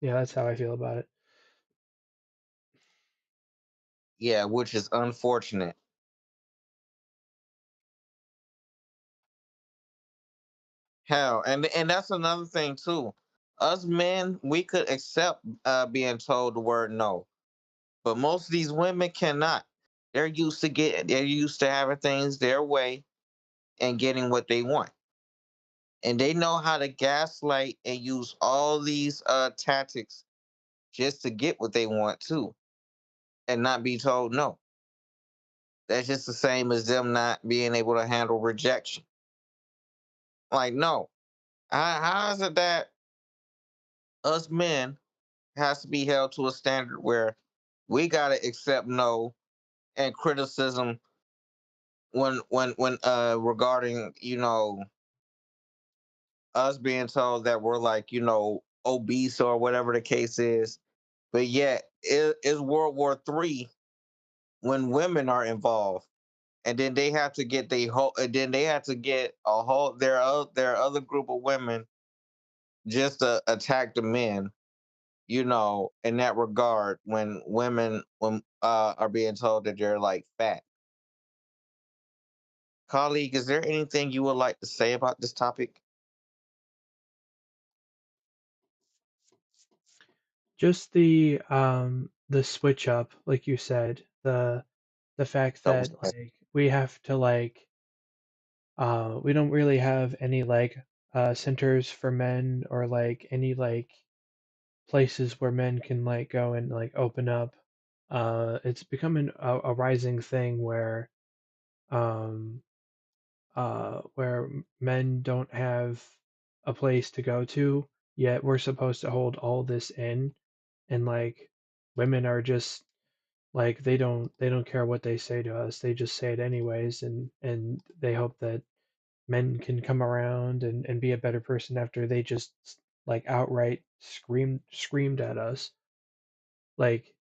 yeah, that's how I feel about it. Yeah, which is unfortunate. Hell, and that's another thing too. Us men, we could accept being told the word no, but most of these women cannot. They're used to having things their way and getting what they want, and they know how to gaslight and use all these tactics just to get what they want too. and not be told no. That's just the same as them not being able to handle rejection. Like, no. How is it that us men has to be held to a standard where we gotta accept no and criticism when regarding, us being told that we're like, obese or whatever the case is. But yet it's World War III when women are involved. And then they have to get they whole and then they have to get a whole their other group of women just to attack the men, in that regard when women when are being told that they're like fat. Colleague, is there anything you would like to say about this topic? Just the switch up, like you said, the fact That was that like we have to like we don't really have any like centers for men or like any like places where men can like go and like open up. It's becoming a rising thing um where men don't have a place to go to, yet we're supposed to hold all this in, and like women are just like they don't care what they say to us, they just say it anyways, and they hope that men can come around and be a better person after they just like outright screamed at us. Like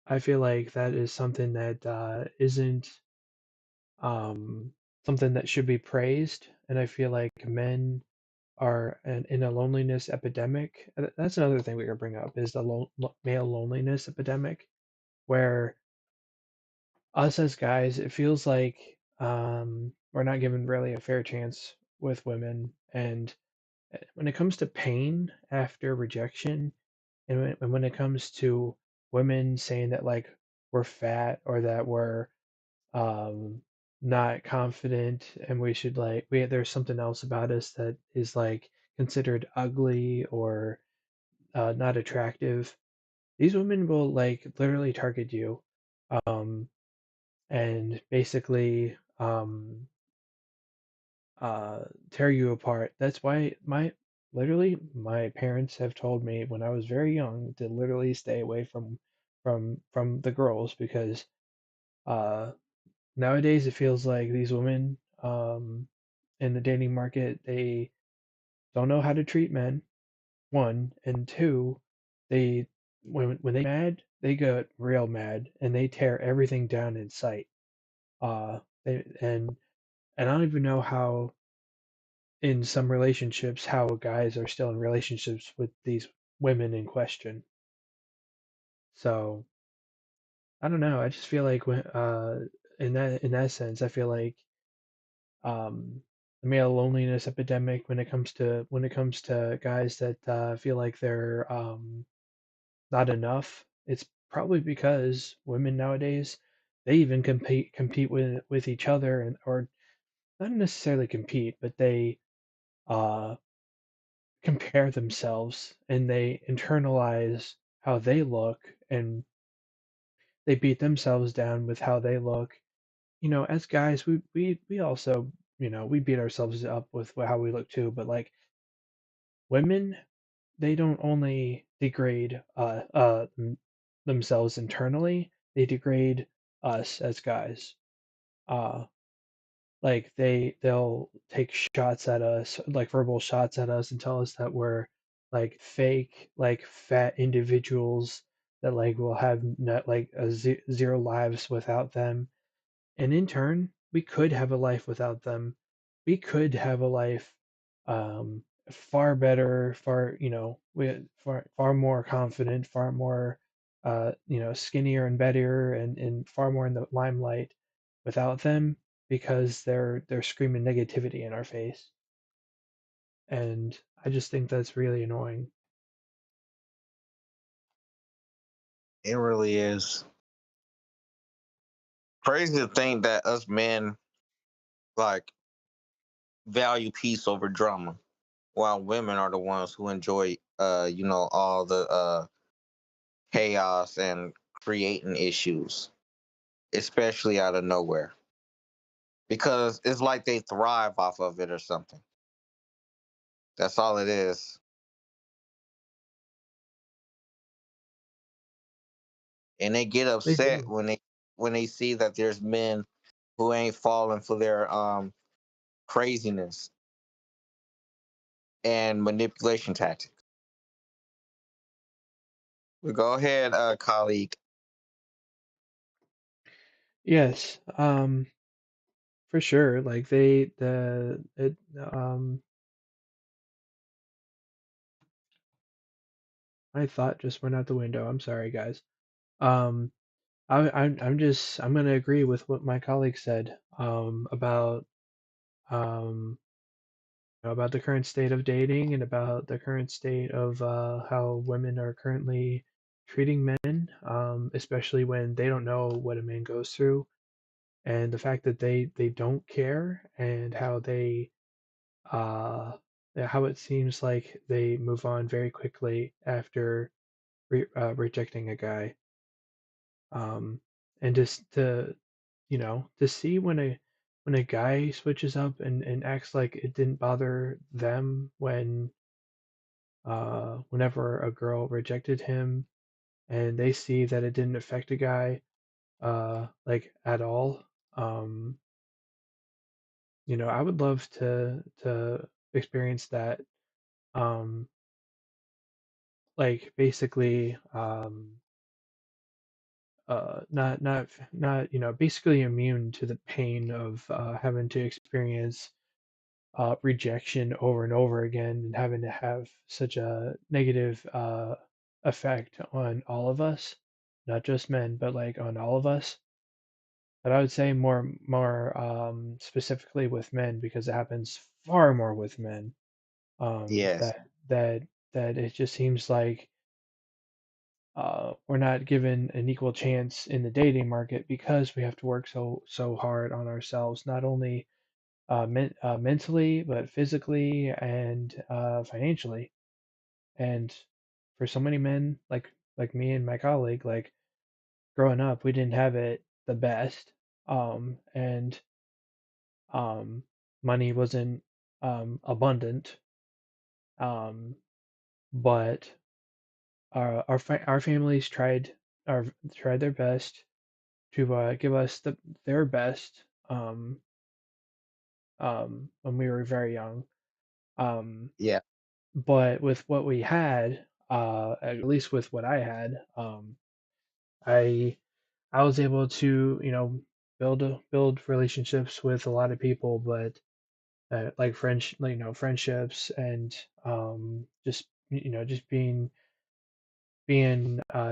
I feel like that is something that isn't um, something that should be praised, and I feel like men are in a loneliness epidemic. That's another thing we could bring up is the male loneliness epidemic, where us as guys, it feels like we're not given really a fair chance with women, and when it comes to pain after rejection, and when it comes to women saying that like we're fat or that we're um not confident and we should like we there's something else about us that is like considered ugly or not attractive, these women will like literally target you um and basically tear you apart. That's why my parents have told me when I was very young to literally stay away from the girls because uh nowadays it feels like these women in the dating market, they don't know how to treat men, one, and two, they when they mad, they get real mad and they tear everything down in sight. And I don't even know how in some relationships how guys are still in relationships with these women in question. So I don't know. I just feel like when in that sense, I feel like um, the male loneliness epidemic when it comes to guys that feel like they're not enough. It's probably because women nowadays they even compete with each other and or not necessarily compete, but they uh, compare themselves and they internalize how they look and they beat themselves down with how they look. As guys, we also we beat ourselves up with how we look too, but like women, they don't only degrade themselves internally, they degrade us as guys. Uh, like they'll take shots at us, like verbal shots at us, and tell us that we're like fake, like fat individuals that like will have not like zero lives without them. And in turn, we could have a life without them. We could have a life far better, far more confident, far more skinnier and better and far more in the limelight without them because they're screaming negativity in our face. And I just think that's really annoying. It really is crazy to think that us men like value peace over drama, while women are the ones who enjoy all the chaos and creating issues, especially out of nowhere, because it's like they thrive off of it or something. That's all it is. And they get They upset do. when they see that there's men who ain't falling for their craziness and manipulation tactics. But go ahead, colleague. Yes, for sure. Like they the it my thought just went out the window. I'm sorry, guys. Um, I'm gonna agree with what my colleague said um about the current state of dating and about the current state of how women are currently treating men, especially when they don't know what a man goes through, and the fact that they don't care, and uh how it seems like they move on very quickly after rejecting a guy. And just to to see when a guy switches up and acts like it didn't bother them whenever a girl rejected him, and they see that it didn't affect a guy like at all. um I would love to experience that. um like basically not basically immune to the pain of having to experience rejection over and over again, and having to have such a negative effect on all of us, not just men, but like on all of us. But I would say more specifically with men, because it happens far more with men. Yes. That it just seems like we're not given an equal chance in the dating market because we have to work so hard on ourselves, not only mentally, but physically and financially. And for so many men, like me and my colleague, like growing up, we didn't have it the best, and um, money wasn't abundant, um, but our families our tried their best to give us their best when we were very young. Um, Yeah. but with what we had, at least with what I had, I I was able to build relationships with a lot of people, but like friendships, and just just being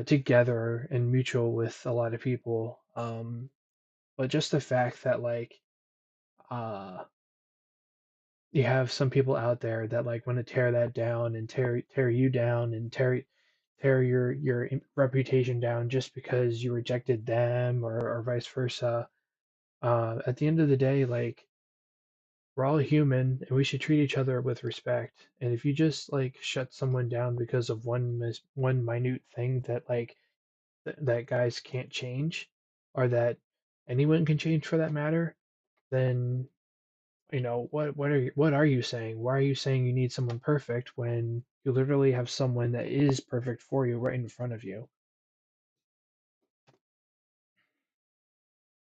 together and mutual with a lot of people. But just the fact that like uh you have some people out there that like want to tear that down and tear you down and tear your reputation down just because you rejected them, or vice versa. At the end of the day, like we're all human and we should treat each other with respect. And if you just like shut someone down because of one minute thing that like that guys can't change, or that anyone can change for that matter, then what are you saying? Why are you saying you need someone perfect when you literally have someone that is perfect for you right in front of you?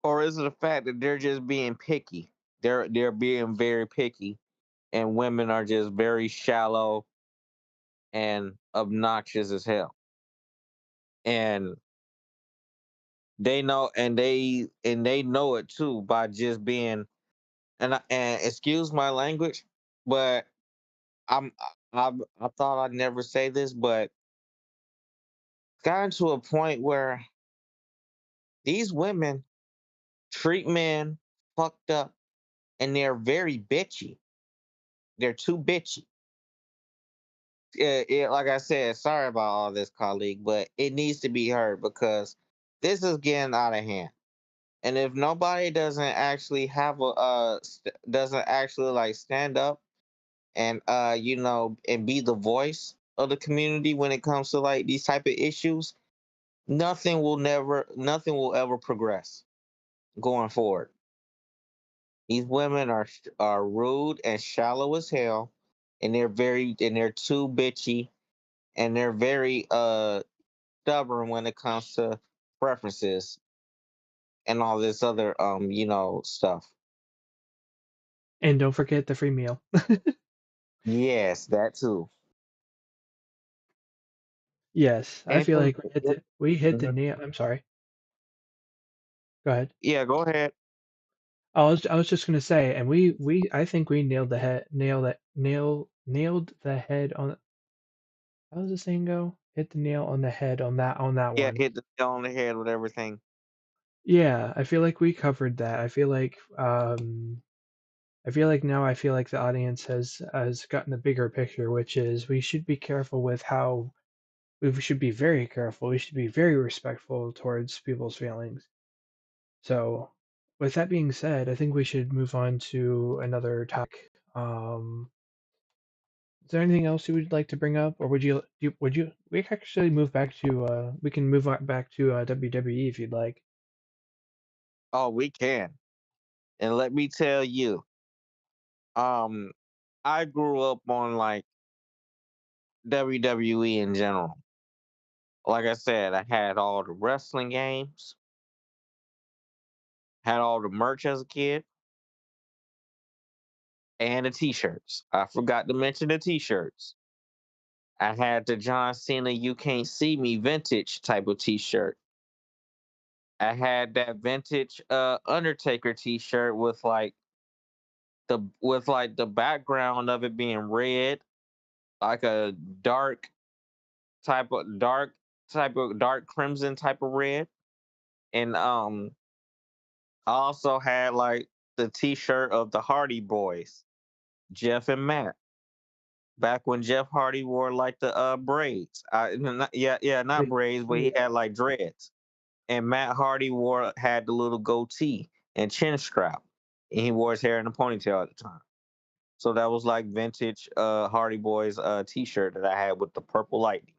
Or is it the fact that they're just being picky? They're being very picky, and women are just very shallow and obnoxious as hell. And they know it too by just being, and excuse my language, but I'm I thought I'd never say this, but it's gotten to a point where these women treat men fucked up, and they're very bitchy. They're too bitchy. Like I said, sorry about all this, colleague, but it needs to be heard because this is getting out of hand. And if nobody doesn't actually have doesn't actually like stand up and and be the voice of the community when it comes to like these type of issues, nothing will ever progress going forward. These women are rude and shallow as hell, and they're too bitchy, and they're very stubborn when it comes to preferences and all this other stuff. And don't forget the free meal. Yes, that too. Yes, I And feel like we hit the Mhm. nail. I'm sorry. Go ahead. Yeah, go ahead. I was just gonna say, and we I think we nailed the head on. How does the saying go? Hit the nail on the head on that Yeah, one. hit the nail on the head with everything. Yeah, I feel like we covered that. I feel like now I feel like the audience has gotten a bigger picture, which is we should be careful with how we should be very careful. We should be very respectful towards people's feelings. So, with that being said, I think we should move on to another topic. Is there anything else you would like to bring up, or we can actually move back to we can move back to WWE if you'd like. Oh, we can. And let me tell you, um, I grew up on like WWE in general. Like I said, I had all the wrestling games, had all the merch as a kid, and the t-shirts. I forgot to mention the t-shirts. I had the John Cena "You Can't See Me" vintage type of t-shirt. I had that vintage Undertaker t-shirt with like the background of it being red, like a dark dark crimson type of red. And I also had like the t-shirt of the Hardy Boys, Jeff and Matt. Back when Jeff Hardy wore like the braids. Not Wait, braids, but he wait. had like dreads. And Matt Hardy wore had the little goatee and chin strap. And he wore his hair in a ponytail at the time. So that was like vintage Hardy Boys t-shirt that I had with the purple lightning.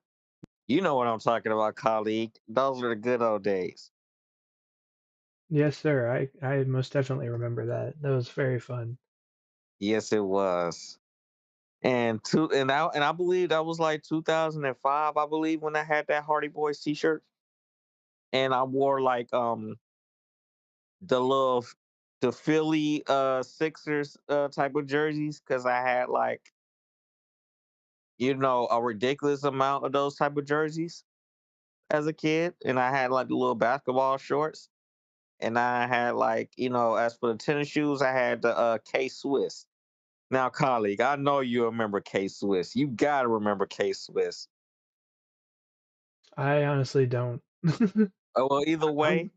You know what I'm talking about, colleague. Those were the good old days. Yes, sir. I most definitely remember that. That was very fun. Yes, it was. And I believe that was like 2005, I believe, when I had that Hardy Boys t-shirt. And I wore like the little the Philly Sixers type of jerseys because I had like, a ridiculous amount of those type of jerseys as a kid. And I had like the little basketball shorts. And I had like, as for the tennis shoes, I had the K Swiss. Now, colleague, I know you remember K Swiss. You gotta remember K Swiss. I honestly don't. Well, either Um, way,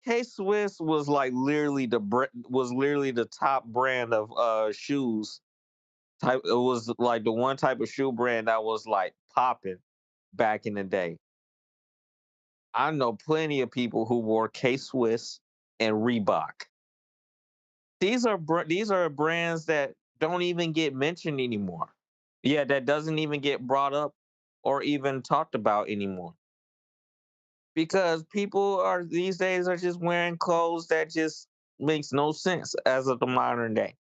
K Swiss was like literally the top brand of shoes. It was like the one type of shoe brand that was like popping back in the day. I know plenty of people who wore K Swiss and Reebok. These are brands that don't even get mentioned anymore. Yeah, that doesn't even get brought up or even talked about anymore. Because people are these days are just wearing clothes that just makes no sense as of the modern day.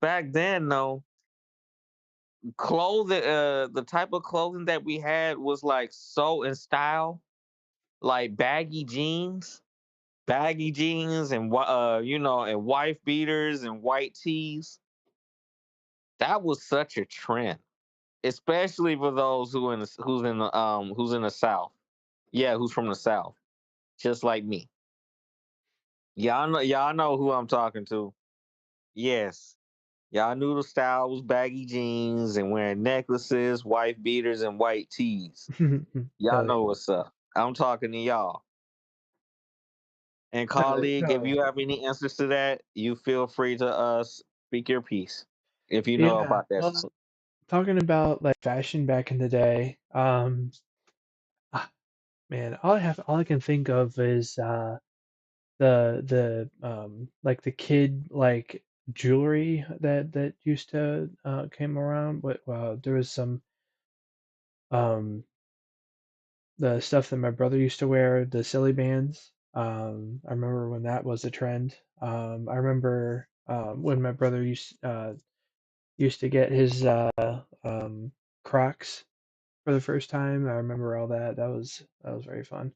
Back then though, the type of clothing that we had was like so in style, like baggy jeans and and wife beaters and white tees. That was such a trend, especially for those who's in the South. Yeah, who's from the South, just like me. Y'all know who I'm talking to. Yes. Y'all knew the style was baggy jeans and wearing necklaces, wife beaters, and white tees. Y'all Hell yeah. know what's up. I'm talking to y'all. And colleague, So if you have any answers to that, you feel free to speak your piece. If you know yeah, about that. well, talking about like fashion back in the day, ah, man, all I can think of is the like the kid like jewelry that used to came around. But there was some um the stuff that my brother used to wear, the silly bands. I remember when that was a trend. I remember when my brother used to get his um, Crocs for the first time. I remember all that. That was very fun.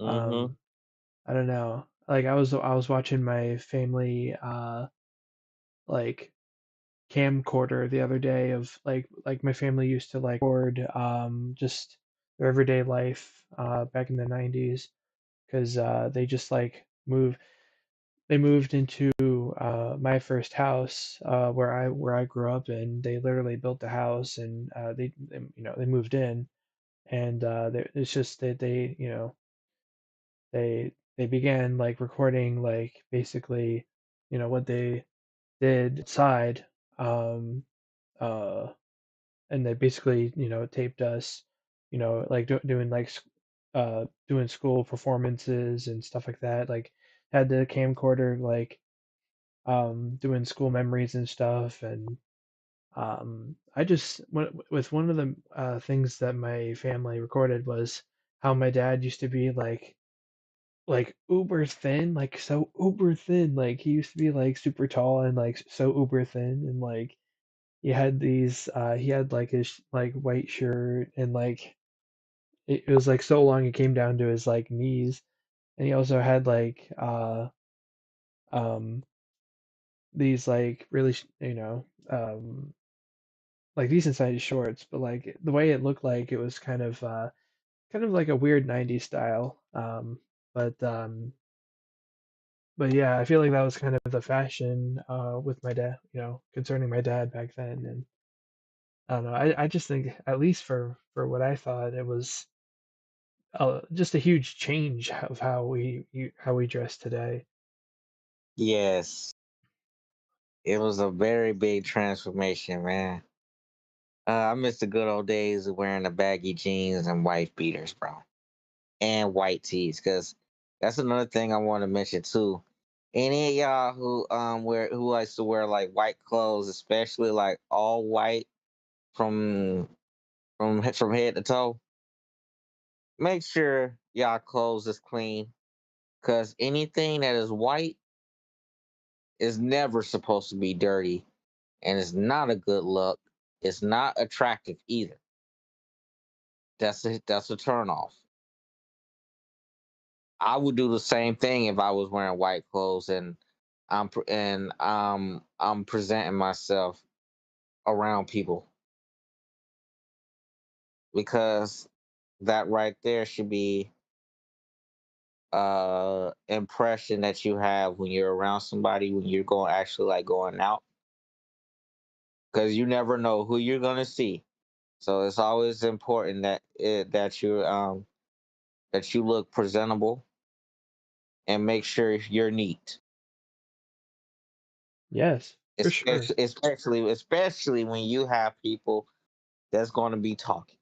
Mm-hmm. Um, I don't know. Like I was watching my family like camcorder the other day of like my family used to like record just their everyday life back in the 90s because they just like moved into my first house where I grew up, and they literally built the house, and they moved in, and it's just that they began like recording like basically what they did outside, um uh and they basically taped us, like doing like doing school performances and stuff like that, like had the camcorder like doing school memories and stuff. And I just with one of the things that my family recorded was how my dad used to be like uber thin, like so uber thin. Like he used to be like super tall and like so uber thin, and like he had like his like white shirt, and like it was like so long it came down to his like knees. And he also had like um these like really like decent sized shorts, but like the way it looked like it was kind of like a weird 90s style. But yeah, I feel like that was kind of the fashion with my dad, concerning my dad back then. And I don't know, I just think, at least for what I thought, it was just a huge change of how we dress today. Yes, it was a very big transformation, man. I miss the good old days of wearing the baggy jeans and white beaters, bro, and white tees. Cause that's another thing I want to mention too. Any of y'all who likes to wear like white clothes, especially like all white from from head to toe, make sure y'all clothes is clean. Cause anything that is white is never supposed to be dirty, and it's not a good look. It's not attractive either. That's a turn off. I would do the same thing if I was wearing white clothes and I'm presenting myself around people, because that right there should be impression that you have when you're around somebody, when you're going actually like going out, because you never know who you're going to see. So it's always important that you look presentable and make sure you're neat, Yes, for sure. especially when you have people that's going to be talking.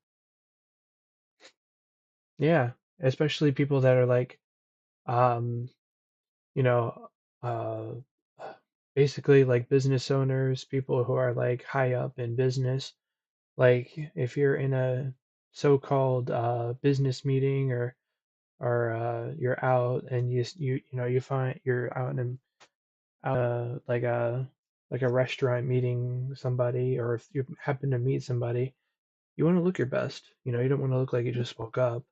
Yeah, especially people that are like um you know, uh, basically like business owners, people who are like high up in business. Like if you're in a so-called business meeting, or you're out and you find you're out in like a restaurant meeting somebody, or if you happen to meet somebody, you want to look your best. You don't want to look like you just woke up.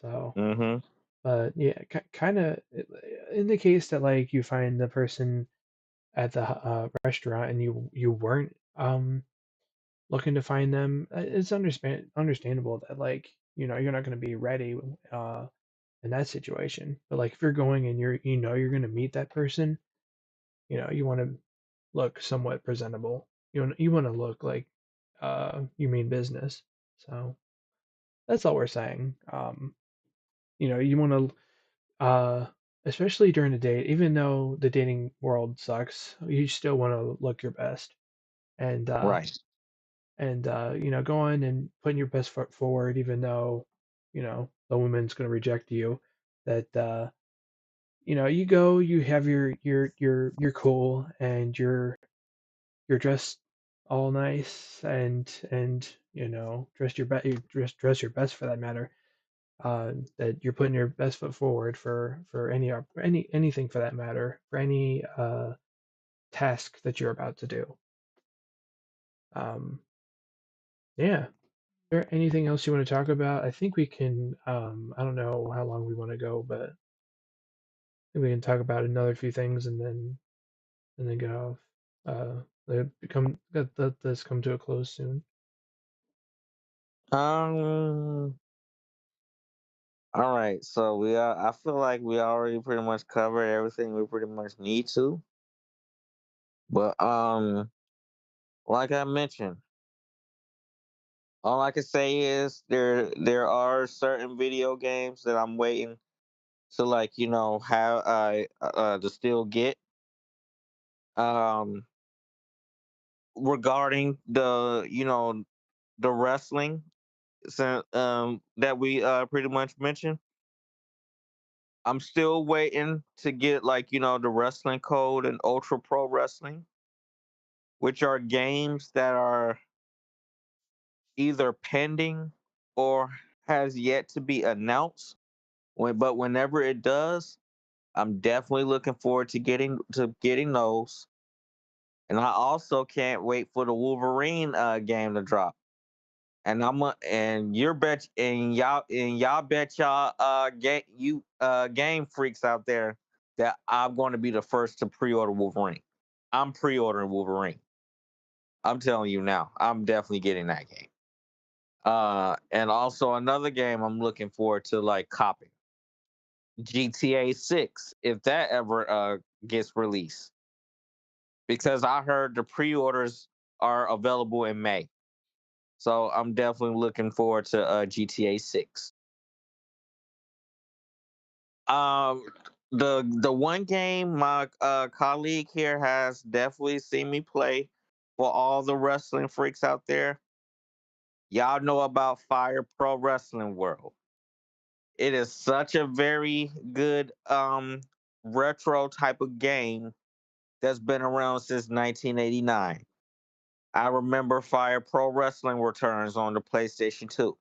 So. Mm-hmm. But yeah, kind of indicates that like you find the person at the restaurant, and you weren't looking to find them. It's understandable that like you're not going to be ready in that situation. But like if you're going and you're going to meet that person, you want to look somewhat presentable. You want to look like you mean business. So that's all we're saying. You want to especially during a date, even though the dating world sucks, you still want to look your best, and Right. going and putting your best foot forward, even though the woman's going to reject you. That you go, you have you're cool, and you're dressed all nice, and dress your best, dress your best for that matter. That you're putting your best foot forward for anything for that matter, for any task that you're about to do. Um, yeah. Is there anything else you want to talk about? I think we can. I don't know how long we want to go, but I think we can talk about another few things and then get off. Let this come to a close soon. Um. All right. So we are. I feel like we already pretty much covered everything we pretty much need to. But like I mentioned, all I can say is there are certain video games that I'm waiting to like have to still get um regarding the wrestling that we pretty much mentioned. I'm still waiting to get like the wrestling code and Ultra Pro Wrestling, which are games that are either pending or has yet to be announced. But whenever it does, I'm definitely looking forward to getting those. And I also can't wait for the Wolverine game to drop. And you're bet and y'all bet y'all game freaks out there that I'm going to be the first to pre-order Wolverine. I'm pre-ordering Wolverine. I'm telling you now, I'm definitely getting that game. And also another game I'm looking forward to like copying GTA 6 if that ever gets released because I heard the pre-orders are available in May. So I'm definitely looking forward to GTA 6. Um, the one game my colleague here has definitely seen me play for all the wrestling freaks out there. Y'all know about Fire Pro Wrestling World. It is such a very good retro type of game that's been around since 1989. I remember Fire Pro Wrestling returns on the PlayStation 2.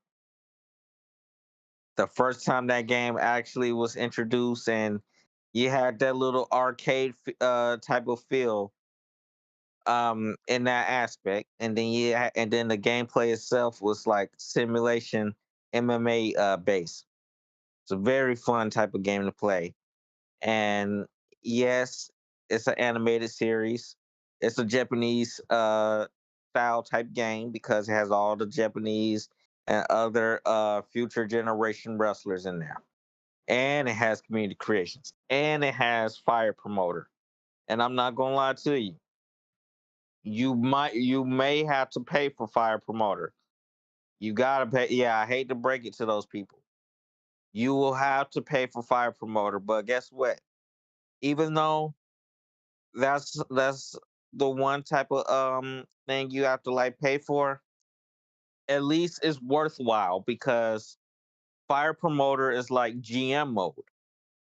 The first time that game actually was introduced, and you had that little arcade type of feel in that aspect, and then and then the gameplay itself was like simulation MMA based. It's a very fun type of game to play. And yes, it's an animated series. It's a Japanese style type game because it has all the Japanese and other future generation wrestlers in there. And it has community creations. And it has fire promoter. And I'm not gonna lie to you. You may have to pay for fire promoter. You gotta pay. Yeah, I hate to break it to those people. You will have to pay for fire promoter, but guess what? Even though that's the one type of thing you have to like pay for, at least it's worthwhile because fire promoter is like GM mode.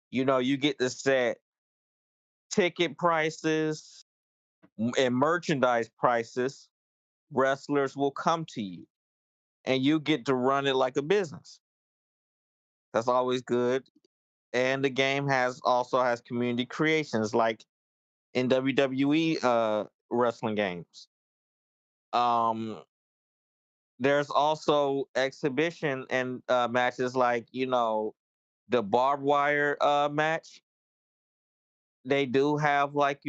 You get to set ticket prices and merchandise prices. Wrestlers will come to you and you get to run it like a business. That's always good. And the game has community creations like in WWE wrestling games. Um there's also exhibition and matches like the barbed wire match. They do have like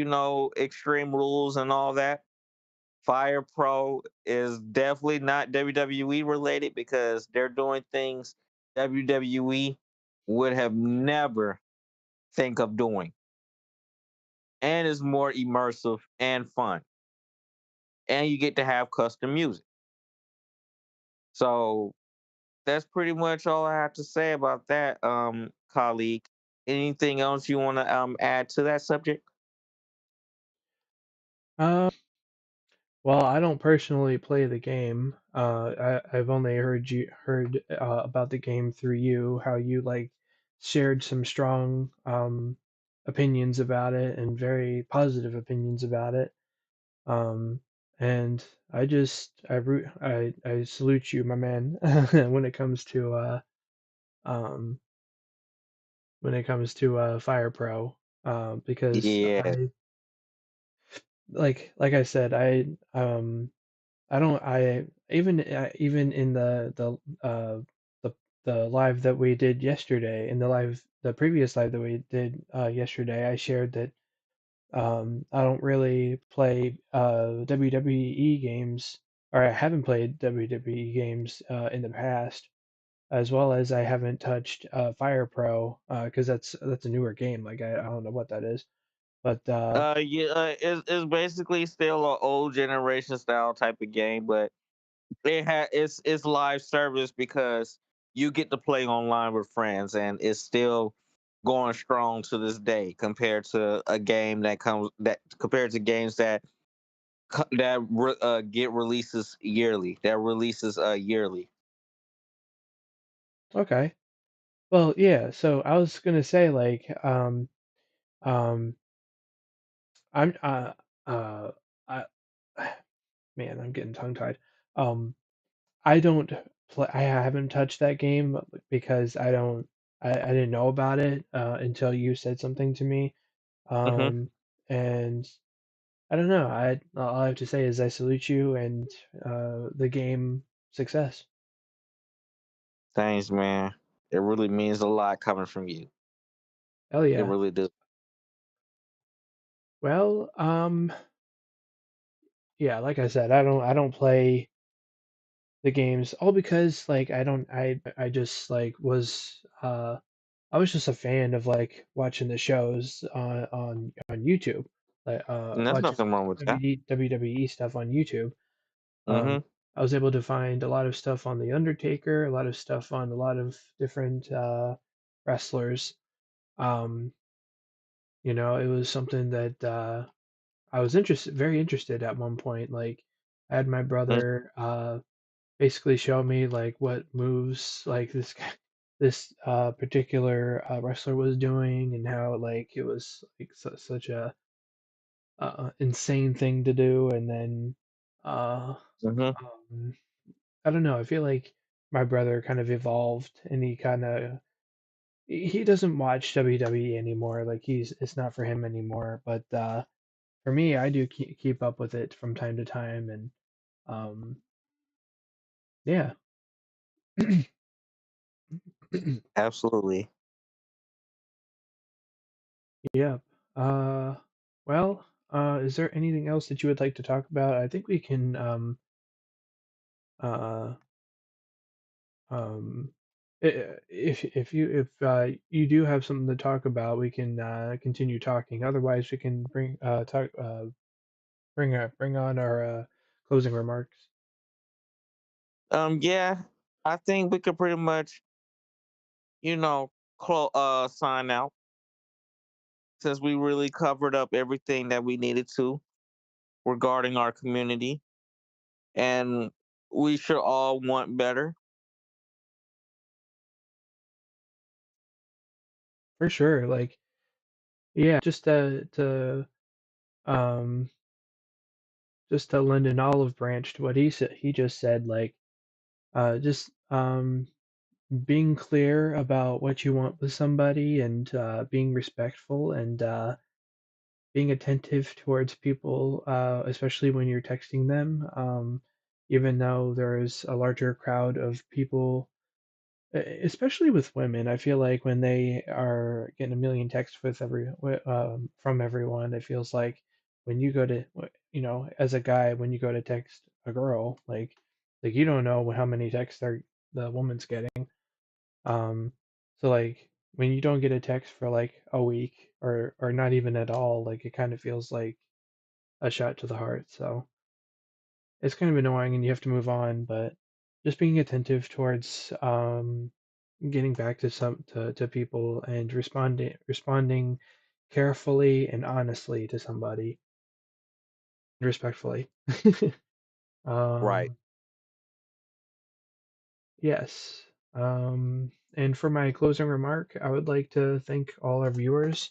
extreme rules and all that. Fire Pro is definitely not WWE related because they're doing things WWE would have never think of doing, and is more immersive and fun, and you get to have custom music. So that's pretty much all I have to say about that, colleague. Anything else you want to add to that subject? Uh, well, I don't personally play the game. I've only heard about the game through you, how you like shared some strong opinions about it and very positive opinions about it. Um, and I salute you, my man, when it comes to um Fire Pro, because Yeah. like I said, I don't I even in the the live that we did yesterday, in the previous live that we did yesterday, I shared that I don't really play WWE games, or I haven't played WWE games in the past, as well as I haven't touched Fire Pro because that's a newer game. Like I don't know what that is, but Yeah, it's basically still an old generation style type of game, but it's live service because you get to play online with friends, and it's still going strong to this day compared to a game that comes that compared to games that get releases yearly. That releases yearly. okay. Well, yeah. So I was gonna say like um I'm uh I man, I'm getting tongue tied. Um, I don't play. I haven't touched that game because I don't. I didn't know about it until you said something to me. Hmm. Um, and I don't know. All I have to say is I salute you and the game success. Thanks, man. It really means a lot coming from you. Hell It yeah. really does. Well, yeah. Like I said, I don't play the games all because like I don't. I just like was I was just a fan of like watching the shows on YouTube, like And there's watching nothing wrong with that. WWE stuff on YouTube. Um, Hmm. I was able to find a lot of stuff on The Undertaker, a lot of stuff on a lot of different wrestlers. Um, it was something that I was very interested at one point. Like, I had my brother basically show me like what moves like this particular wrestler was doing, and how like it was like such a insane thing to do. And then uh Hmm. um I don't know, I feel like my brother kind of evolved, and he doesn't watch WWE anymore. Like it's not for him anymore, but for me, I do keep up with it from time to time. And um yeah. Absolutely. Yeah. Uh, well, is there anything else that you would like to talk about? I think we can, uh, um, if you do have something to talk about, we can continue talking. Otherwise, we can bring on our closing remarks. Yeah, I think we could pretty much, you know, sign out since we really covered up everything that we needed to regarding our community, and we should all want better. For sure. Like, yeah, um just to lend an olive branch to what he just said. Like, just being clear about what you want with somebody, and being respectful, and being attentive towards people, especially when you're texting them. Even though there's a larger crowd of people, especially with women, I feel like when they are getting a million texts from everyone, it feels like when you go to, as a guy, when you go to text a girl, like you don't know how many texts the woman's getting. um, so like when you don't get a text for like a week, or not even at all, like it kind of feels like a shot to the heart. So it's kind of annoying, and you have to move on. But just being attentive towards getting back to people, and responding carefully and honestly to somebody, respectfully. Right. um, yes. And for my closing remark, I would like to thank all our viewers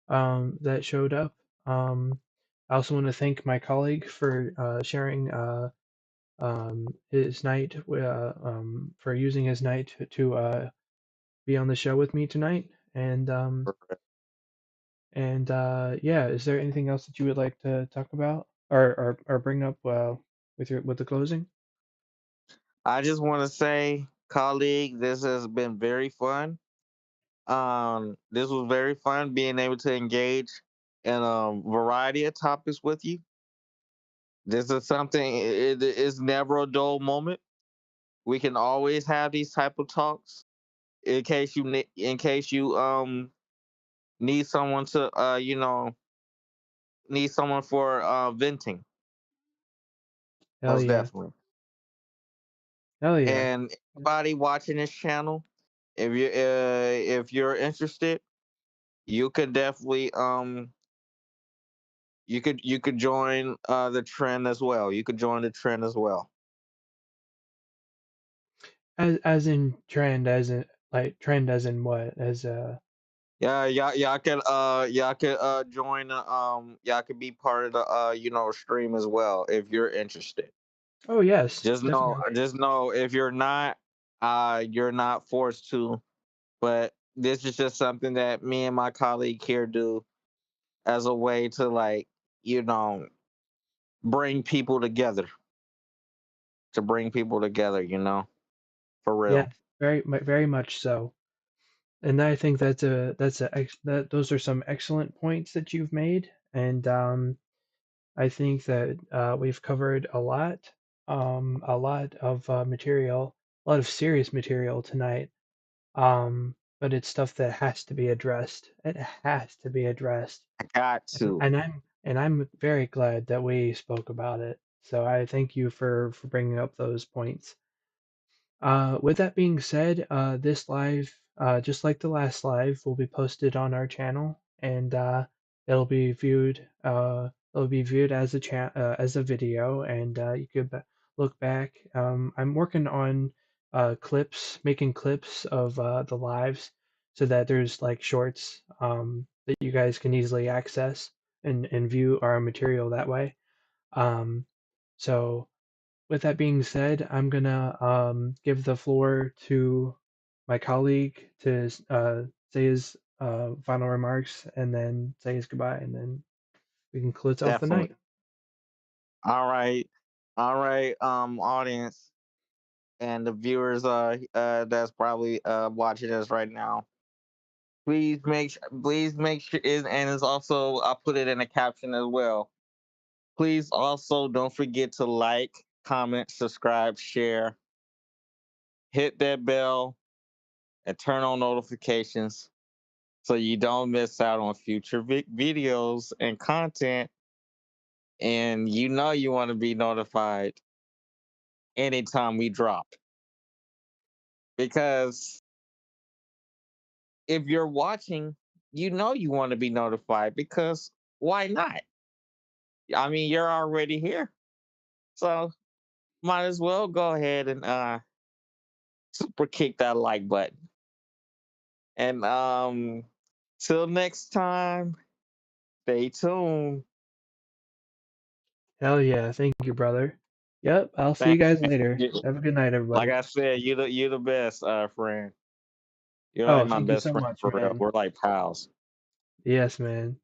that showed up. Um, I also want to thank my colleague for sharing his night, for using his night to be on the show with me tonight. And yeah, is there anything else that you would like to talk about or bring up with the closing? I just want to say, colleague, this has been very fun. This was very fun being able to engage in a variety of topics with you. This is something. It is never a dull moment. We can always have these type of talks in case you need someone to need someone for venting. Hell Most yeah. definitely. Hell yeah. And anybody watching this channel, if you're interested, you could definitely you could join the trend as well. You could join the trend as well. As in trend, as in like trend, as in what? As Yeah, y'all could join y'all could be part of the stream as well if you're interested. oh yes, definitely. Just know if you're not forced to, but this is just something that me and my colleague here do as a way to you know bring people together, for Yeah, real. very much so. And I think that those are some excellent points that you've made, and I think that we've covered a lot of material, a lot of serious material tonight. But it's stuff that has to be addressed. It has to be addressed, I got and, to. and I'm very glad that we spoke about it. So I thank you for bringing up those points. With that being said, this live, just like the last live, will be posted on our channel, and it'll be viewed. It'll be viewed as as a video, and you could look back. I'm working on making clips of the lives, so that there's like shorts that you guys can easily access and view our material that way. Um, so with that being said, I'm gonna give the floor to my colleague to say his final remarks and then say his goodbye, and then we can close off the night. Definitely. All right. All right, audience and the viewers that's probably watching us right now. Please make sure and it's also I'll put it in a caption as well. Please also don't forget to like, comment, subscribe, share, hit that bell, and turn on notifications so you don't miss out on future videos and content. And you want to be notified anytime we drop. Because if you're watching, you want to be notified because why not? I mean, you're already here. So might as well go ahead and super kick that like button. And till next time, stay tuned. Hell yeah! Thank you, brother. Yep, I'll see you Thank guys later. you. Have a good night, Like everybody. I said, you the best, friend. You're like Oh, my thank you best so friend much, for real. man. We're like pals. Yes, man.